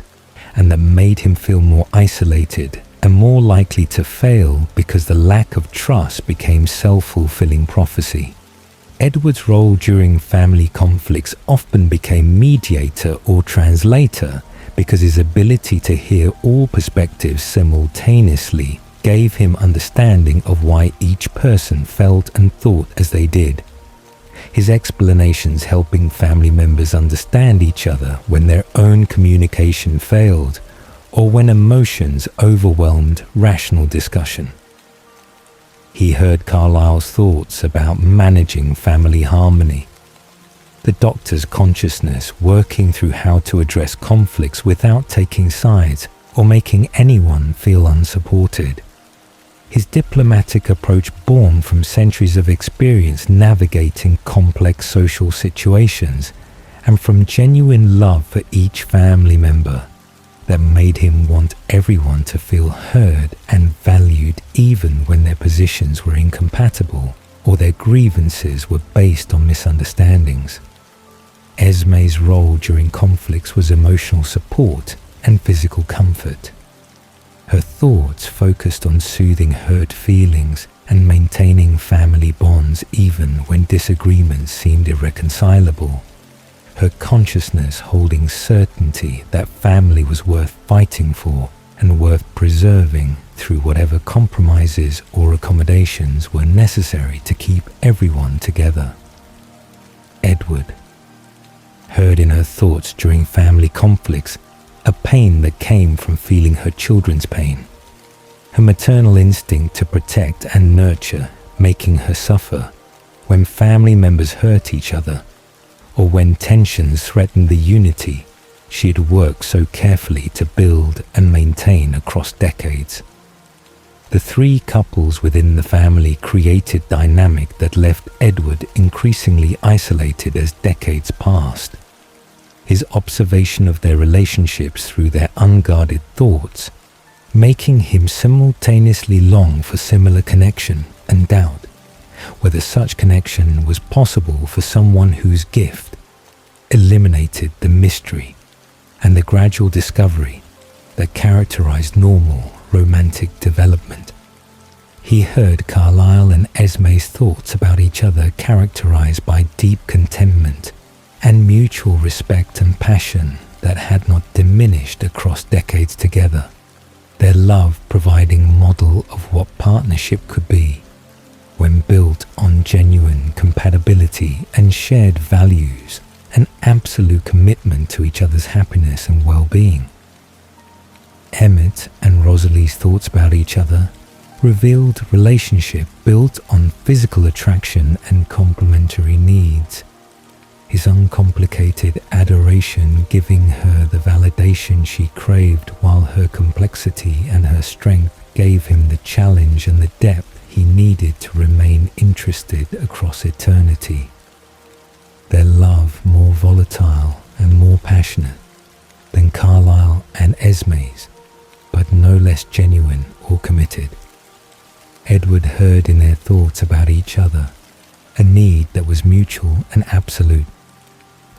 and that made him feel more isolated and more likely to fail because the lack of trust became self-fulfilling prophecy. Edward's role during family conflicts often became mediator or translator because his ability to hear all perspectives simultaneously gave him understanding of why each person felt and thought as they did. His explanations helping family members understand each other when their own communication failed or when emotions overwhelmed rational discussion. He heard Carlisle's thoughts about managing family harmony, the doctor's consciousness working through how to address conflicts without taking sides or making anyone feel unsupported. His diplomatic approach born from centuries of experience navigating complex social situations and from genuine love for each family member that made him want everyone to feel heard and valued even when their positions were incompatible or their grievances were based on misunderstandings. Esme's role during conflicts was emotional support and physical comfort. Her thoughts focused on soothing hurt feelings and maintaining family bonds even when disagreements seemed irreconcilable. Her consciousness holding certainty that family was worth fighting for and worth preserving through whatever compromises or accommodations were necessary to keep everyone together. Edward heard in her thoughts during family conflicts a pain that came from feeling her children's pain. Her maternal instinct to protect and nurture making her suffer when family members hurt each other, or when tensions threatened the unity she had worked so carefully to build and maintain across decades. The three couples within the family created dynamic that left Edward increasingly isolated as decades passed. His observation of their relationships through their unguarded thoughts, making him simultaneously long for similar connection and doubt whether such connection was possible for someone whose gift eliminated the mystery and the gradual discovery that characterized normal romantic development. He heard Carlyle and Esme's thoughts about each other characterized by deep contentment and mutual respect and passion that had not diminished across decades together, their love providing model of what partnership could be when built on genuine compatibility and shared values and absolute commitment to each other's happiness and well-being. Emmett and Rosalie's thoughts about each other revealed relationship built on physical attraction and complementary needs. His uncomplicated adoration giving her the validation she craved, while her complexity and her strength gave him the challenge and the depth he needed to remain interested across eternity. Their love more volatile and more passionate than Carlyle and Esme's, but no less genuine or committed. Edward heard in their thoughts about each other a need that was mutual and absolute.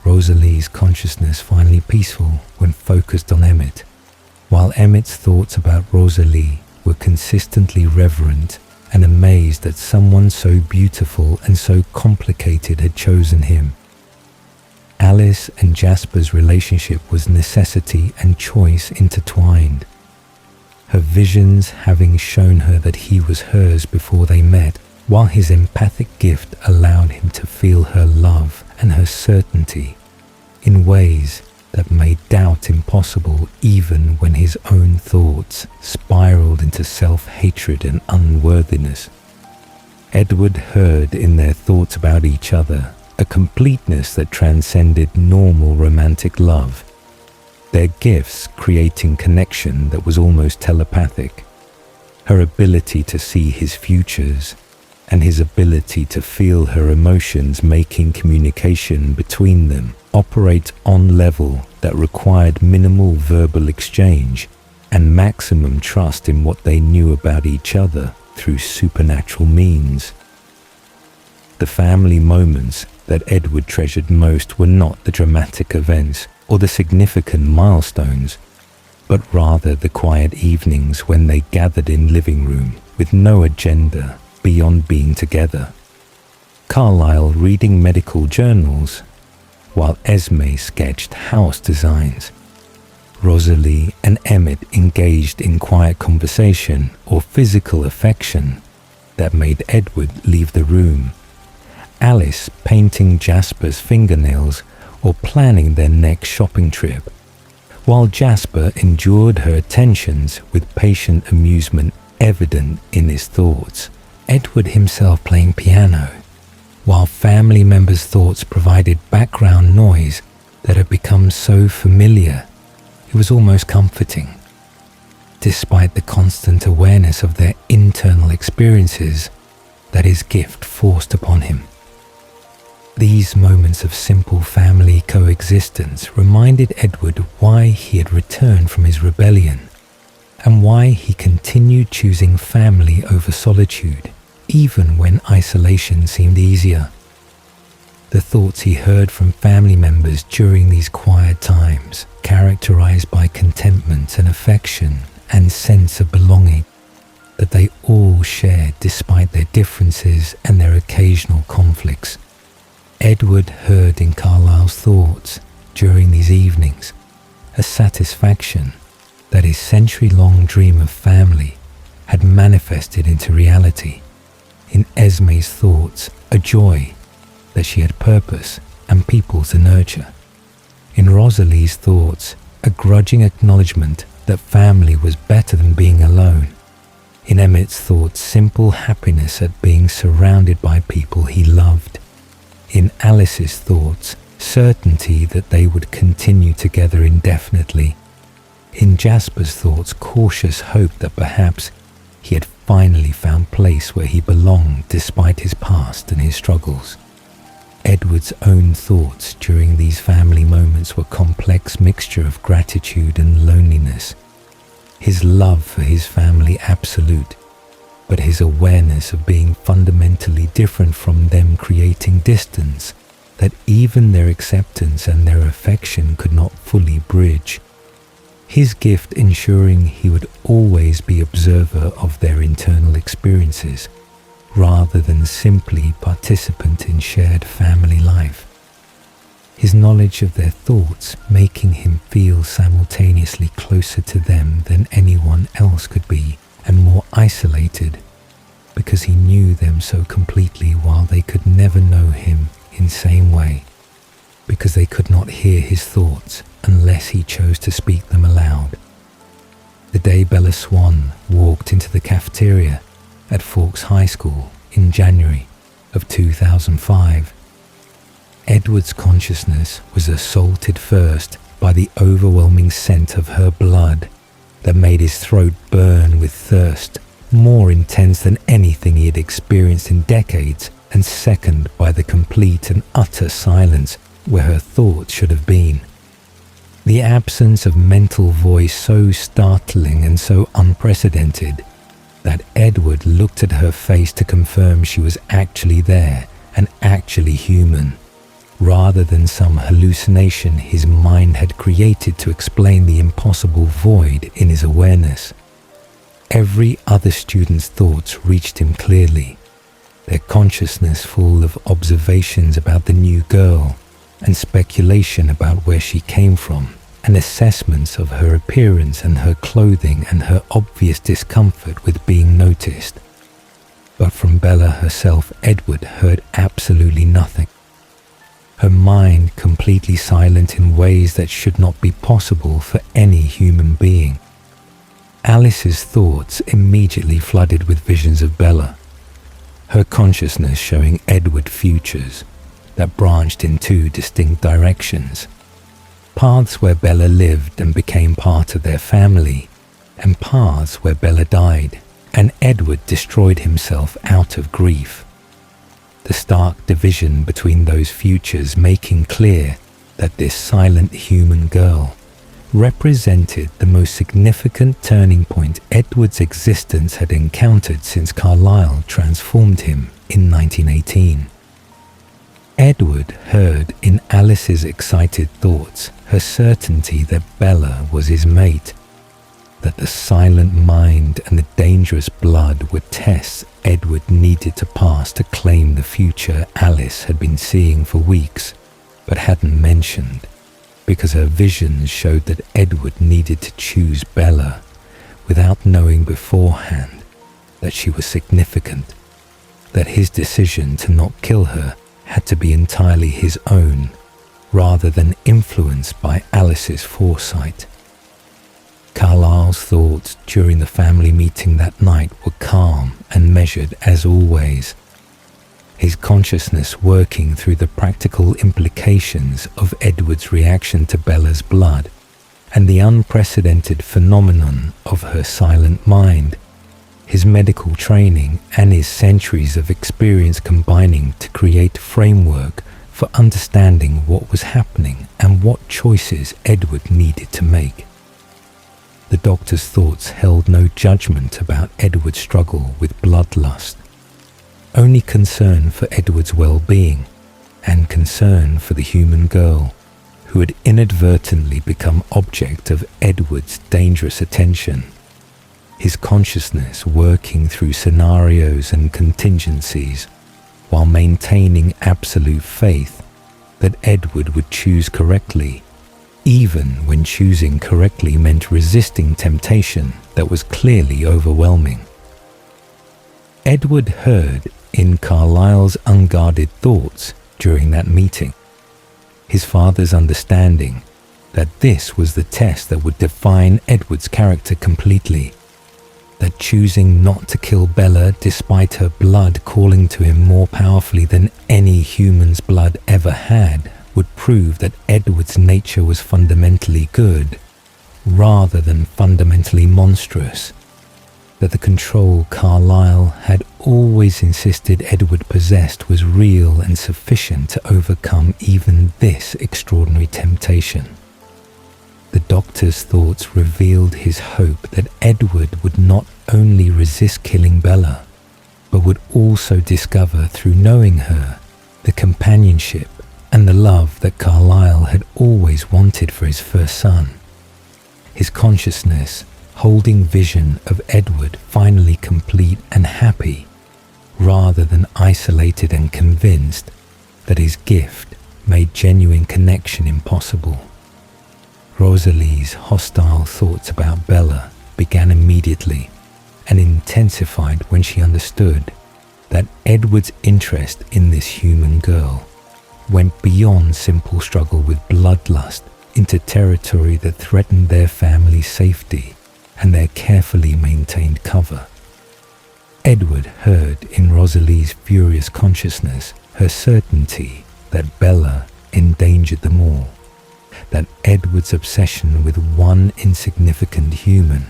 Rosalie's consciousness finally peaceful when focused on Emmett, while Emmett's thoughts about Rosalie were consistently reverent and amazed that someone so beautiful and so complicated had chosen him. Alice and Jasper's relationship was necessity and choice intertwined. Her visions having shown her that he was hers before they met, while his empathic gift allowed him to feel her love and her certainty in ways that made doubt impossible, even when his own thoughts spiraled into self-hatred and unworthiness. Edward heard in their thoughts about each other a completeness that transcended normal romantic love, their gifts creating connection that was almost telepathic, her ability to see his futures and his ability to feel her emotions, making communication between them operate on level that required minimal verbal exchange and maximum trust in what they knew about each other through supernatural means. The family moments that Edward treasured most were not the dramatic events or the significant milestones, but rather the quiet evenings when they gathered in living room with no agenda beyond being together. Carlyle reading medical journals, while Esme sketched house designs. Rosalie and Emmett engaged in quiet conversation or physical affection that made Edward leave the room. Alice painting Jasper's fingernails or planning their next shopping trip, while Jasper endured her attentions with patient amusement evident in his thoughts. Edward himself playing piano, while family members' thoughts provided background noise that had become so familiar it was almost comforting. Despite the constant awareness of their internal experiences that his gift forced upon him. These moments of simple family coexistence reminded Edward why he had returned from his rebellion and why he continued choosing family over solitude, even when isolation seemed easier. The thoughts he heard from family members during these quiet times, characterized by contentment and affection and sense of belonging, that they all shared despite their differences and their occasional conflicts. Edward heard in Carlyle's thoughts during these evenings a satisfaction that his century-long dream of family had manifested into reality. In Esme's thoughts, a joy that she had purpose and people to nurture. In Rosalie's thoughts, a grudging acknowledgement that family was better than being alone. In Emmett's thoughts, simple happiness at being surrounded by people he loved. In Alice's thoughts, certainty that they would continue together indefinitely. In Jasper's thoughts, cautious hope that perhaps he had finally found place where he belonged despite his past and his struggles. Edward's own thoughts during these family moments were a complex mixture of gratitude and loneliness. His love for his family absolute, but his awareness of being fundamentally different from them creating distance that even their acceptance and their affection could not fully bridge. His gift ensuring he would always be observer of their internal experiences, rather than simply participant in shared family life. His knowledge of their thoughts making him feel simultaneously closer to them than anyone else could be, and more isolated, because he knew them so completely while they could never know him in same way, because they could not hear his thoughts unless he chose to speak them aloud. The day Bella Swan walked into the cafeteria at Forks High School in January of 2005, Edward's consciousness was assaulted first by the overwhelming scent of her blood that made his throat burn with thirst, more intense than anything he had experienced in decades, and second by the complete and utter silence where her thoughts should have been. The absence of mental voice so startling and so unprecedented that Edward looked at her face to confirm she was actually there and actually human, rather than some hallucination his mind had created to explain the impossible void in his awareness. Every other student's thoughts reached him clearly, their consciousness full of observations about the new girl and speculation about where she came from, and assessments of her appearance and her clothing and her obvious discomfort with being noticed. But from Bella herself, Edward heard absolutely nothing. Her mind completely silent in ways that should not be possible for any human being. Alice's thoughts immediately flooded with visions of Bella, her consciousness showing Edward futures that branched in two distinct directions. Paths where Bella lived and became part of their family, and paths where Bella died, and Edward destroyed himself out of grief. The stark division between those futures making clear that this silent human girl represented the most significant turning point Edward's existence had encountered since Carlyle transformed him in 1918. Edward heard in Alice's excited thoughts her certainty that Bella was his mate, that the silent mind and the dangerous blood were tests Edward needed to pass to claim the future Alice had been seeing for weeks, but hadn't mentioned, because her visions showed that Edward needed to choose Bella without knowing beforehand that she was significant, that his decision to not kill her had to be entirely his own, rather than influenced by Alice's foresight. Carlyle's thoughts during the family meeting that night were calm and measured as always, his consciousness working through the practical implications of Edward's reaction to Bella's blood and the unprecedented phenomenon of her silent mind, his medical training and his centuries of experience combining to create a framework for understanding what was happening and what choices Edward needed to make. The doctor's thoughts held no judgment about Edward's struggle with bloodlust, only concern for Edward's well-being and concern for the human girl who had inadvertently become object of Edward's dangerous attention, his consciousness working through scenarios and contingencies while maintaining absolute faith that Edward would choose correctly, even when choosing correctly meant resisting temptation that was clearly overwhelming. Edward heard in Carlyle's unguarded thoughts during that meeting his father's understanding that this was the test that would define Edward's character completely, that choosing not to kill Bella despite her blood calling to him more powerfully than any human's blood ever had would prove that Edward's nature was fundamentally good, rather than fundamentally monstrous, that the control Carlyle had always insisted Edward possessed was real and sufficient to overcome even this extraordinary temptation. The doctor's thoughts revealed his hope that Edward would not only resist killing Bella, but would also discover through knowing her the companionship and the love that Carlyle had always wanted for his first son. His consciousness holding vision of Edward finally complete and happy, rather than isolated and convinced that his gift made genuine connection impossible. Rosalie's hostile thoughts about Bella began immediately and intensified when she understood that Edward's interest in this human girl went beyond simple struggle with bloodlust into territory that threatened their family's safety and their carefully maintained cover. Edward heard in Rosalie's furious consciousness her certainty that Bella endangered them all, that Edward's obsession with one insignificant human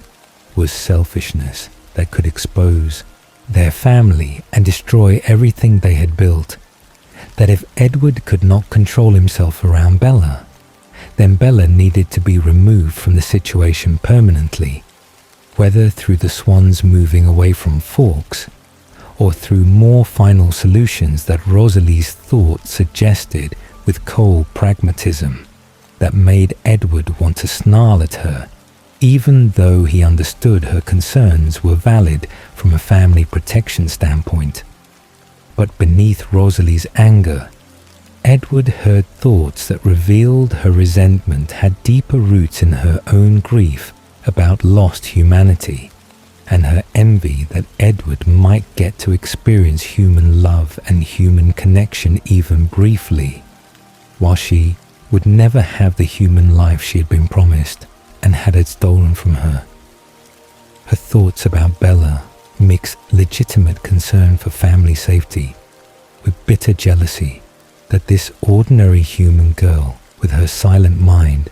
was selfishness that could expose their family and destroy everything they had built, that if Edward could not control himself around Bella, then Bella needed to be removed from the situation permanently, whether through the swans moving away from Forks or through more final solutions that Rosalie's thought suggested with cold pragmatism that made Edward want to snarl at her, even though he understood her concerns were valid from a family protection standpoint. But beneath Rosalie's anger, Edward heard thoughts that revealed her resentment had deeper roots in her own grief about lost humanity, and her envy that Edward might get to experience human love and human connection even briefly, while she would never have the human life she had been promised and had stolen from her. Her thoughts about Bella mixed legitimate concern for family safety with bitter jealousy that this ordinary human girl with her silent mind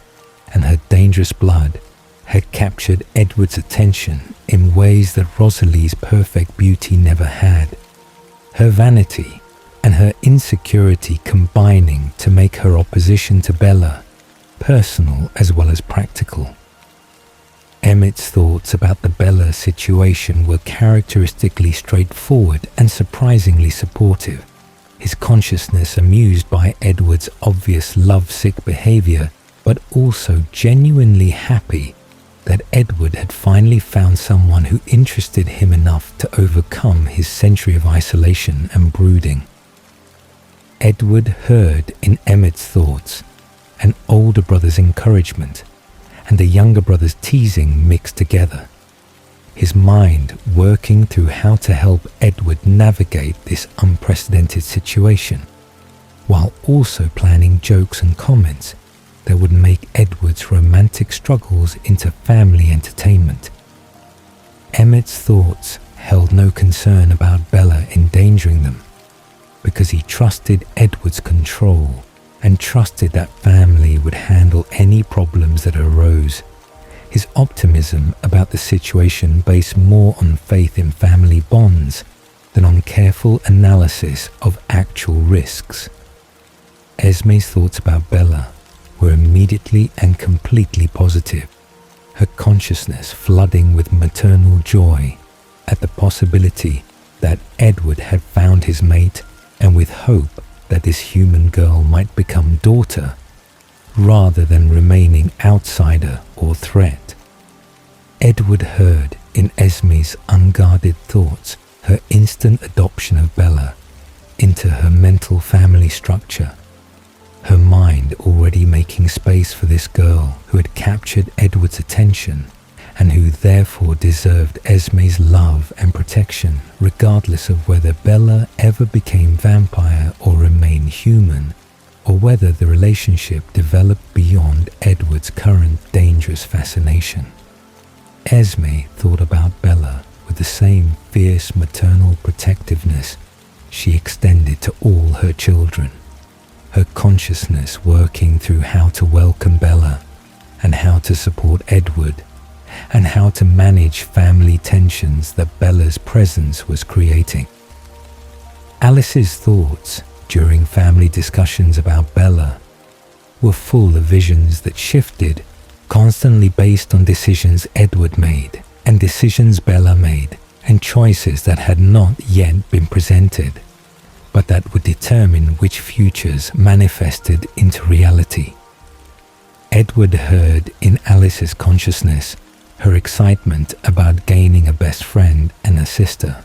and her dangerous blood had captured Edward's attention in ways that Rosalie's perfect beauty never had, her vanity and her insecurity combining to make her opposition to Bella personal as well as practical. Emmett's thoughts about the Bella situation were characteristically straightforward and surprisingly supportive, his consciousness amused by Edward's obvious lovesick behavior, but also genuinely happy that Edward had finally found someone who interested him enough to overcome his century of isolation and brooding. Edward heard in Emmett's thoughts an older brother's encouragement and a younger brother's teasing mixed together, his mind working through how to help Edward navigate this unprecedented situation, while also planning jokes and comments that would make Edward's romantic struggles into family entertainment. Emmett's thoughts held no concern about Bella endangering them, because he trusted Edward's control and trusted that family would handle any problems that arose. His optimism about the situation based more on faith in family bonds than on careful analysis of actual risks. Esme's thoughts about Bella were immediately and completely positive, her consciousness flooding with maternal joy at the possibility that Edward had found his mate, and with hope that this human girl might become daughter rather than remaining outsider or threat. Edward heard in Esme's unguarded thoughts her instant adoption of Bella into her mental family structure, her mind already making space for this girl who had captured Edward's attention and who therefore deserved Esme's love and protection regardless of whether Bella ever became vampire or remained human, or whether the relationship developed beyond Edward's current dangerous fascination. Esme thought about Bella with the same fierce maternal protectiveness she extended to all her children, her consciousness working through how to welcome Bella and how to support Edward and how to manage family tensions that Bella's presence was creating. Alice's thoughts during family discussions about Bella were full of visions that shifted, constantly based on decisions Edward made and decisions Bella made, and choices that had not yet been presented, but that would determine which futures manifested into reality. Edward heard in Alice's consciousness her excitement about gaining a best friend and a sister,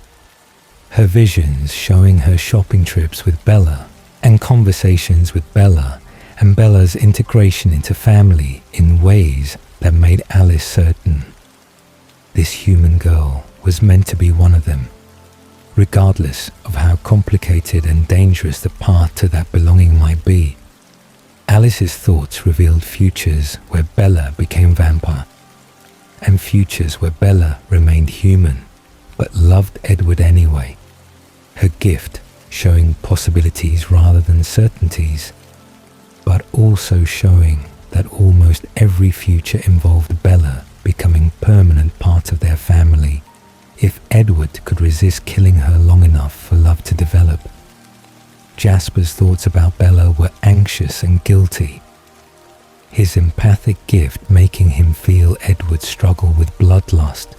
her visions showing her shopping trips with Bella and conversations with Bella and Bella's integration into family in ways that made Alice certain this human girl was meant to be one of them, regardless of how complicated and dangerous the path to that belonging might be. Alice's thoughts revealed futures where Bella became vampire, and futures where Bella remained human, but loved Edward anyway. Her gift showing possibilities rather than certainties, but also showing that almost every future involved Bella becoming permanent part of their family if Edward could resist killing her long enough for love to develop. Jasper's thoughts about Bella were anxious and guilty, his empathic gift making him feel Edward's struggle with bloodlust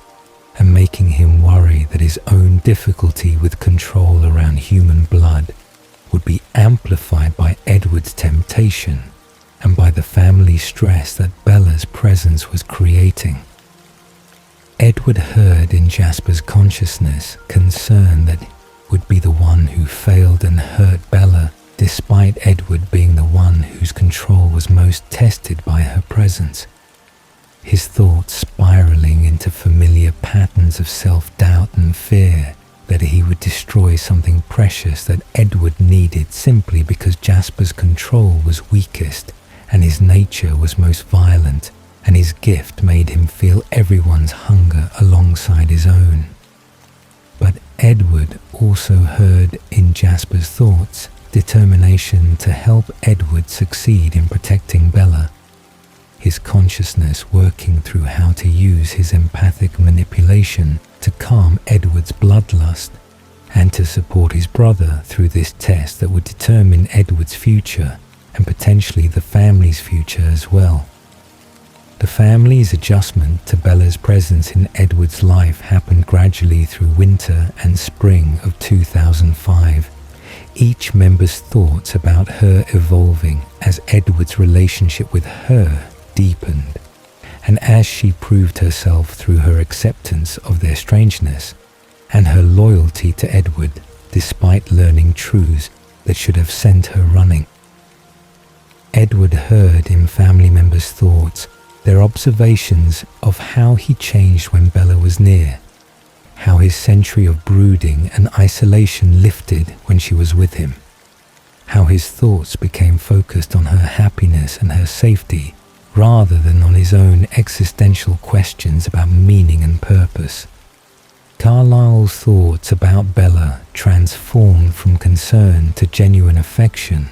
and making him worry that his own difficulty with control around human blood would be amplified by Edward's temptation and by the family stress that Bella's presence was creating. Edward heard in Jasper's consciousness concern that would be the one who failed and hurt Bella, despite Edward being the one whose control was most tested by her presence. His thoughts spiraling into familiar patterns of self-doubt and fear that he would destroy something precious that Edward needed simply because Jasper's control was weakest and his nature was most violent, and his gift made him feel everyone's hunger alongside his own. But Edward also heard in Jasper's thoughts determination to help Edward succeed in protecting Bella, his consciousness working through how to use his empathic manipulation to calm Edward's bloodlust and to support his brother through this test that would determine Edward's future and potentially the family's future as well. The family's adjustment to Bella's presence in Edward's life happened gradually through winter and spring of 2005. Each member's thoughts about her evolving as Edward's relationship with her deepened, and as she proved herself through her acceptance of their strangeness and her loyalty to Edward despite learning truths that should have sent her running. Edward heard in family members' thoughts their observations of how he changed when Bella was near, how his century of brooding and isolation lifted when she was with him, how his thoughts became focused on her happiness and her safety rather than on his own existential questions about meaning and purpose. Carlyle's thoughts about Bella transformed from concern to genuine affection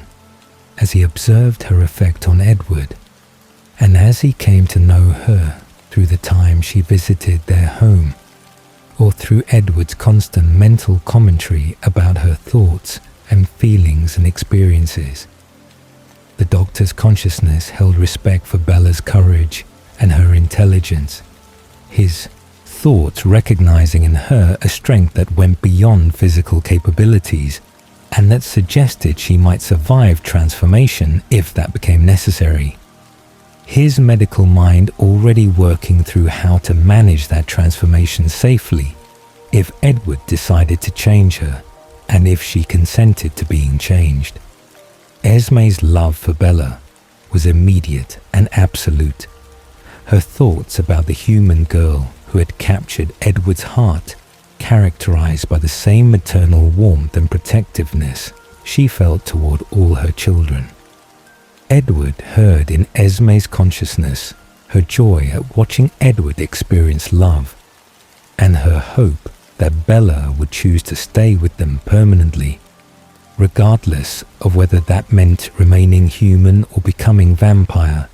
as he observed her effect on Edward, and as he came to know her through the time she visited their home, or through Edward's constant mental commentary about her thoughts and feelings and experiences. The doctor's consciousness held respect for Bella's courage and her intelligence, his thoughts recognizing in her a strength that went beyond physical capabilities and that suggested she might survive transformation if that became necessary. His medical mind already working through how to manage that transformation safely if Edward decided to change her and if she consented to being changed. Esme's love for Bella was immediate and absolute. Her thoughts about the human girl who had captured Edward's heart, characterized by the same maternal warmth and protectiveness she felt toward all her children. Edward heard in Esme's consciousness her joy at watching Edward experience love, and her hope that Bella would choose to stay with them permanently, regardless of whether that meant remaining human or becoming vampire.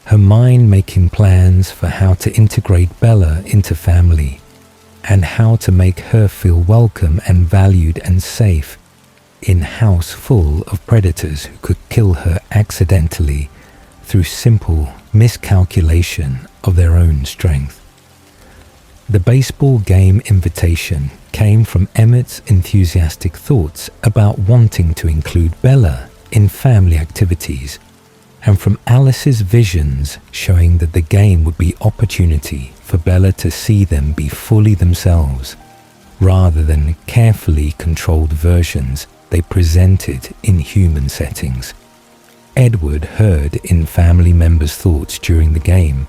Her mind making plans for how to integrate Bella into family, and how to make her feel welcome and valued and safe in a house full of predators who could kill her accidentally through simple miscalculation of their own strength. The baseball game invitation came from Emmett's enthusiastic thoughts about wanting to include Bella in family activities, and from Alice's visions showing that the game would be opportunity for Bella to see them be fully themselves, rather than carefully controlled versions they presented in human settings. Edward heard in family members' thoughts during the game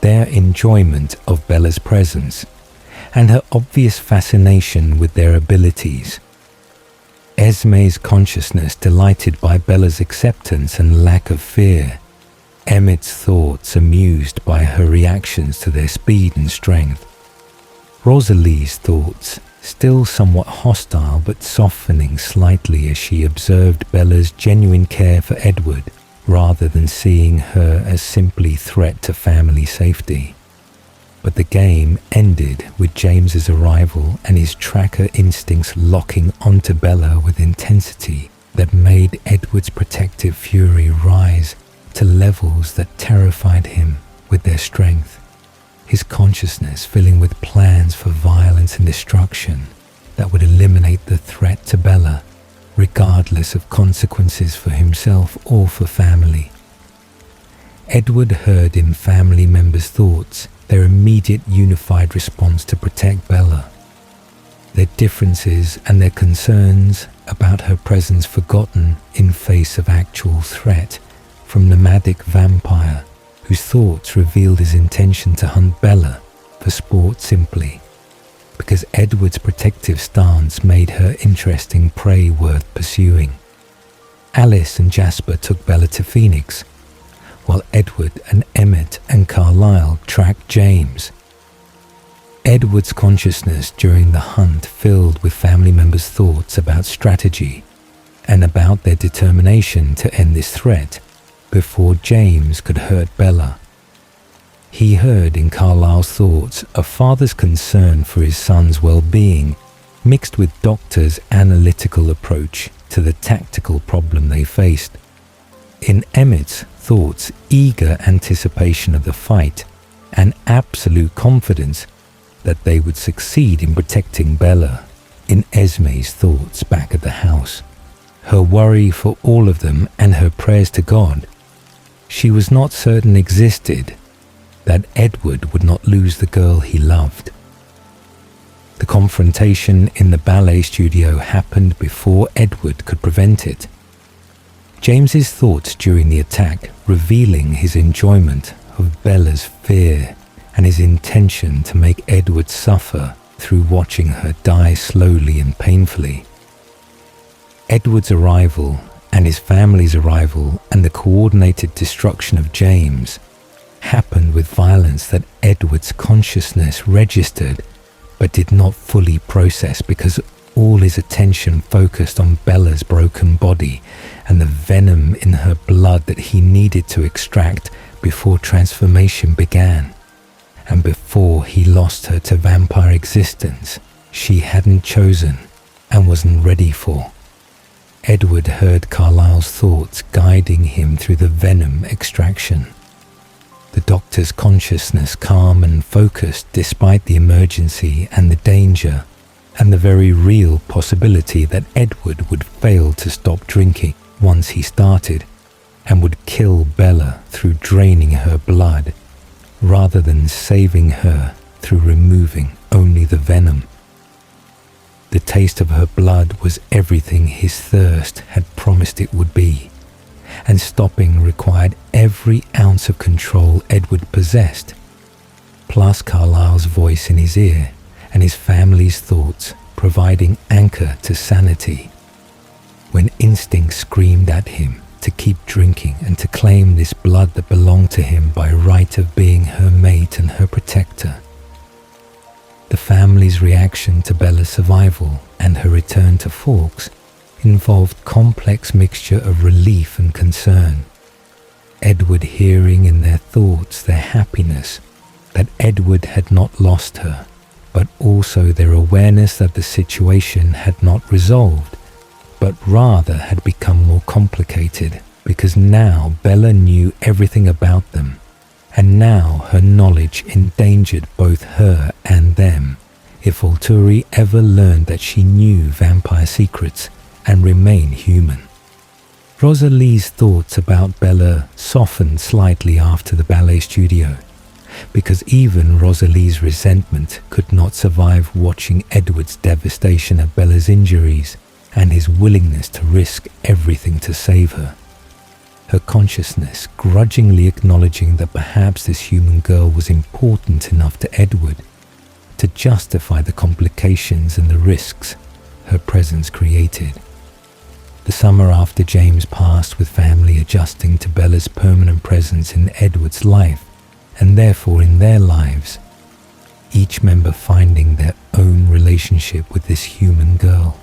their enjoyment of Bella's presence and her obvious fascination with their abilities. Esme's consciousness delighted by Bella's acceptance and lack of fear. Emmett's thoughts amused by her reactions to their speed and strength. Rosalie's thoughts still somewhat hostile but softening slightly as she observed Bella's genuine care for Edward, rather than seeing her as simply threat to family safety. But the game ended with James's arrival and his tracker instincts locking onto Bella with intensity that made Edward's protective fury rise to levels that terrified him with their strength. His consciousness filling with plans for violence and destruction that would eliminate the threat to Bella, regardless of consequences for himself or for family. Edward heard in family members' thoughts their immediate unified response to protect Bella, their differences and their concerns about her presence forgotten in face of actual threat from nomadic vampire whose thoughts revealed his intention to hunt Bella for sport simply, because Edward's protective stance made her interesting prey worth pursuing. Alice and Jasper took Bella to Phoenix, while Edward and Emmett and Carlisle tracked James. Edward's consciousness during the hunt filled with family members' thoughts about strategy and about their determination to end this threat before James could hurt Bella. He heard in Carlisle's thoughts a father's concern for his son's well-being mixed with Doctor's analytical approach to the tactical problem they faced. In Emmett's thoughts, eager anticipation of the fight and absolute confidence that they would succeed in protecting Bella. In Esme's thoughts back at the house, her worry for all of them and her prayers to God, she was not certain existed that Edward would not lose the girl he loved. The confrontation in the ballet studio happened before Edward could prevent it. James's thoughts during the attack revealing his enjoyment of Bella's fear and his intention to make Edward suffer through watching her die slowly and painfully. Edward's arrival and his family's arrival and the coordinated destruction of James happened with violence that Edward's consciousness registered but did not fully process because all his attention focused on Bella's broken body and the venom in her blood that he needed to extract before transformation began, and before he lost her to vampire existence she hadn't chosen and wasn't ready for. Edward heard Carlisle's thoughts guiding him through the venom extraction. The Doctor's consciousness calm and focused despite the emergency and the danger, and the very real possibility that Edward would fail to stop drinking once he started, and would kill Bella through draining her blood, rather than saving her through removing only the venom. The taste of her blood was everything his thirst had promised it would be, and stopping required every ounce of control Edward possessed, plus Carlisle's voice in his ear and his family's thoughts providing anchor to sanity. When instinct screamed at him to keep drinking and to claim this blood that belonged to him by right of being her mate and her protector. The family's reaction to Bella's survival and her return to Forks involved complex mixture of relief and concern. Edward hearing in their thoughts their happiness that Edward had not lost her, but also their awareness that the situation had not resolved, but rather had become more complicated because now Bella knew everything about them, and now her knowledge endangered both her and them if Volturi ever learned that she knew vampire secrets and remained human. Rosalie's thoughts about Bella softened slightly after the ballet studio, because even Rosalie's resentment could not survive watching Edward's devastation at Bella's injuries and his willingness to risk everything to save her. Her consciousness grudgingly acknowledging that perhaps this human girl was important enough to Edward to justify the complications and the risks her presence created. The summer after James passed with family adjusting to Bella's permanent presence in Edward's life, and therefore in their lives, each member finding their own relationship with this human girl,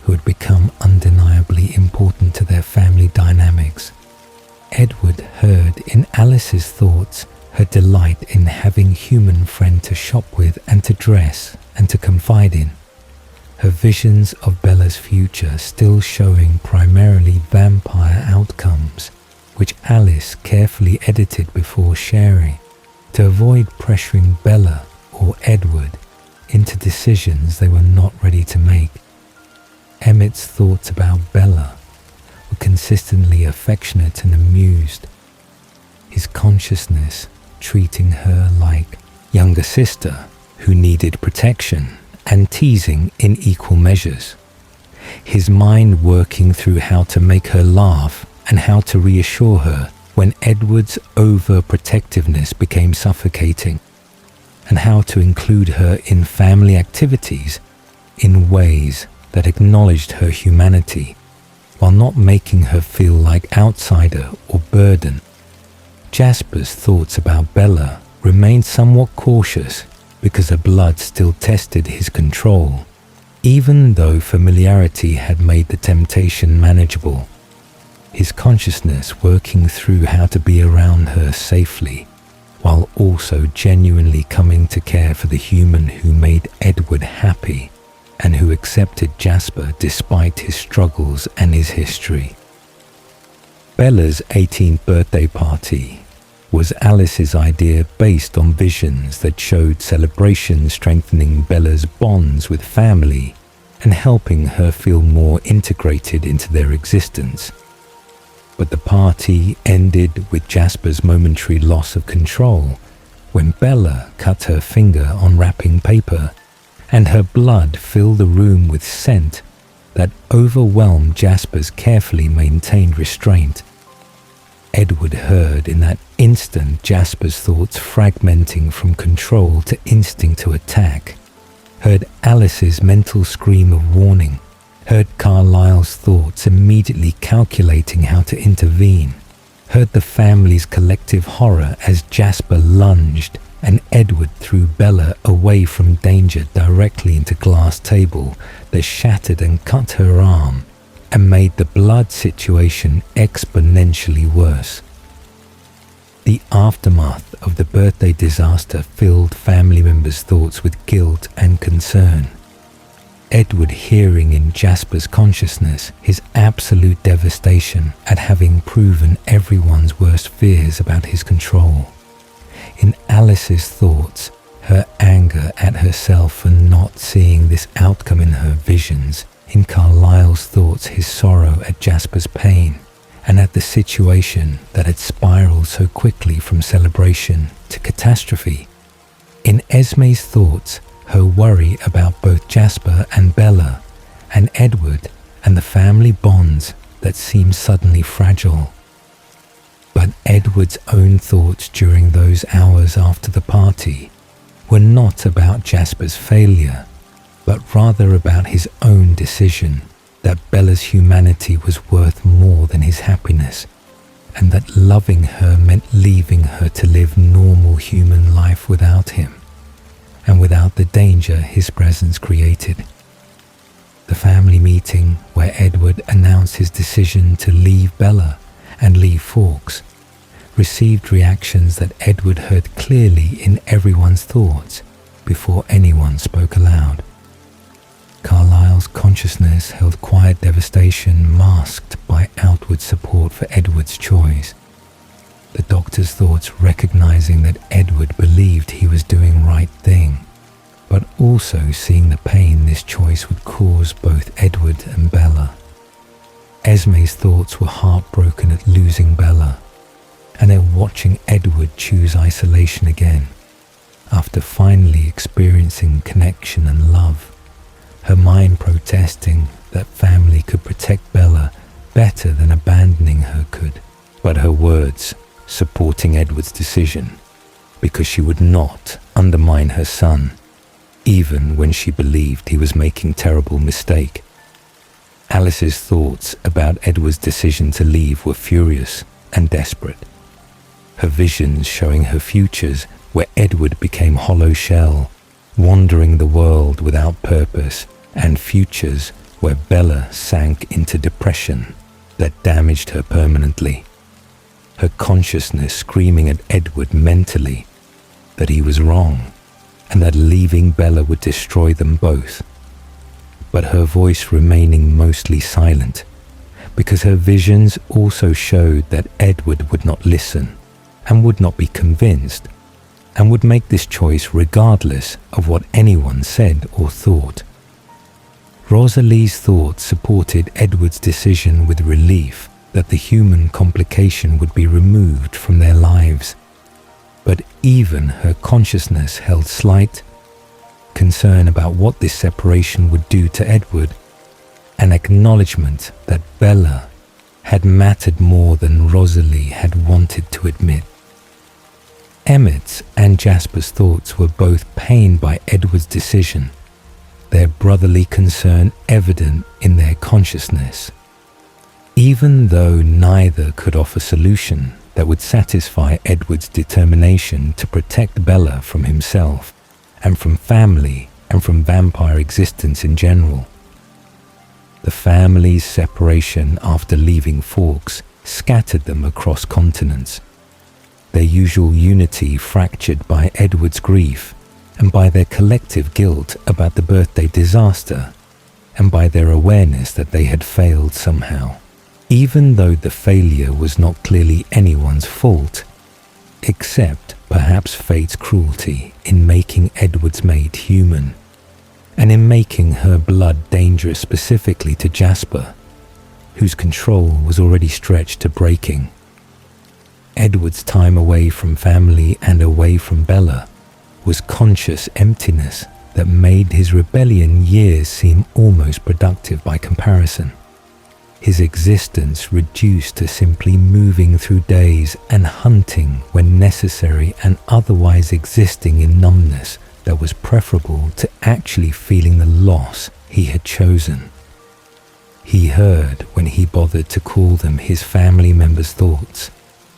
who had become undeniably important to their family dynamics. Edward heard in Alice's thoughts her delight in having human friend to shop with and to dress and to confide in. Her visions of Bella's future still showing primarily vampire outcomes, which Alice carefully edited before sharing to avoid pressuring Bella or Edward into decisions they were not ready to make. Emmett's thoughts about Bella were consistently affectionate and amused, his consciousness treating her like younger sister who needed protection and teasing in equal measures, his mind working through how to make her laugh and how to reassure her when Edward's overprotectiveness became suffocating, and how to include her in family activities in ways that acknowledged her humanity while not making her feel like outsider or burden. Jasper's thoughts about Bella remained somewhat cautious because her blood still tested his control, even though familiarity had made the temptation manageable. His consciousness working through how to be around her safely, while also genuinely coming to care for the human who made Edward happy and who accepted Jasper despite his struggles and his history. Bella's 18th birthday party was Alice's idea based on visions that showed celebrations strengthening Bella's bonds with family and helping her feel more integrated into their existence. But the party ended with Jasper's momentary loss of control when Bella cut her finger on wrapping paper and her blood filled the room with scent that overwhelmed Jasper's carefully maintained restraint. Edward heard in that instant Jasper's thoughts fragmenting from control to instinct to attack, heard Alice's mental scream of warning, heard Carlisle's thoughts immediately calculating how to intervene, heard the family's collective horror as Jasper lunged and Edward threw Bella away from danger directly into glass table that shattered and cut her arm and made the blood situation exponentially worse. The aftermath of the birthday disaster filled family members' thoughts with guilt and concern. Edward hearing in Jasper's consciousness his absolute devastation at having proven everyone's worst fears about his control. In Alice's thoughts, her anger at herself for not seeing this outcome in her visions. In Carlisle's thoughts, his sorrow at Jasper's pain and at the situation that had spiraled so quickly from celebration to catastrophe. In Esme's thoughts, her worry about both Jasper and Bella and Edward and the family bonds that seemed suddenly fragile. But Edward's own thoughts during those hours after the party were not about Jasper's failure, but rather about his own decision that Bella's humanity was worth more than his happiness, and that loving her meant leaving her to live normal human life without him, and without the danger his presence created. The family meeting where Edward announced his decision to leave Bella and leave Fawkes received reactions that Edward heard clearly in everyone's thoughts before anyone spoke aloud. Carlyle's consciousness held quiet devastation masked by outward support for Edward's choice. The doctor's thoughts recognizing that Edward believed he was doing right thing, but also seeing the pain this choice would cause both Edward and Bella. Esme's thoughts were heartbroken at losing Bella, and at watching Edward choose isolation again, after finally experiencing connection and love. Her mind protesting that family could protect Bella better than abandoning her could, but her words supporting Edward's decision because she would not undermine her son, even when she believed he was making terrible mistake. Alice's thoughts about Edward's decision to leave were furious and desperate. Her visions showing her futures where Edward became hollow shell, wandering the world without purpose, and futures where Bella sank into depression that damaged her permanently. Her consciousness screaming at Edward mentally that he was wrong and that leaving Bella would destroy them both. But her voice remaining mostly silent because her visions also showed that Edward would not listen and would not be convinced and would make this choice regardless of what anyone said or thought. Rosalie's thoughts supported Edward's decision with relief that the human complication would be removed from their lives, but even her consciousness held slight concern about what this separation would do to Edward, an acknowledgement that Bella had mattered more than Rosalie had wanted to admit. Emmett's and Jasper's thoughts were both pained by Edward's decision, their brotherly concern evident in their consciousness. Even though neither could offer solution that would satisfy Edward's determination to protect Bella from himself and from family and from vampire existence in general. The family's separation after leaving Fawkes scattered them across continents, their usual unity fractured by Edward's grief and by their collective guilt about the birthday disaster, and by their awareness that they had failed somehow, even though the failure was not clearly anyone's fault, except perhaps fate's cruelty in making Edward's mate human, and in making her blood dangerous specifically to Jasper, whose control was already stretched to breaking. Edward's time away from family and away from Bella was conscious emptiness that made his rebellion years seem almost productive by comparison. His existence reduced to simply moving through days and hunting when necessary and otherwise existing in numbness that was preferable to actually feeling the loss he had chosen. He heard when he bothered to call them his family members' thoughts,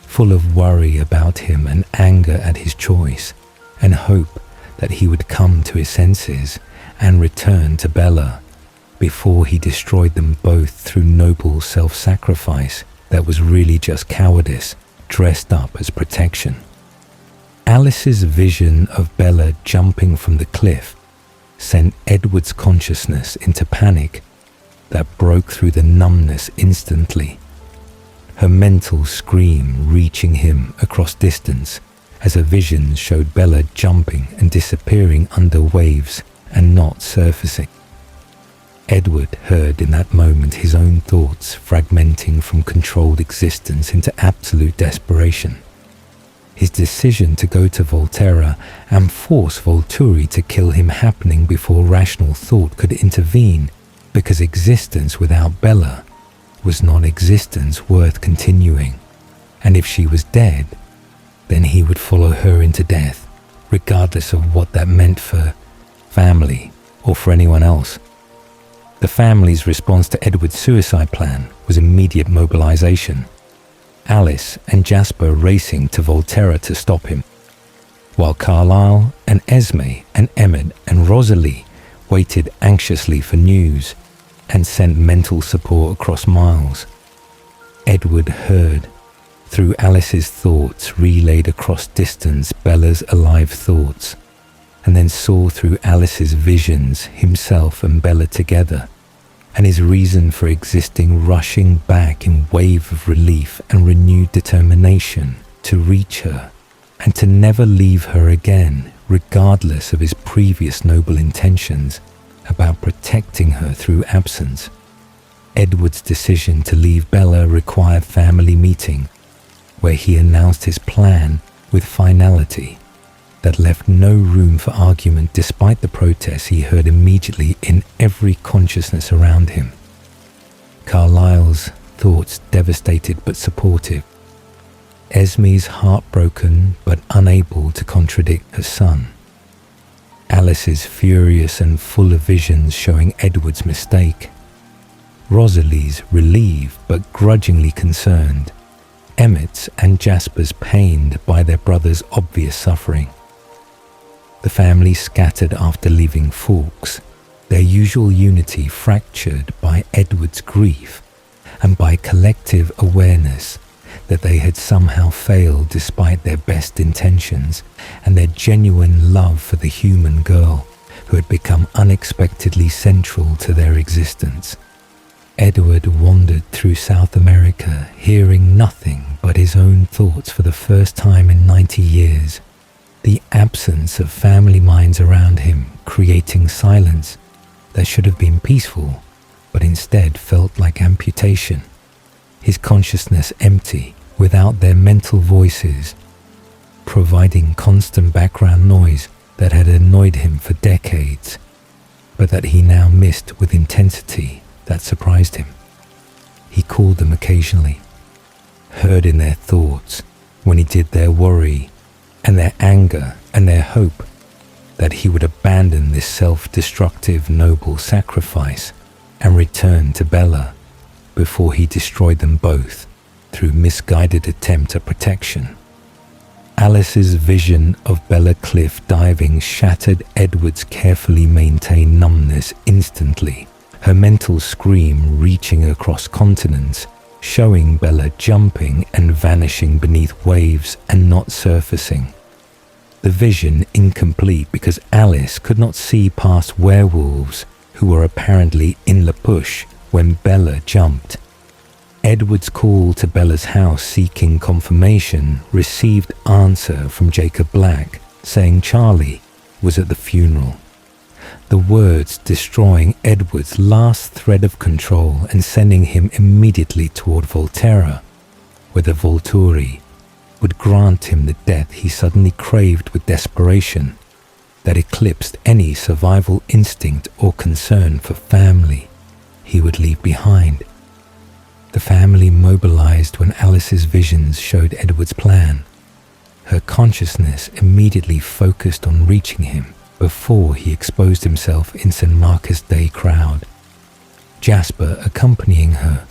full of worry about him and anger at his choice, and hope that he would come to his senses and return to Bella before he destroyed them both through noble self-sacrifice that was really just cowardice dressed up as protection. Alice's vision of Bella jumping from the cliff sent Edward's consciousness into panic that broke through the numbness instantly, her mental scream reaching him across distance as her visions showed Bella jumping and disappearing under waves and not surfacing. Edward heard in that moment his own thoughts fragmenting from controlled existence into absolute desperation. His decision to go to Volterra and force Volturi to kill him happening before rational thought could intervene, because existence without Bella was not existence worth continuing, and if she was dead, then he would follow her into death, regardless of what that meant for family or for anyone else. The family's response to Edward's suicide plan was immediate mobilization. Alice and Jasper racing to Volterra to stop him, while Carlisle and Esme and Emmett and Rosalie waited anxiously for news and sent mental support across miles. Edward heard, through Alice's thoughts relayed across distance, Bella's alive thoughts, and then saw through Alice's visions himself and Bella together, and his reason for existing rushing back in wave of relief and renewed determination to reach her and to never leave her again, regardless of his previous noble intentions about protecting her through absence. Edward's decision to leave Bella required family meeting, where he announced his plan with finality that left no room for argument despite the protests he heard immediately in every consciousness around him. Carlisle's thoughts devastated but supportive. Esme's heartbroken but unable to contradict her son. Alice's furious and full of visions showing Edward's mistake. Rosalie's relieved but grudgingly concerned. Emmett's and Jasper's pained by their brother's obvious suffering. The family scattered after leaving Fawkes, their usual unity fractured by Edward's grief and by collective awareness that they had somehow failed despite their best intentions and their genuine love for the human girl who had become unexpectedly central to their existence. Edward wandered through South America, hearing nothing but his own thoughts for the first time in 90 years. The absence of family minds around him, creating silence that should have been peaceful, but instead felt like amputation. His consciousness empty, without their mental voices, providing constant background noise that had annoyed him for decades, but that he now missed with intensity that surprised him. He called them occasionally, heard in their thoughts when he did their worry and their anger and their hope that he would abandon this self-destructive noble sacrifice and return to Bella before he destroyed them both through misguided attempt at protection. Alice's vision of Bella Cliff diving shattered Edward's carefully maintained numbness instantly, her mental scream reaching across continents, showing Bella jumping and vanishing beneath waves and not surfacing. The vision incomplete because Alice could not see past werewolves who were apparently in the bush when Bella jumped. Edward's call to Bella's house seeking confirmation received answer from Jacob Black saying Charlie was at the funeral. The words destroying Edward's last thread of control and sending him immediately toward Volterra, where the Volturi would grant him the death he suddenly craved with desperation that eclipsed any survival instinct or concern for family he would leave behind. The family mobilized when Alice's visions showed Edward's plan. Her consciousness immediately focused on reaching him before he exposed himself in St. Marcus Day crowd. Jasper accompanying her,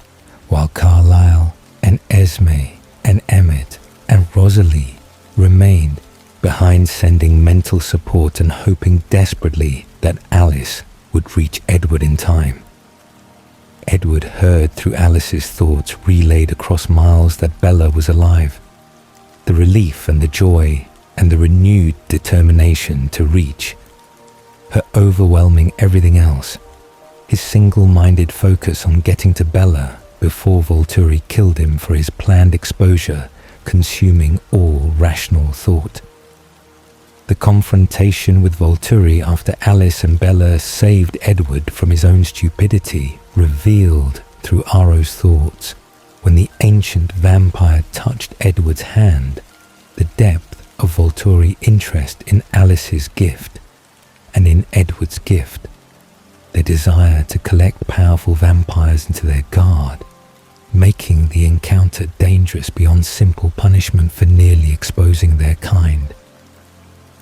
while Carlisle and Esme and Emmett and Rosalie remained behind, sending mental support and hoping desperately that Alice would reach Edward in time. Edward heard through Alice's thoughts relayed across miles that Bella was alive. The relief and the joy and the renewed determination to reach, her overwhelming everything else, his single-minded focus on getting to Bella before Volturi killed him for his planned exposure, consuming all rational thought. The confrontation with Volturi after Alice and Bella saved Edward from his own stupidity revealed through Aro's thoughts when the ancient vampire touched Edward's hand the depth of Volturi interest in Alice's gift and in Edward's gift, their desire to collect powerful vampires into their guard, making the encounter dangerous beyond simple punishment for nearly exposing their kind.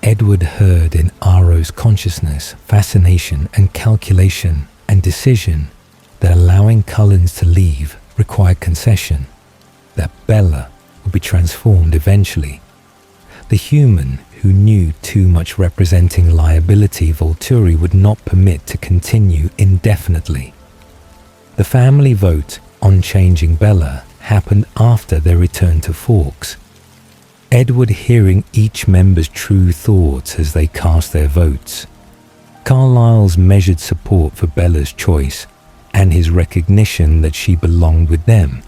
Edward heard in Aro's consciousness fascination and calculation and decision that allowing Cullens to leave required concession, that Bella would be transformed eventually. The human who knew too much representing liability Volturi would not permit to continue indefinitely. The family vote on changing Bella happened after their return to Forks. Edward hearing each member's true thoughts as they cast their votes, Carlyle's measured support for Bella's choice, and his recognition that she belonged with them,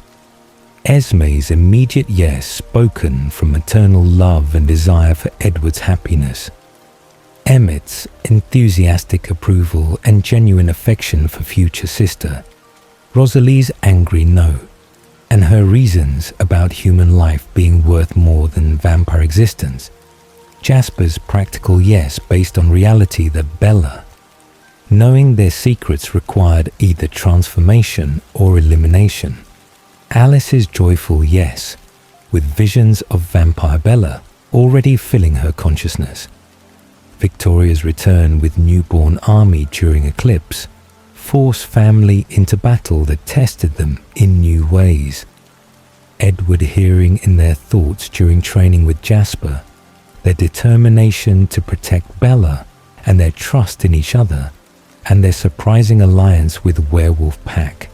Esme's immediate yes spoken from maternal love and desire for Edward's happiness, Emmett's enthusiastic approval and genuine affection for future sister, Rosalie's angry no, and her reasons about human life being worth more than vampire existence, Jasper's practical yes based on reality that Bella, knowing their secrets required either transformation or elimination, Alice's joyful yes, with visions of vampire Bella already filling her consciousness, Victoria's return with newborn army during eclipse, force family into battle that tested them in new ways, Edward hearing in their thoughts during training with Jasper, their determination to protect Bella and their trust in each other, and their surprising alliance with Werewolf Pack,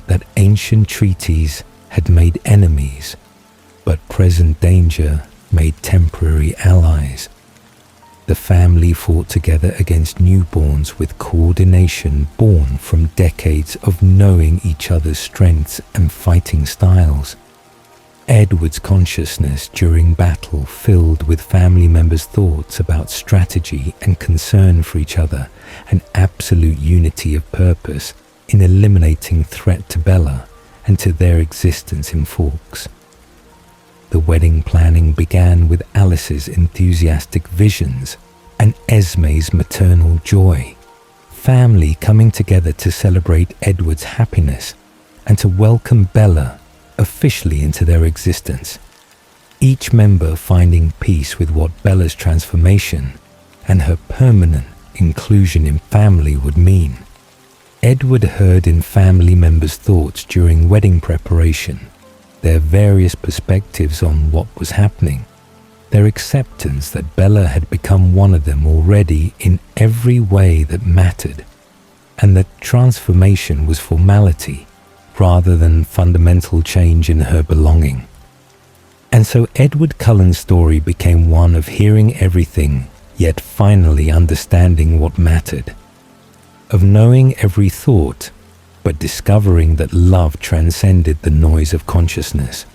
that ancient treaties had made enemies, but present danger made temporary allies. The family fought together against newborns with coordination born from decades of knowing each other's strengths and fighting styles. Edward's consciousness during battle filled with family members' thoughts about strategy and concern for each other, and absolute unity of purpose in eliminating threat to Bella and to their existence in Forks. The wedding planning began with Alice's enthusiastic visions and Esme's maternal joy, family coming together to celebrate Edward's happiness and to welcome Bella officially into their existence, each member finding peace with what Bella's transformation and her permanent inclusion in family would mean. Edward heard in family members' thoughts during wedding preparation, their various perspectives on what was happening, their acceptance that Bella had become one of them already in every way that mattered, and that transformation was formality rather than fundamental change in her belonging. And so Edward Cullen's story became one of hearing everything, yet finally understanding what mattered, of knowing every thought, but discovering that love transcended the noise of consciousness,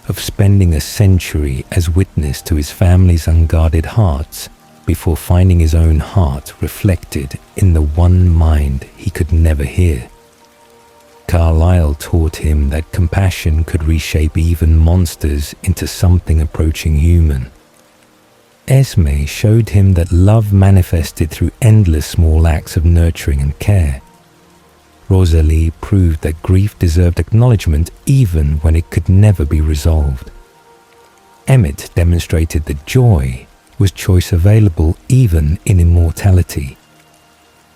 of spending a century as witness to his family's unguarded hearts before finding his own heart reflected in the one mind he could never hear. Carlyle taught him that compassion could reshape even monsters into something approaching human. Esme showed him that love manifested through endless small acts of nurturing and care. Rosalie proved that grief deserved acknowledgement even when it could never be resolved. Emmett demonstrated that joy was choice available even in immortality.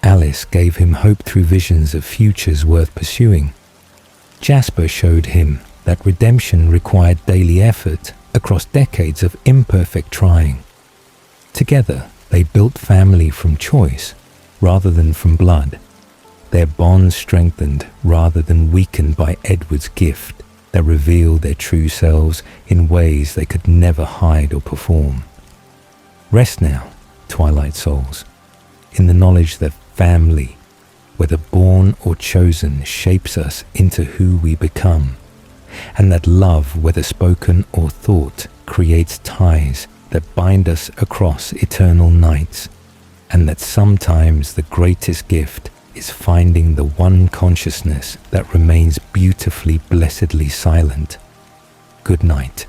Alice gave him hope through visions of futures worth pursuing. Jasper showed him that redemption required daily effort across decades of imperfect trying. Together, they built family from choice rather than from blood, their bonds strengthened rather than weakened by Edward's gift that revealed their true selves in ways they could never hide or perform. Rest now, Twilight souls, in the knowledge that family, whether born or chosen, shapes us into who we become, and that love, whether spoken or thought, creates ties that bind us across eternal nights, and that sometimes the greatest gift is finding the one consciousness that remains beautifully, blessedly silent. Good night.